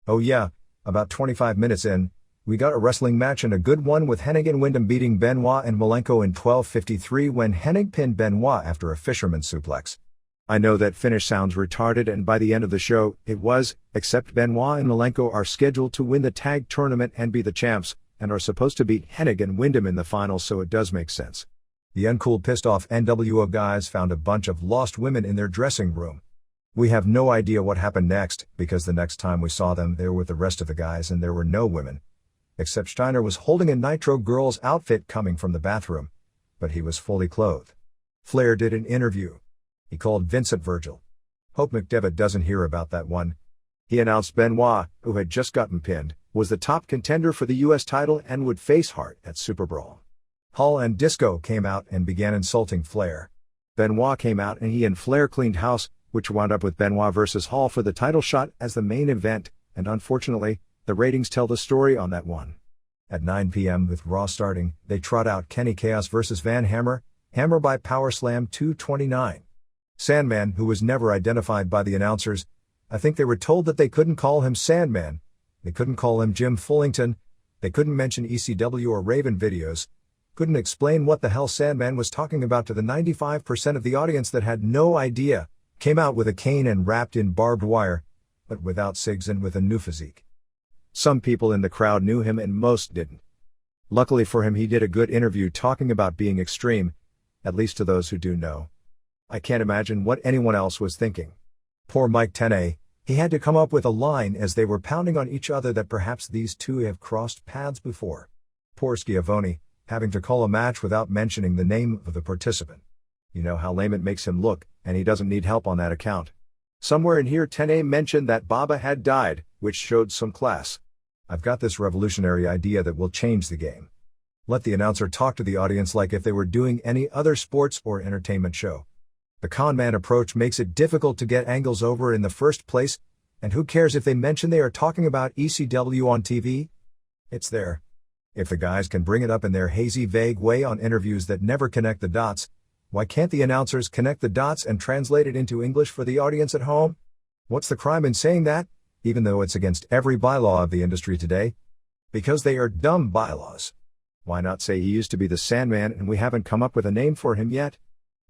Oh yeah, about 25 minutes in, we got a wrestling match and a good one with Hennig and Windham beating Benoit and Malenko in 12:53 when Hennig pinned Benoit after a fisherman suplex. I know that finish sounds retarded and by the end of the show, it was, except Benoit and Malenko are scheduled to win the tag tournament and be the champs, and are supposed to beat Hennig and Windham in the finals, so it does make sense. The uncool pissed off NWO guys found a bunch of lost women in their dressing room. We have no idea what happened next, because the next time we saw them they were with the rest of the guys and there were no women. Except Steiner was holding a Nitro Girls outfit coming from the bathroom. But he was fully clothed. Flair did an interview. He called Vincent Virgil. Hope McDevitt doesn't hear about that one. He announced Benoit, who had just gotten pinned, was the top contender for the US title and would face Hart at Super Brawl. Hall and Disco came out and began insulting Flair. Benoit came out and he and Flair cleaned house, which wound up with Benoit versus Hall for the title shot as the main event, and unfortunately, the ratings tell the story on that one. At 9 p.m. with Raw starting, they trot out Kenny Chaos versus Van Hammer, Hammer by Power Slam 229. Sandman, who was never identified by the announcers, I think they were told that they couldn't call him Sandman, they couldn't call him Jim Fullington, they couldn't mention ECW or Raven videos, couldn't explain what the hell Sandman was talking about to the 95% of the audience that had no idea, came out with a cane and wrapped in barbed wire, but without cigs and with a new physique. Some people in the crowd knew him and most didn't. Luckily for him he did a good interview talking about being extreme, at least to those who do know. I can't imagine what anyone else was thinking. Poor Mike Tenay, he had to come up with a line as they were pounding on each other that perhaps these two have crossed paths before. Poor Schiavone, having to call a match without mentioning the name of the participant. You know how lame it makes him look, and he doesn't need help on that account. Somewhere in here Tenay mentioned that Baba had died, which showed some class. I've got this revolutionary idea that will change the game. Let the announcer talk to the audience like if they were doing any other sports or entertainment show. The con man approach makes it difficult to get angles over in the first place, and who cares if they mention they are talking about ECW on TV? It's there. If the guys can bring it up in their hazy, vague way on interviews that never connect the dots, why can't the announcers connect the dots and translate it into English for the audience at home? What's the crime in saying that, even though it's against every bylaw of the industry today? Because they are dumb bylaws. Why not say he used to be the Sandman and we haven't come up with a name for him yet?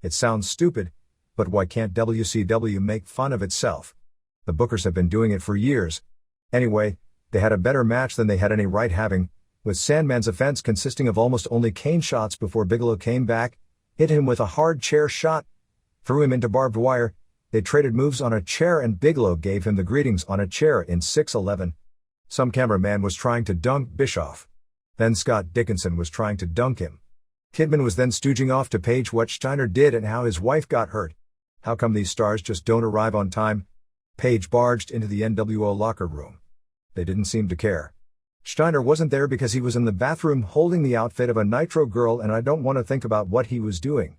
It sounds stupid, but why can't WCW make fun of itself? The bookers have been doing it for years. Anyway, they had a better match than they had any right having, with Sandman's offense consisting of almost only cane shots before Bigelow came back, hit him with a hard chair shot, threw him into barbed wire. They traded moves on a chair and Bigelow gave him the greetings on a chair in 6-11. Some cameraman was trying to dunk Bischoff. Then Scott Dickinson was trying to dunk him. Kidman was then stooging off to Page what Steiner did and how his wife got hurt. How come these stars just don't arrive on time? Page barged into the NWO locker room. They didn't seem to care. Steiner wasn't there because he was in the bathroom holding the outfit of a Nitro girl, and I don't want to think about what he was doing.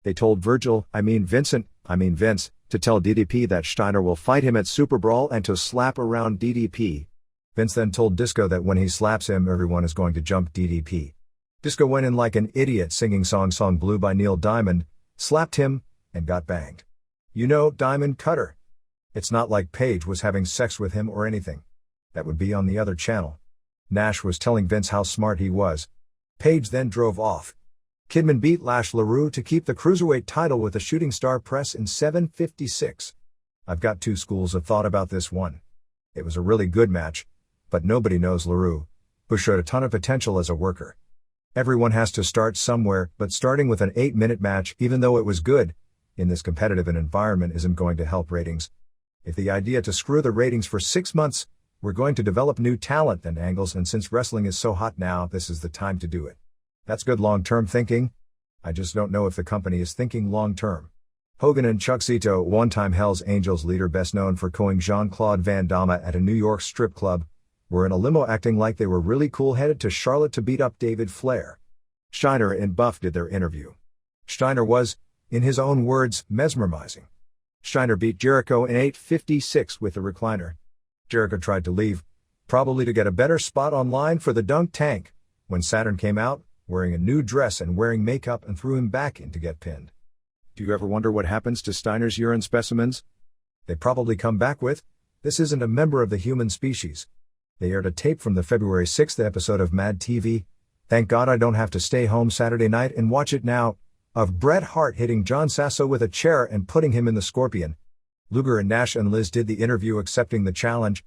They told Vince, to tell DDP that Steiner will fight him at Super Brawl and to slap around DDP. Vince then told Disco that when he slaps him everyone is going to jump DDP. Disco went in like an idiot singing Song Blue by Neil Diamond, slapped him, and got banged. You know, Diamond Cutter. It's not like Page was having sex with him or anything. That would be on the other channel. Nash was telling Vince how smart he was. Page then drove off. Kidman beat Lash LaRue to keep the Cruiserweight title with a shooting star press in 7:56. I've got two schools of thought about this one. It was a really good match, but nobody knows LaRue, who showed a ton of potential as a worker. Everyone has to start somewhere, but starting with an 8-minute match, even though it was good, in this competitive environment isn't going to help ratings. If the idea to screw the ratings for 6 months, we're going to develop new talent and angles, and since wrestling is so hot now, this is the time to do it. That's good long-term thinking. I just don't know if the company is thinking long-term. Hogan and Chuck Zito, one-time Hell's Angels leader best known for coing Jean-Claude Van Damme at a New York strip club, were in a limo acting like they were really cool headed to Charlotte to beat up David Flair. Steiner and Buff did their interview. Steiner was, in his own words, mesmerizing. Steiner beat Jericho in 8:56 with the recliner. Jericho tried to leave, probably to get a better spot online for the dunk tank, when Saturn came out, wearing a new dress and wearing makeup, and threw him back in to get pinned. Do you ever wonder what happens to Steiner's urine specimens? They probably come back with, "This isn't a member of the human species." They aired a tape from the February 6th episode of Mad TV, "Thank God I don't have to stay home Saturday night and watch it now," of Bret Hart hitting John Sasso with a chair and putting him in the Scorpion. Luger and Nash and Liz did the interview accepting the challenge.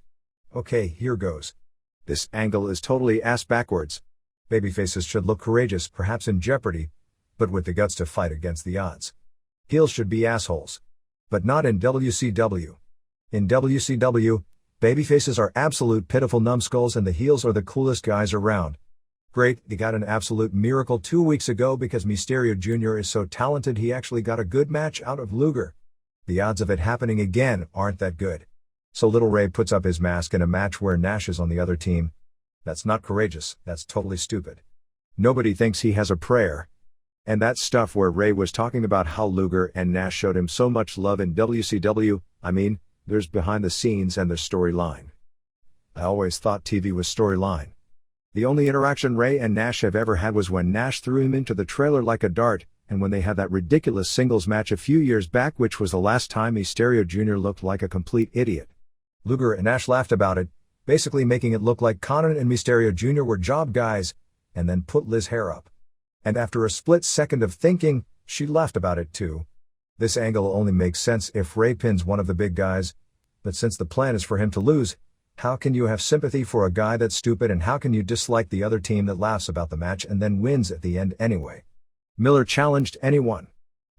Okay, here goes. This angle is totally ass backwards. Babyfaces should look courageous, perhaps in jeopardy, but with the guts to fight against the odds. Heels should be assholes. But not in WCW. In WCW, babyfaces are absolute pitiful numbskulls and the heels are the coolest guys around. Great, they got an absolute miracle 2 weeks ago because Mysterio Jr. is so talented he actually got a good match out of Luger. The odds of it happening again aren't that good. So Little Ray puts up his mask in a match where Nash is on the other team. That's not courageous, that's totally stupid. Nobody thinks he has a prayer. And that stuff where Ray was talking about how Luger and Nash showed him so much love in WCW, I mean, there's behind the scenes and there's storyline. I always thought TV was storyline. The only interaction Ray and Nash have ever had was when Nash threw him into the trailer like a dart, and when they had that ridiculous singles match a few years back, which was the last time Mysterio Jr. looked like a complete idiot. Luger and Nash laughed about it, basically making it look like Conan and Mysterio Jr. were job guys, and then put Liz' hair up. And after a split second of thinking, she laughed about it too. This angle only makes sense if Ray pins one of the big guys, but since the plan is for him to lose, how can you have sympathy for a guy that's stupid and how can you dislike the other team that laughs about the match and then wins at the end anyway? Miller challenged anyone.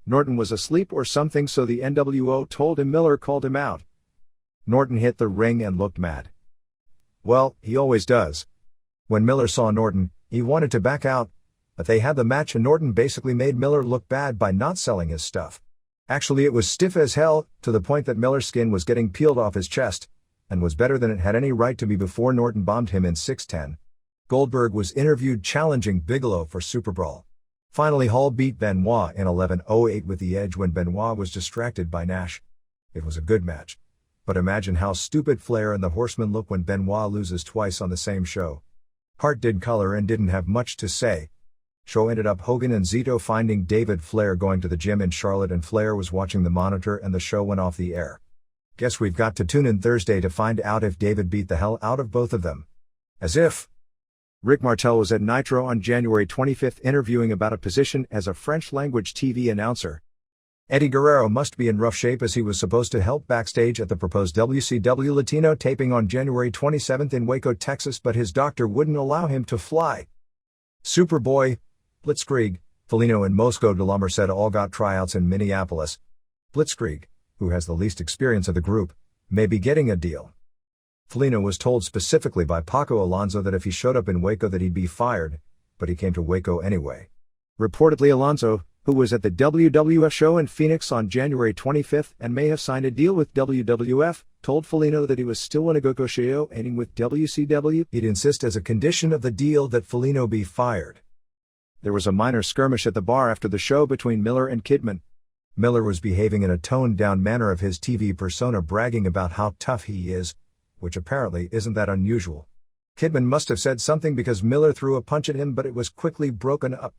Norton was asleep or something, so the NWO told him Miller called him out. Norton hit the ring and looked mad. Well, he always does. When Miller saw Norton, he wanted to back out, but they had the match and Norton basically made Miller look bad by not selling his stuff. Actually, it was stiff as hell, to the point that Miller's skin was getting peeled off his chest, and was better than it had any right to be before Norton bombed him in 6'10". Goldberg was interviewed challenging Bigelow for Super Brawl. Finally, Hall beat Benoit in 11:08 with the edge when Benoit was distracted by Nash. It was a good match. But imagine how stupid Flair and the Horsemen look when Benoit loses twice on the same show. Hart did color and didn't have much to say. Show ended up Hogan and Zito finding David Flair going to the gym in Charlotte and Flair was watching the monitor and the show went off the air. Guess we've got to tune in Thursday to find out if David beat the hell out of both of them. As if. Rick Martel was at Nitro on January 25th interviewing about a position as a French-language TV announcer. Eddie Guerrero must be in rough shape as he was supposed to help backstage at the proposed WCW Latino taping on January 27th in Waco, Texas, but his doctor wouldn't allow him to fly. Superboy, Blitzkrieg, Foligno and Mosco de la Merced all got tryouts in Minneapolis. Blitzkrieg, who has the least experience of the group, may be getting a deal. Foligno was told specifically by Paco Alonso that if he showed up in Waco that he'd be fired, but he came to Waco anyway. Reportedly Alonso, who was at the WWF show in Phoenix on January 25th and may have signed a deal with WWF, told Foligno that he was still negotiating with WCW. He'd insist as a condition of the deal that Foligno be fired. There was a minor skirmish at the bar after the show between Miller and Kidman. Miller was behaving in a toned-down manner of his TV persona, bragging about how tough he is, which apparently isn't that unusual. Kidman must have said something because Miller threw a punch at him, but it was quickly broken up.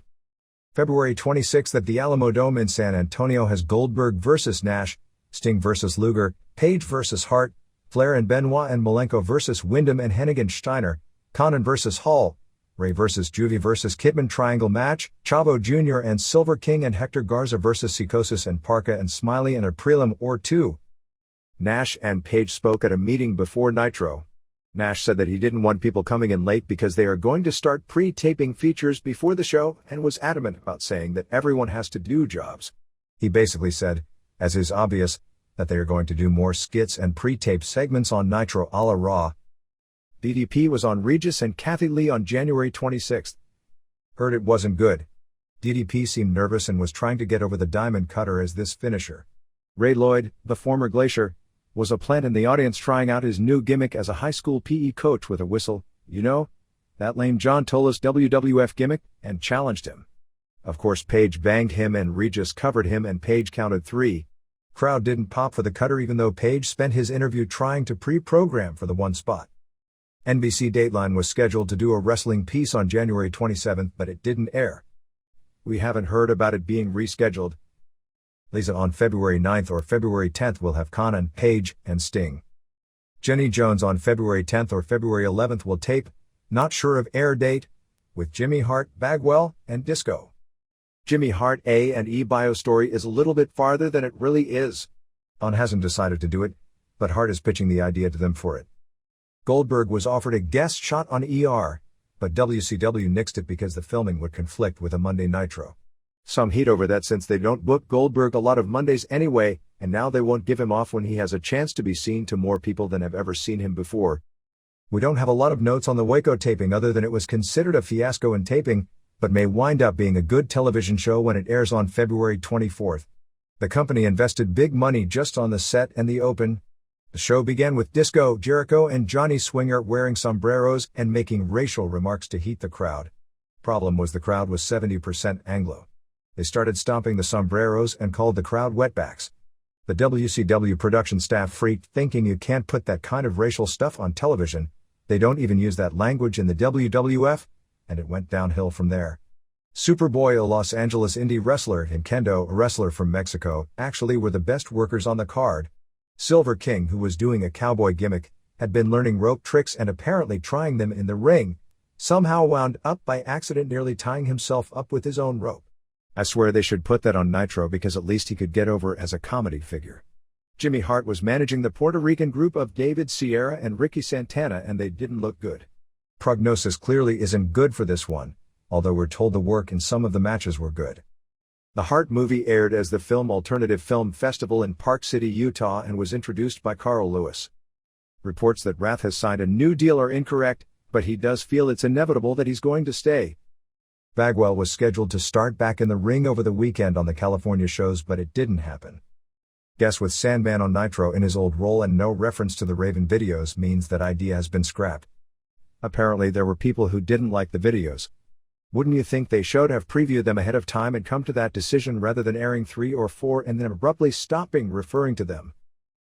February 26th at the Alamo Dome in San Antonio has Goldberg vs. Nash, Sting vs. Luger, Page vs. Hart, Flair and Benoit and Malenko vs. Wyndham and Hennigan Steiner, Conan vs. Hall, Ray vs. Juvie vs. Kidman triangle match, Chavo Jr. and Silver King and Hector Garza vs. Psicosis and Parka and Smiley in a prelim or two. Nash and Page spoke at a meeting before Nitro. Nash said that he didn't want people coming in late because they are going to start pre-taping features before the show and was adamant about saying that everyone has to do jobs. He basically said, as is obvious, that they are going to do more skits and pre-taped segments on Nitro a la Raw. DDP was on Regis and Kathy Lee on January 26th. Heard it wasn't good. DDP seemed nervous and was trying to get over the diamond cutter as this finisher. Ray Lloyd, the former Glacier, was a plant in the audience trying out his new gimmick as a high school PE coach with a whistle, you know, that lame John Tolos WWF gimmick, and challenged him. Of course Page banged him and Regis covered him and Page counted 3. Crowd didn't pop for the cutter even though Page spent his interview trying to pre-program for the one spot. NBC Dateline was scheduled to do a wrestling piece on January 27th, but it didn't air. We haven't heard about it being rescheduled. Lisa on February 9th or February 10th will have Conan, Paige, and Sting. Jenny Jones on February 10th or February 11th will tape, not sure of air date, with Jimmy Hart, Bagwell, and Disco. Jimmy Hart A&E bio story is a little bit farther than it really is. On hasn't decided to do it, but Hart is pitching the idea to them for it. Goldberg was offered a guest shot on ER, but WCW nixed it because the filming would conflict with a Monday Nitro. Some heat over that since they don't book Goldberg a lot of Mondays anyway, and now they won't give him off when he has a chance to be seen to more people than have ever seen him before. We don't have a lot of notes on the Waco taping other than it was considered a fiasco in taping, but may wind up being a good television show when it airs on February 24th. The company invested big money just on the set and the open. The show began with Disco, Jericho and Johnny Swinger wearing sombreros and making racial remarks to heat the crowd. Problem was the crowd was 70% Anglo. They started stomping the sombreros and called the crowd wetbacks. The WCW production staff freaked, thinking you can't put that kind of racial stuff on television. They don't even use that language in the WWF, and it went downhill from there. Superboy, a Los Angeles indie wrestler, and Kendo, a wrestler from Mexico, actually were the best workers on the card. Silver King, who was doing a cowboy gimmick, had been learning rope tricks and apparently trying them in the ring, somehow wound up by accident nearly tying himself up with his own rope. I swear they should put that on Nitro because at least he could get over as a comedy figure. Jimmy Hart was managing the Puerto Rican group of David Sierra and Ricky Santana, and they didn't look good. Prognosis clearly isn't good for this one, although we're told the work in some of the matches were good. The Hart movie aired as the Film Alternative Film Festival in Park City, Utah, and was introduced by Carl Lewis. Reports that Rath has signed a new deal are incorrect, but he does feel it's inevitable that he's going to stay. Bagwell was scheduled to start back in the ring over the weekend on the California shows, but it didn't happen. Guess with Sandman on Nitro in his old role and no reference to the Raven videos means that idea has been scrapped. Apparently there were people who didn't like the videos. Wouldn't you think they should have previewed them ahead of time and come to that decision rather than airing 3 or 4 and then abruptly stopping referring to them?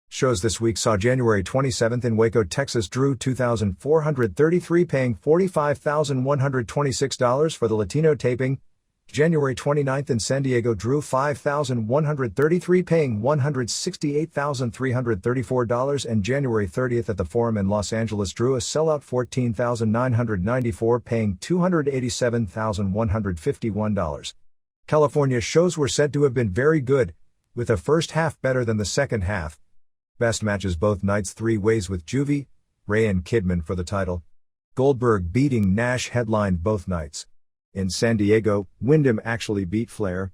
Shows this week saw January 27th in Waco, Texas drew 2,433 paying $45,126 for the Latino taping. January 29th in San Diego drew 5,133 paying $168,334 and January 30th at the Forum in Los Angeles drew a sellout 14,994 paying $287,151. California shows were said to have been very good, with the first half better than the second half. Best matches both nights 3 ways with Juvie, Ray and Kidman for the title. Goldberg beating Nash headlined both nights. In San Diego, Wyndham actually beat Flair.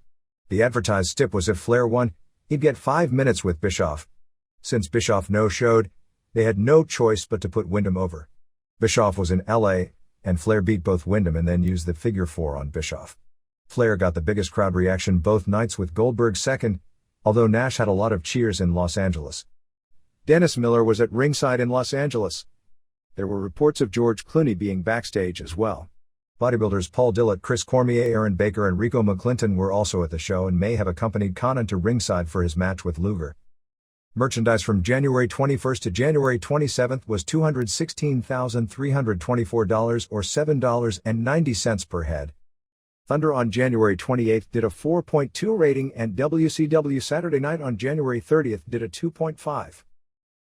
The advertised tip was if Flair won, he'd get 5 minutes with Bischoff. Since Bischoff no-showed, they had no choice but to put Wyndham over. Bischoff was in LA, and Flair beat both Wyndham and then used the figure 4 on Bischoff. Flair got the biggest crowd reaction both nights with Goldberg second, although Nash had a lot of cheers in Los Angeles. Dennis Miller was at ringside in Los Angeles. There were reports of George Clooney being backstage as well. Bodybuilders Paul Dillett, Chris Cormier, Aaron Baker and Rico McClinton were also at the show and may have accompanied Conan to ringside for his match with Luger. Merchandise from January 21st to January 27th was $216,324 or $7.90 per head. Thunder on January 28th did a 4.2 rating and WCW Saturday Night on January 30th did a 2.5.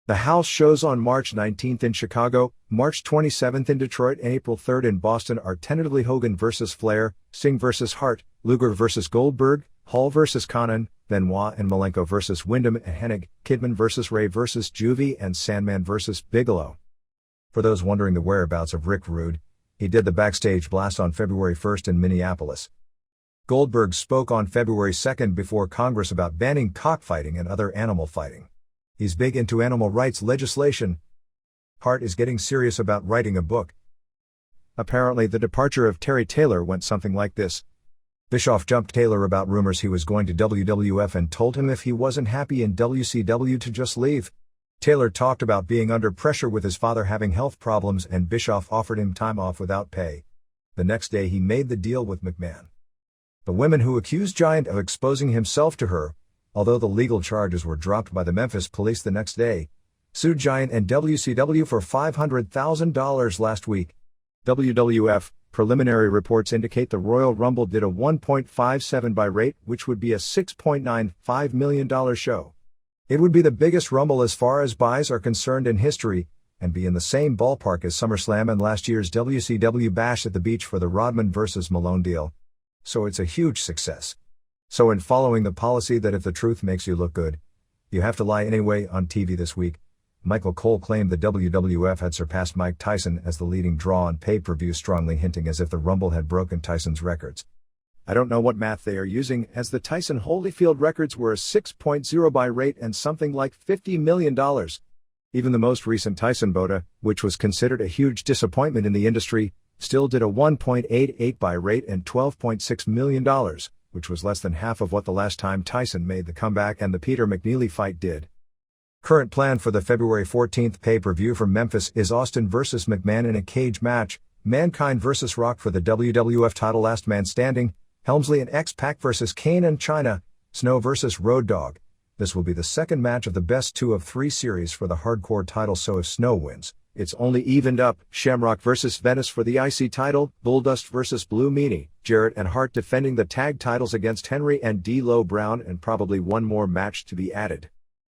The house shows on March 19th in Chicago, March 27th in Detroit and April 3rd in Boston are tentatively Hogan vs. Flair, Singh vs. Hart, Luger vs. Goldberg, Hall vs. Conan, Benoit and Malenko vs. Wyndham and Hennig, Kidman vs. Ray vs. Juvie and Sandman vs. Bigelow. For those wondering the whereabouts of Rick Rude, he did the backstage blast on February 1st in Minneapolis. Goldberg spoke on February 2nd before Congress about banning cockfighting and other animal fighting. He's big into animal rights legislation. Hart is getting serious about writing a book. Apparently the departure of Terry Taylor went something like this. Bischoff jumped Taylor about rumors he was going to WWF and told him if he wasn't happy in WCW to just leave. Taylor talked about being under pressure with his father having health problems and Bischoff offered him time off without pay. The next day he made the deal with McMahon. The women who accused Giant of exposing himself to her, although the legal charges were dropped by the Memphis police the next day, sued Giant and WCW for $500,000 last week. WWF, Preliminary reports indicate the Royal Rumble did a 1.57 buy rate, which would be a $6.95 million show. It would be the biggest Rumble as far as buys are concerned in history, and be in the same ballpark as SummerSlam and last year's WCW Bash at the Beach for the Rodman vs. Malone deal. So it's a huge success. So in following the policy that if the truth makes you look good, you have to lie anyway on TV this week, Michael Cole claimed the WWF had surpassed Mike Tyson as the leading draw on pay-per-view, strongly hinting as if the Rumble had broken Tyson's records. I don't know what math they are using, as the Tyson Holyfield records were a 6.0 buy rate and something like $50 million. Even the most recent Tyson Boda, which was considered a huge disappointment in the industry, still did a 1.88 buy rate and $12.6 million, which was less than half of what the last time Tyson made the comeback and the Peter McNeely fight did. Current plan for the February 14th pay-per-view from Memphis is Austin vs. McMahon in a cage match, Mankind vs. Rock for the WWF title, Last Man Standing, Helmsley and X-Pac vs. Kane and Chyna, Snow vs. Road Dogg. This will be the second match of the best 2 of 3 series for the hardcore title, so if Snow wins, it's only evened up. Shamrock vs. Venice for the IC title, Bulldust vs. Blue Meanie, Jarrett and Hart defending the tag titles against Henry and D'Lo Brown, and probably one more match to be added.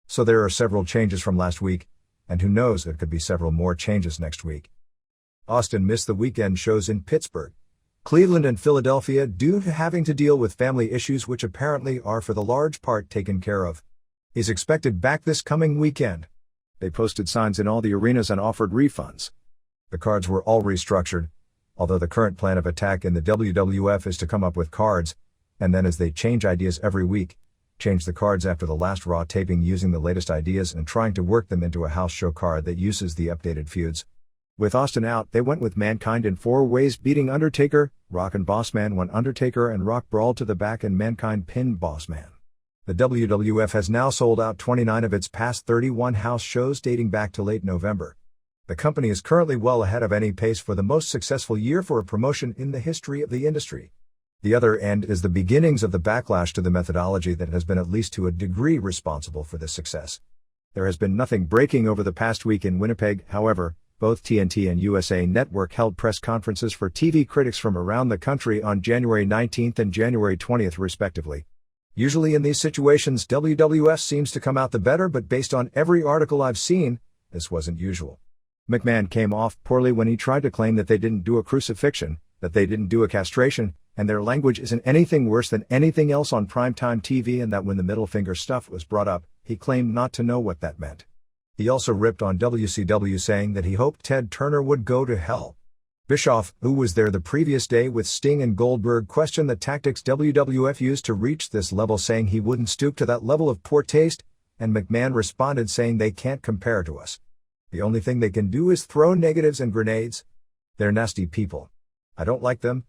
So there are several changes from last week, and who knows, it could be several more changes next week. Austin missed the weekend shows in Pittsburgh, Cleveland and Philadelphia due to having to deal with family issues, which apparently are for the large part taken care of. He's expected back this coming weekend. They posted signs in all the arenas and offered refunds. The cards were all restructured, although the current plan of attack in the WWF is to come up with cards, and then as they change ideas every week, change the cards after the last Raw taping using the latest ideas and trying to work them into a house show card that uses the updated feuds. With Austin out, they went with Mankind in 4 ways, beating Undertaker, Rock and Bossman when Undertaker and Rock brawled to the back and Mankind pinned Bossman. The WWF has now sold out 29 of its past 31 house shows dating back to late November. The company is currently well ahead of any pace for the most successful year for a promotion in the history of the industry. The other end is the beginnings of the backlash to the methodology that has been at least to a degree responsible for this success. There has been nothing breaking over the past week in Winnipeg, however. Both TNT and USA Network held press conferences for TV critics from around the country on January 19th and January 20th respectively. Usually in these situations WWF seems to come out the better, but based on every article I've seen, this wasn't usual. McMahon came off poorly when he tried to claim that they didn't do a crucifixion, that they didn't do a castration, and their language isn't anything worse than anything else on primetime TV, and that when the middle finger stuff was brought up, he claimed not to know what that meant. He also ripped on WCW, saying that he hoped Ted Turner would go to hell. Bischoff, who was there the previous day with Sting and Goldberg, questioned the tactics WWF used to reach this level, saying he wouldn't stoop to that level of poor taste, and McMahon responded saying they can't compare to us. The only thing they can do is throw negatives and grenades. They're nasty people. I don't like them.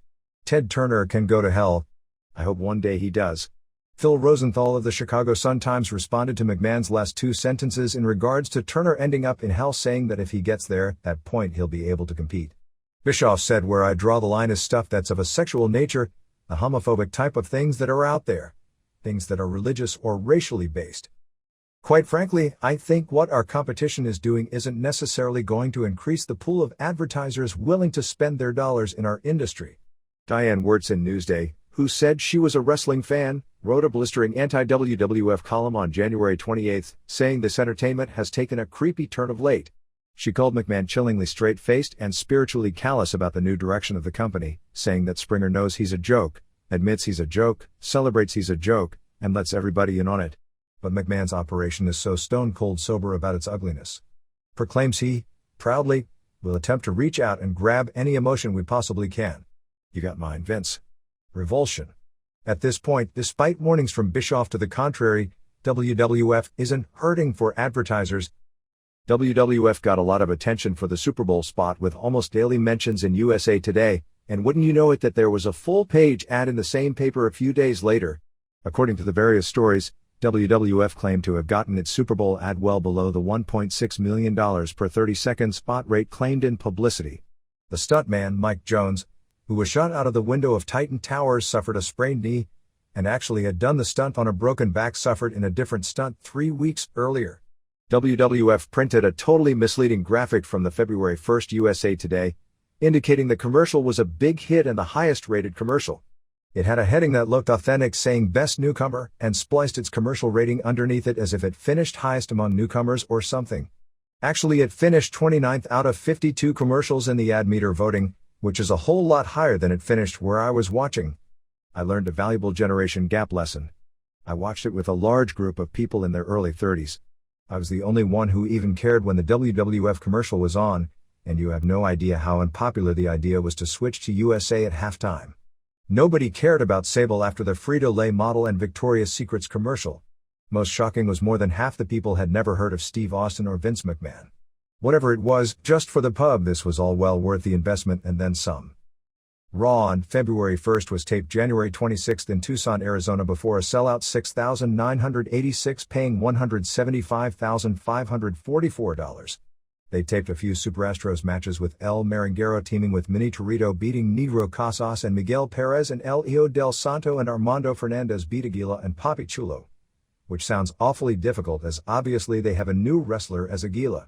Ted Turner can go to hell. I hope one day he does. Phil Rosenthal of the Chicago Sun-Times responded to McMahon's last 2 sentences in regards to Turner ending up in hell, saying that if he gets there, that point he'll be able to compete. Bischoff said, "Where I draw the line is stuff that's of a sexual nature, the homophobic type of things that are out there, things that are religious or racially based. Quite frankly, I think what our competition is doing isn't necessarily going to increase the pool of advertisers willing to spend their dollars in our industry." Diane Wirtz in Newsday, who said she was a wrestling fan, wrote a blistering anti-WWF column on January 28, saying this entertainment has taken a creepy turn of late. She called McMahon chillingly straight-faced and spiritually callous about the new direction of the company, saying that Springer knows he's a joke, admits he's a joke, celebrates he's a joke, and lets everybody in on it. But McMahon's operation is so stone-cold sober about its ugliness. Proclaims he, proudly, will attempt to reach out and grab any emotion we possibly can. You got mine, Vince. Revulsion. At this point, despite warnings from Bischoff to the contrary, WWF isn't hurting for advertisers. WWF got a lot of attention for the Super Bowl spot with almost daily mentions in USA Today, and wouldn't you know it that there was a full-page ad in the same paper a few days later. According to the various stories, WWF claimed to have gotten its Super Bowl ad well below the $1.6 million per 30-second spot rate claimed in publicity. The stuntman Mike Jones, who was shot out of the window of Titan Towers, suffered a sprained knee, and actually had done the stunt on a broken back suffered in a different stunt 3 weeks earlier. WWF printed a totally misleading graphic from the February 1 USA Today. indicating the commercial was a big hit and the highest rated commercial. It had a heading that looked authentic saying Best Newcomer and spliced its commercial rating underneath it as if it finished highest among newcomers or something. Actually, it finished 29th out of 52 commercials in the ad meter voting, which is a whole lot higher than it finished where I was watching. I learned a valuable generation gap lesson. I watched it with a large group of people in their early 30s. I was the only one who even cared when the WWF commercial was on, and you have no idea how unpopular the idea was to switch to USA at halftime. Nobody cared about Sable after the Frito-Lay model and Victoria's Secret's commercial. Most shocking was more than half the people had never heard of Steve Austin or Vince McMahon. Whatever it was, just for the pub, this was all well worth the investment and then some. Raw on February 1st was taped January 26th in Tucson, Arizona before a sellout 6,986 paying $175,544. They taped a few Super Astros matches with El Merenguero teaming with Mini Torito beating Negro Casas and Miguel Perez and El Hijo del Santo and Armando Fernandez beat Aguila and Papi Chulo. Which sounds awfully difficult as obviously they have a new wrestler as Aguila.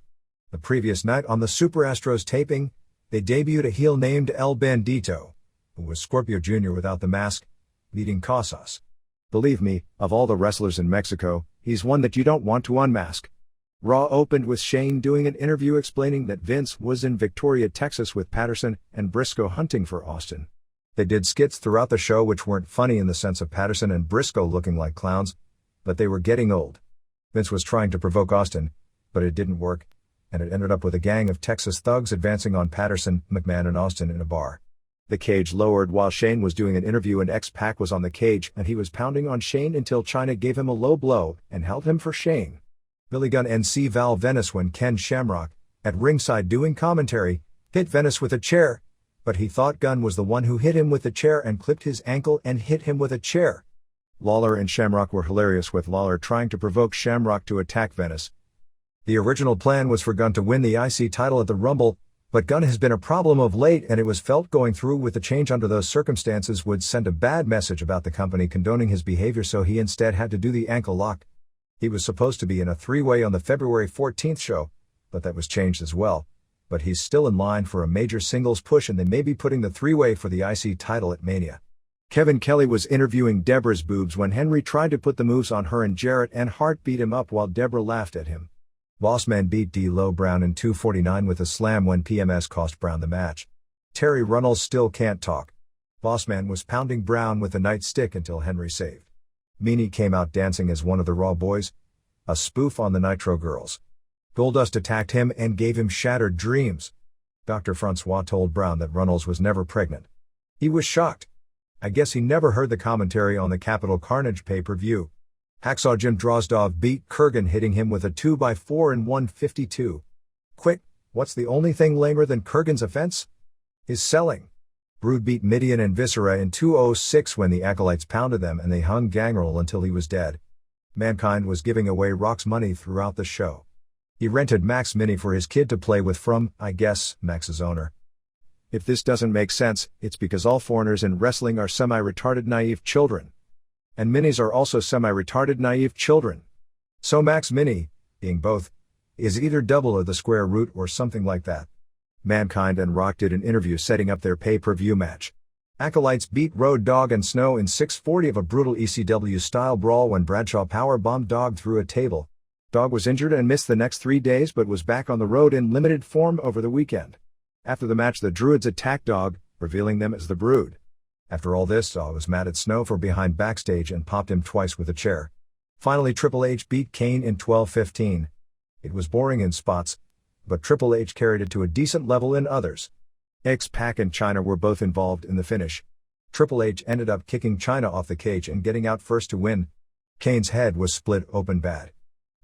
The previous night on the Super Astros taping, they debuted a heel named El Bandito, who was Scorpio Jr. without the mask, beating Casas. Believe me, of all the wrestlers in Mexico, he's one that you don't want to unmask. Raw opened with Shane doing an interview explaining that Vince was in Victoria, Texas with Patterson and Briscoe hunting for Austin. They did skits throughout the show which weren't funny in the sense of Patterson and Briscoe looking like clowns, but they were getting old. Vince was trying to provoke Austin, but it didn't work, and it ended up with a gang of Texas thugs advancing on Patterson, McMahon and Austin in a bar. The cage lowered while Shane was doing an interview and X-Pac was on the cage and he was pounding on Shane until Chyna gave him a low blow and held him for Shane. Billy Gunn and C. Val Venis when Ken Shamrock, at ringside doing commentary, hit Venis with a chair, but he thought Gunn was the one who hit him with the chair and clipped his ankle and hit him with a chair. Lawler and Shamrock were hilarious with Lawler trying to provoke Shamrock to attack Venis. The original plan was for Gunn to win the IC title at the Rumble, but Gunn has been a problem of late and it was felt going through with the change under those circumstances would send a bad message about the company condoning his behavior, so he instead had to do the ankle lock. He was supposed to be in a three-way on the February 14th show, but that was changed as well. But he's still in line for a major singles push and they may be putting the three-way for the IC title at Mania. Kevin Kelly was interviewing Deborah's boobs when Henry tried to put the moves on her and Jarrett and Hart beat him up while Deborah laughed at him. Bossman beat D'Lo Brown in 2:49 with a slam when PMS cost Brown the match. Terry Runnels still can't talk. Bossman was pounding Brown with a nightstick until Henry saved. Meanie came out dancing as one of the Raw Boys, a spoof on the Nitro Girls. Goldust attacked him and gave him shattered dreams. Dr. Francois told Brown that Runnels was never pregnant. He was shocked. I guess he never heard the commentary on the Capital Carnage pay-per-view. Hacksaw Jim Drozdov beat Kurgan hitting him with a 2x4 in 152. Quick, what's the only thing lamer than Kurgan's offense? His selling. Brood beat Midian and Viscera in 206 when the Acolytes pounded them and they hung Gangrel until he was dead. Mankind was giving away Rock's money throughout the show. He rented Max Mini for his kid to play with from, I guess, Max's owner. If this doesn't make sense, it's because all foreigners in wrestling are semi-retarded naive children. And minis are also semi-retarded naive children. So Max Mini, being both, is either double or the square root or something like that. Mankind and Rock did an interview setting up their pay-per-view match. Acolytes beat Road Dogg and Snow in 6:40 of a brutal ECW-style brawl when Bradshaw powerbombed Dogg through a table. Dogg was injured and missed the next 3 days but was back on the road in limited form over the weekend. After the match the Druids attacked Dogg, revealing them as the Brood. After all this, Dogg was mad at Snow for behind backstage and popped him twice with a chair. Finally Triple H beat Kane in 12:15. It was boring in spots, but Triple H carried it to a decent level in others. X-Pac and Chyna were both involved in the finish. Triple H ended up kicking Chyna off the cage and getting out first to win. Kane's head was split open bad.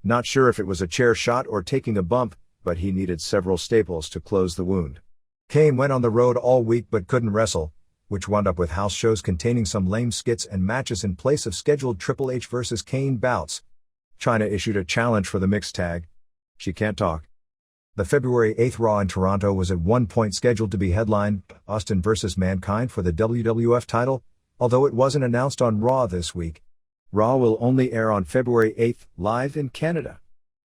Not sure if it was a chair shot or taking a bump, but he needed several staples to close the wound. Kane went on the road all week but couldn't wrestle, which wound up with house shows containing some lame skits and matches in place of scheduled Triple H vs. Kane bouts. Chyna issued a challenge for the mixed tag. She can't talk. The February 8th Raw in Toronto was at one point scheduled to be headlined Austin vs. Mankind for the WWF title, although it wasn't announced on Raw this week. Raw will only air on February 8th live in Canada.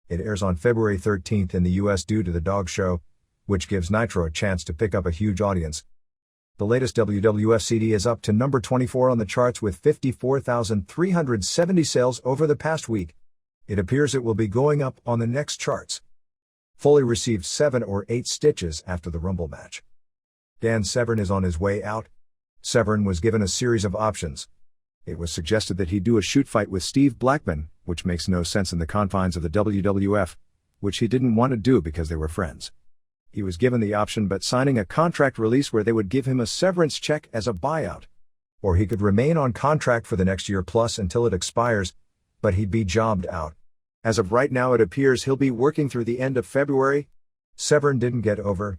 It airs on February 13th in the US due to the dog show, which gives Nitro a chance to pick up a huge audience. The latest WWF CD is up to number 24 on the charts with 54,370 sales over the past week. It appears it will be going up on the next charts. Foley received 7 or 8 stitches after the Rumble match. Dan Severn is on his way out. Severn was given a series of options. It was suggested that he do a shoot fight with Steve Blackman, which makes no sense in the confines of the WWF, which he didn't want to do because they were friends. He was given the option but signing a contract release where they would give him a severance check as a buyout. Or he could remain on contract for the next year plus until it expires, but he'd be jobbed out. As of right now it appears he'll be working through the end of February. Severn didn't get over.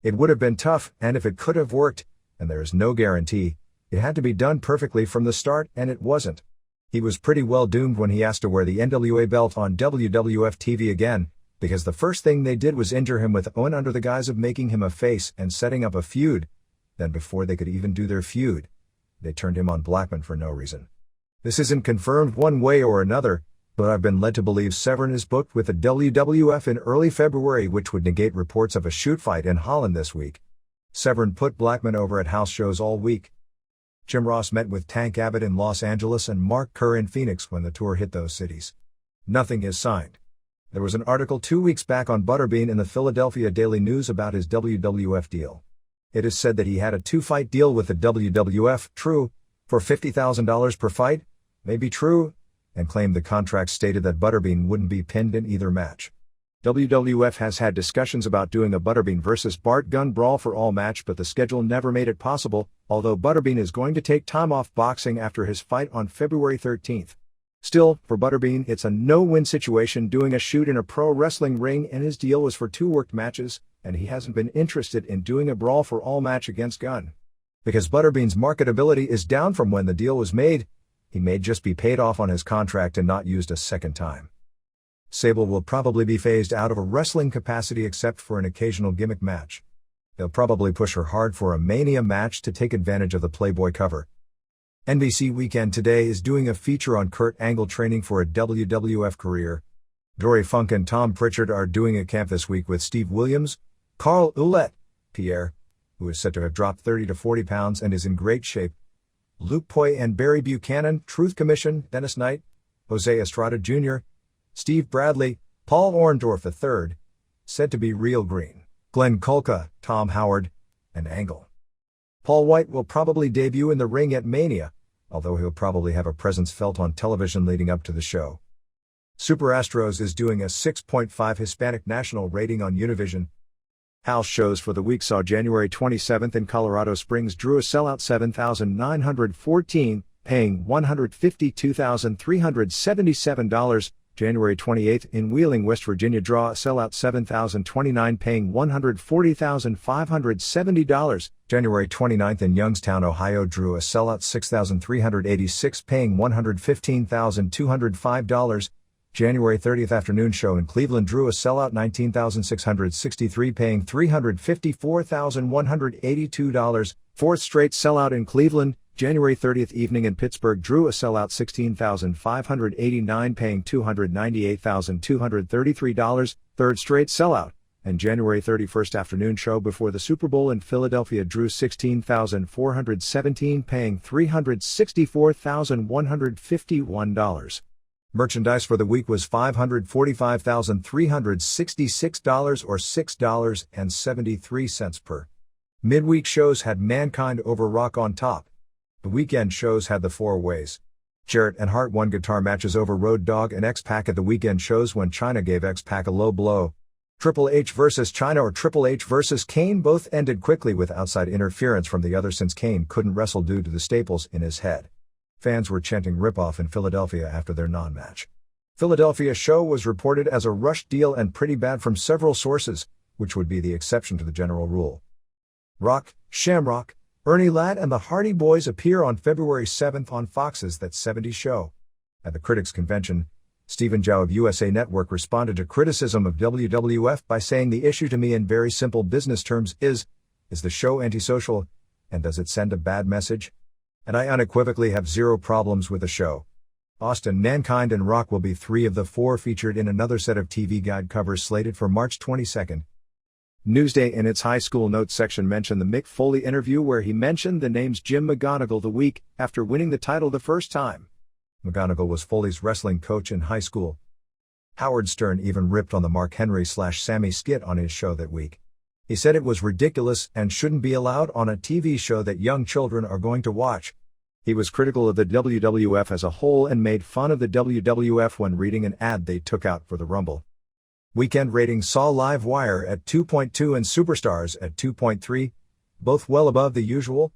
It would have been tough, and if it could have worked, and there is no guarantee, it had to be done perfectly from the start, and it wasn't. He was pretty well doomed when he asked to wear the NWA belt on WWF TV again, because the first thing they did was injure him with Owen under the guise of making him a face and setting up a feud. Then before they could even do their feud, they turned him on Blackman for no reason. This isn't confirmed one way or another, but I've been led to believe Severn is booked with the WWF in early February, which would negate reports of a shoot fight in Holland this week. Severn put Blackman over at house shows all week. Jim Ross met with Tank Abbott in Los Angeles and Mark Kerr in Phoenix when the tour hit those cities. Nothing is signed. There was an article 2 weeks back on Butterbean in the Philadelphia Daily News about his WWF deal. It is said that he had a 2-fight deal with the WWF, true, for $50,000 per fight, maybe true, and claimed the contract stated that Butterbean wouldn't be pinned in either match. WWF has had discussions about doing a Butterbean vs. Bart Gunn Brawl for All match, but the schedule never made it possible, although Butterbean is going to take time off boxing after his fight on February 13th. Still, for Butterbean it's a no-win situation doing a shoot in a pro wrestling ring, and his deal was for 2 worked matches, and he hasn't been interested in doing a Brawl for All match against Gunn. Because Butterbean's marketability is down from when the deal was made, he may just be paid off on his contract and not used a second time. Sable will probably be phased out of a wrestling capacity except for an occasional gimmick match. They'll probably push her hard for a Mania match to take advantage of the Playboy cover. NBC Weekend Today is doing a feature on Kurt Angle training for a WWF career. Dory Funk and Tom Pritchard are doing a camp this week with Steve Williams, Carl Ouellet, Pierre, who is said to have dropped 30 to 40 pounds and is in great shape, Luke Poy and Barry Buchanan, Truth Commission, Dennis Knight, Jose Estrada Jr., Steve Bradley, Paul Orndorff III, said to be Real Green, Glenn Kulka, Tom Howard, and Angle. Paul White will probably debut in the ring at Mania, although he'll probably have a presence felt on television leading up to the show. Super Astros is doing a 6.5 Hispanic national rating on Univision. House shows for the week saw January 27th in Colorado Springs drew a sellout 7,914, paying $152,377. January 28th in Wheeling, West Virginia draw a sellout 7,029, paying $140,570. January 29th in Youngstown, Ohio drew a sellout 6,386, paying $115,205. January 30th afternoon show in Cleveland drew a sellout 19,663, paying $354,182. Fourth straight sellout in Cleveland. January 30th evening in Pittsburgh drew a sellout 16,589, paying $298,233. Third straight sellout. And January 31st afternoon show before the Super Bowl in Philadelphia drew 16,417, paying $364,151. Merchandise for the week was $545,366 or $6.73 per. Midweek shows had Mankind over Rock on top. The weekend shows had the 4 ways. Jarrett and Hart won guitar matches over Road Dogg and X-Pac at the weekend shows when Chyna gave X-Pac a low blow. Triple H vs. Chyna or Triple H vs. Kane both ended quickly with outside interference from the other since Kane couldn't wrestle due to the staples in his head. Fans were chanting rip-off in Philadelphia after their non-match. Philadelphia show was reported as a rushed deal and pretty bad from several sources, which would be the exception to the general rule. Rock, Shamrock, Ernie Ladd and the Hardy Boys appear on February 7th on Fox's That 70s Show. At the Critics' Convention, Stephen Zhao of USA Network responded to criticism of WWF by saying the issue to me in very simple business terms is the show antisocial, and does it send a bad message? And I unequivocally have zero problems with the show. Austin, Mankind and Rock will be 3 of the 4 featured in another set of TV Guide covers slated for March 22nd. Newsday in its high school notes section mentioned the Mick Foley interview where he mentioned the names Jim McGonigal the week after winning the title the first time. McGonigal was Foley's wrestling coach in high school. Howard Stern even ripped on the Mark Henry/Sammy skit on his show that week. He said it was ridiculous and shouldn't be allowed on a TV show that young children are going to watch. He was critical of the WWF as a whole and made fun of the WWF when reading an ad they took out for the Rumble. Weekend ratings saw Live Wire at 2.2 and Superstars at 2.3, both well above the usual.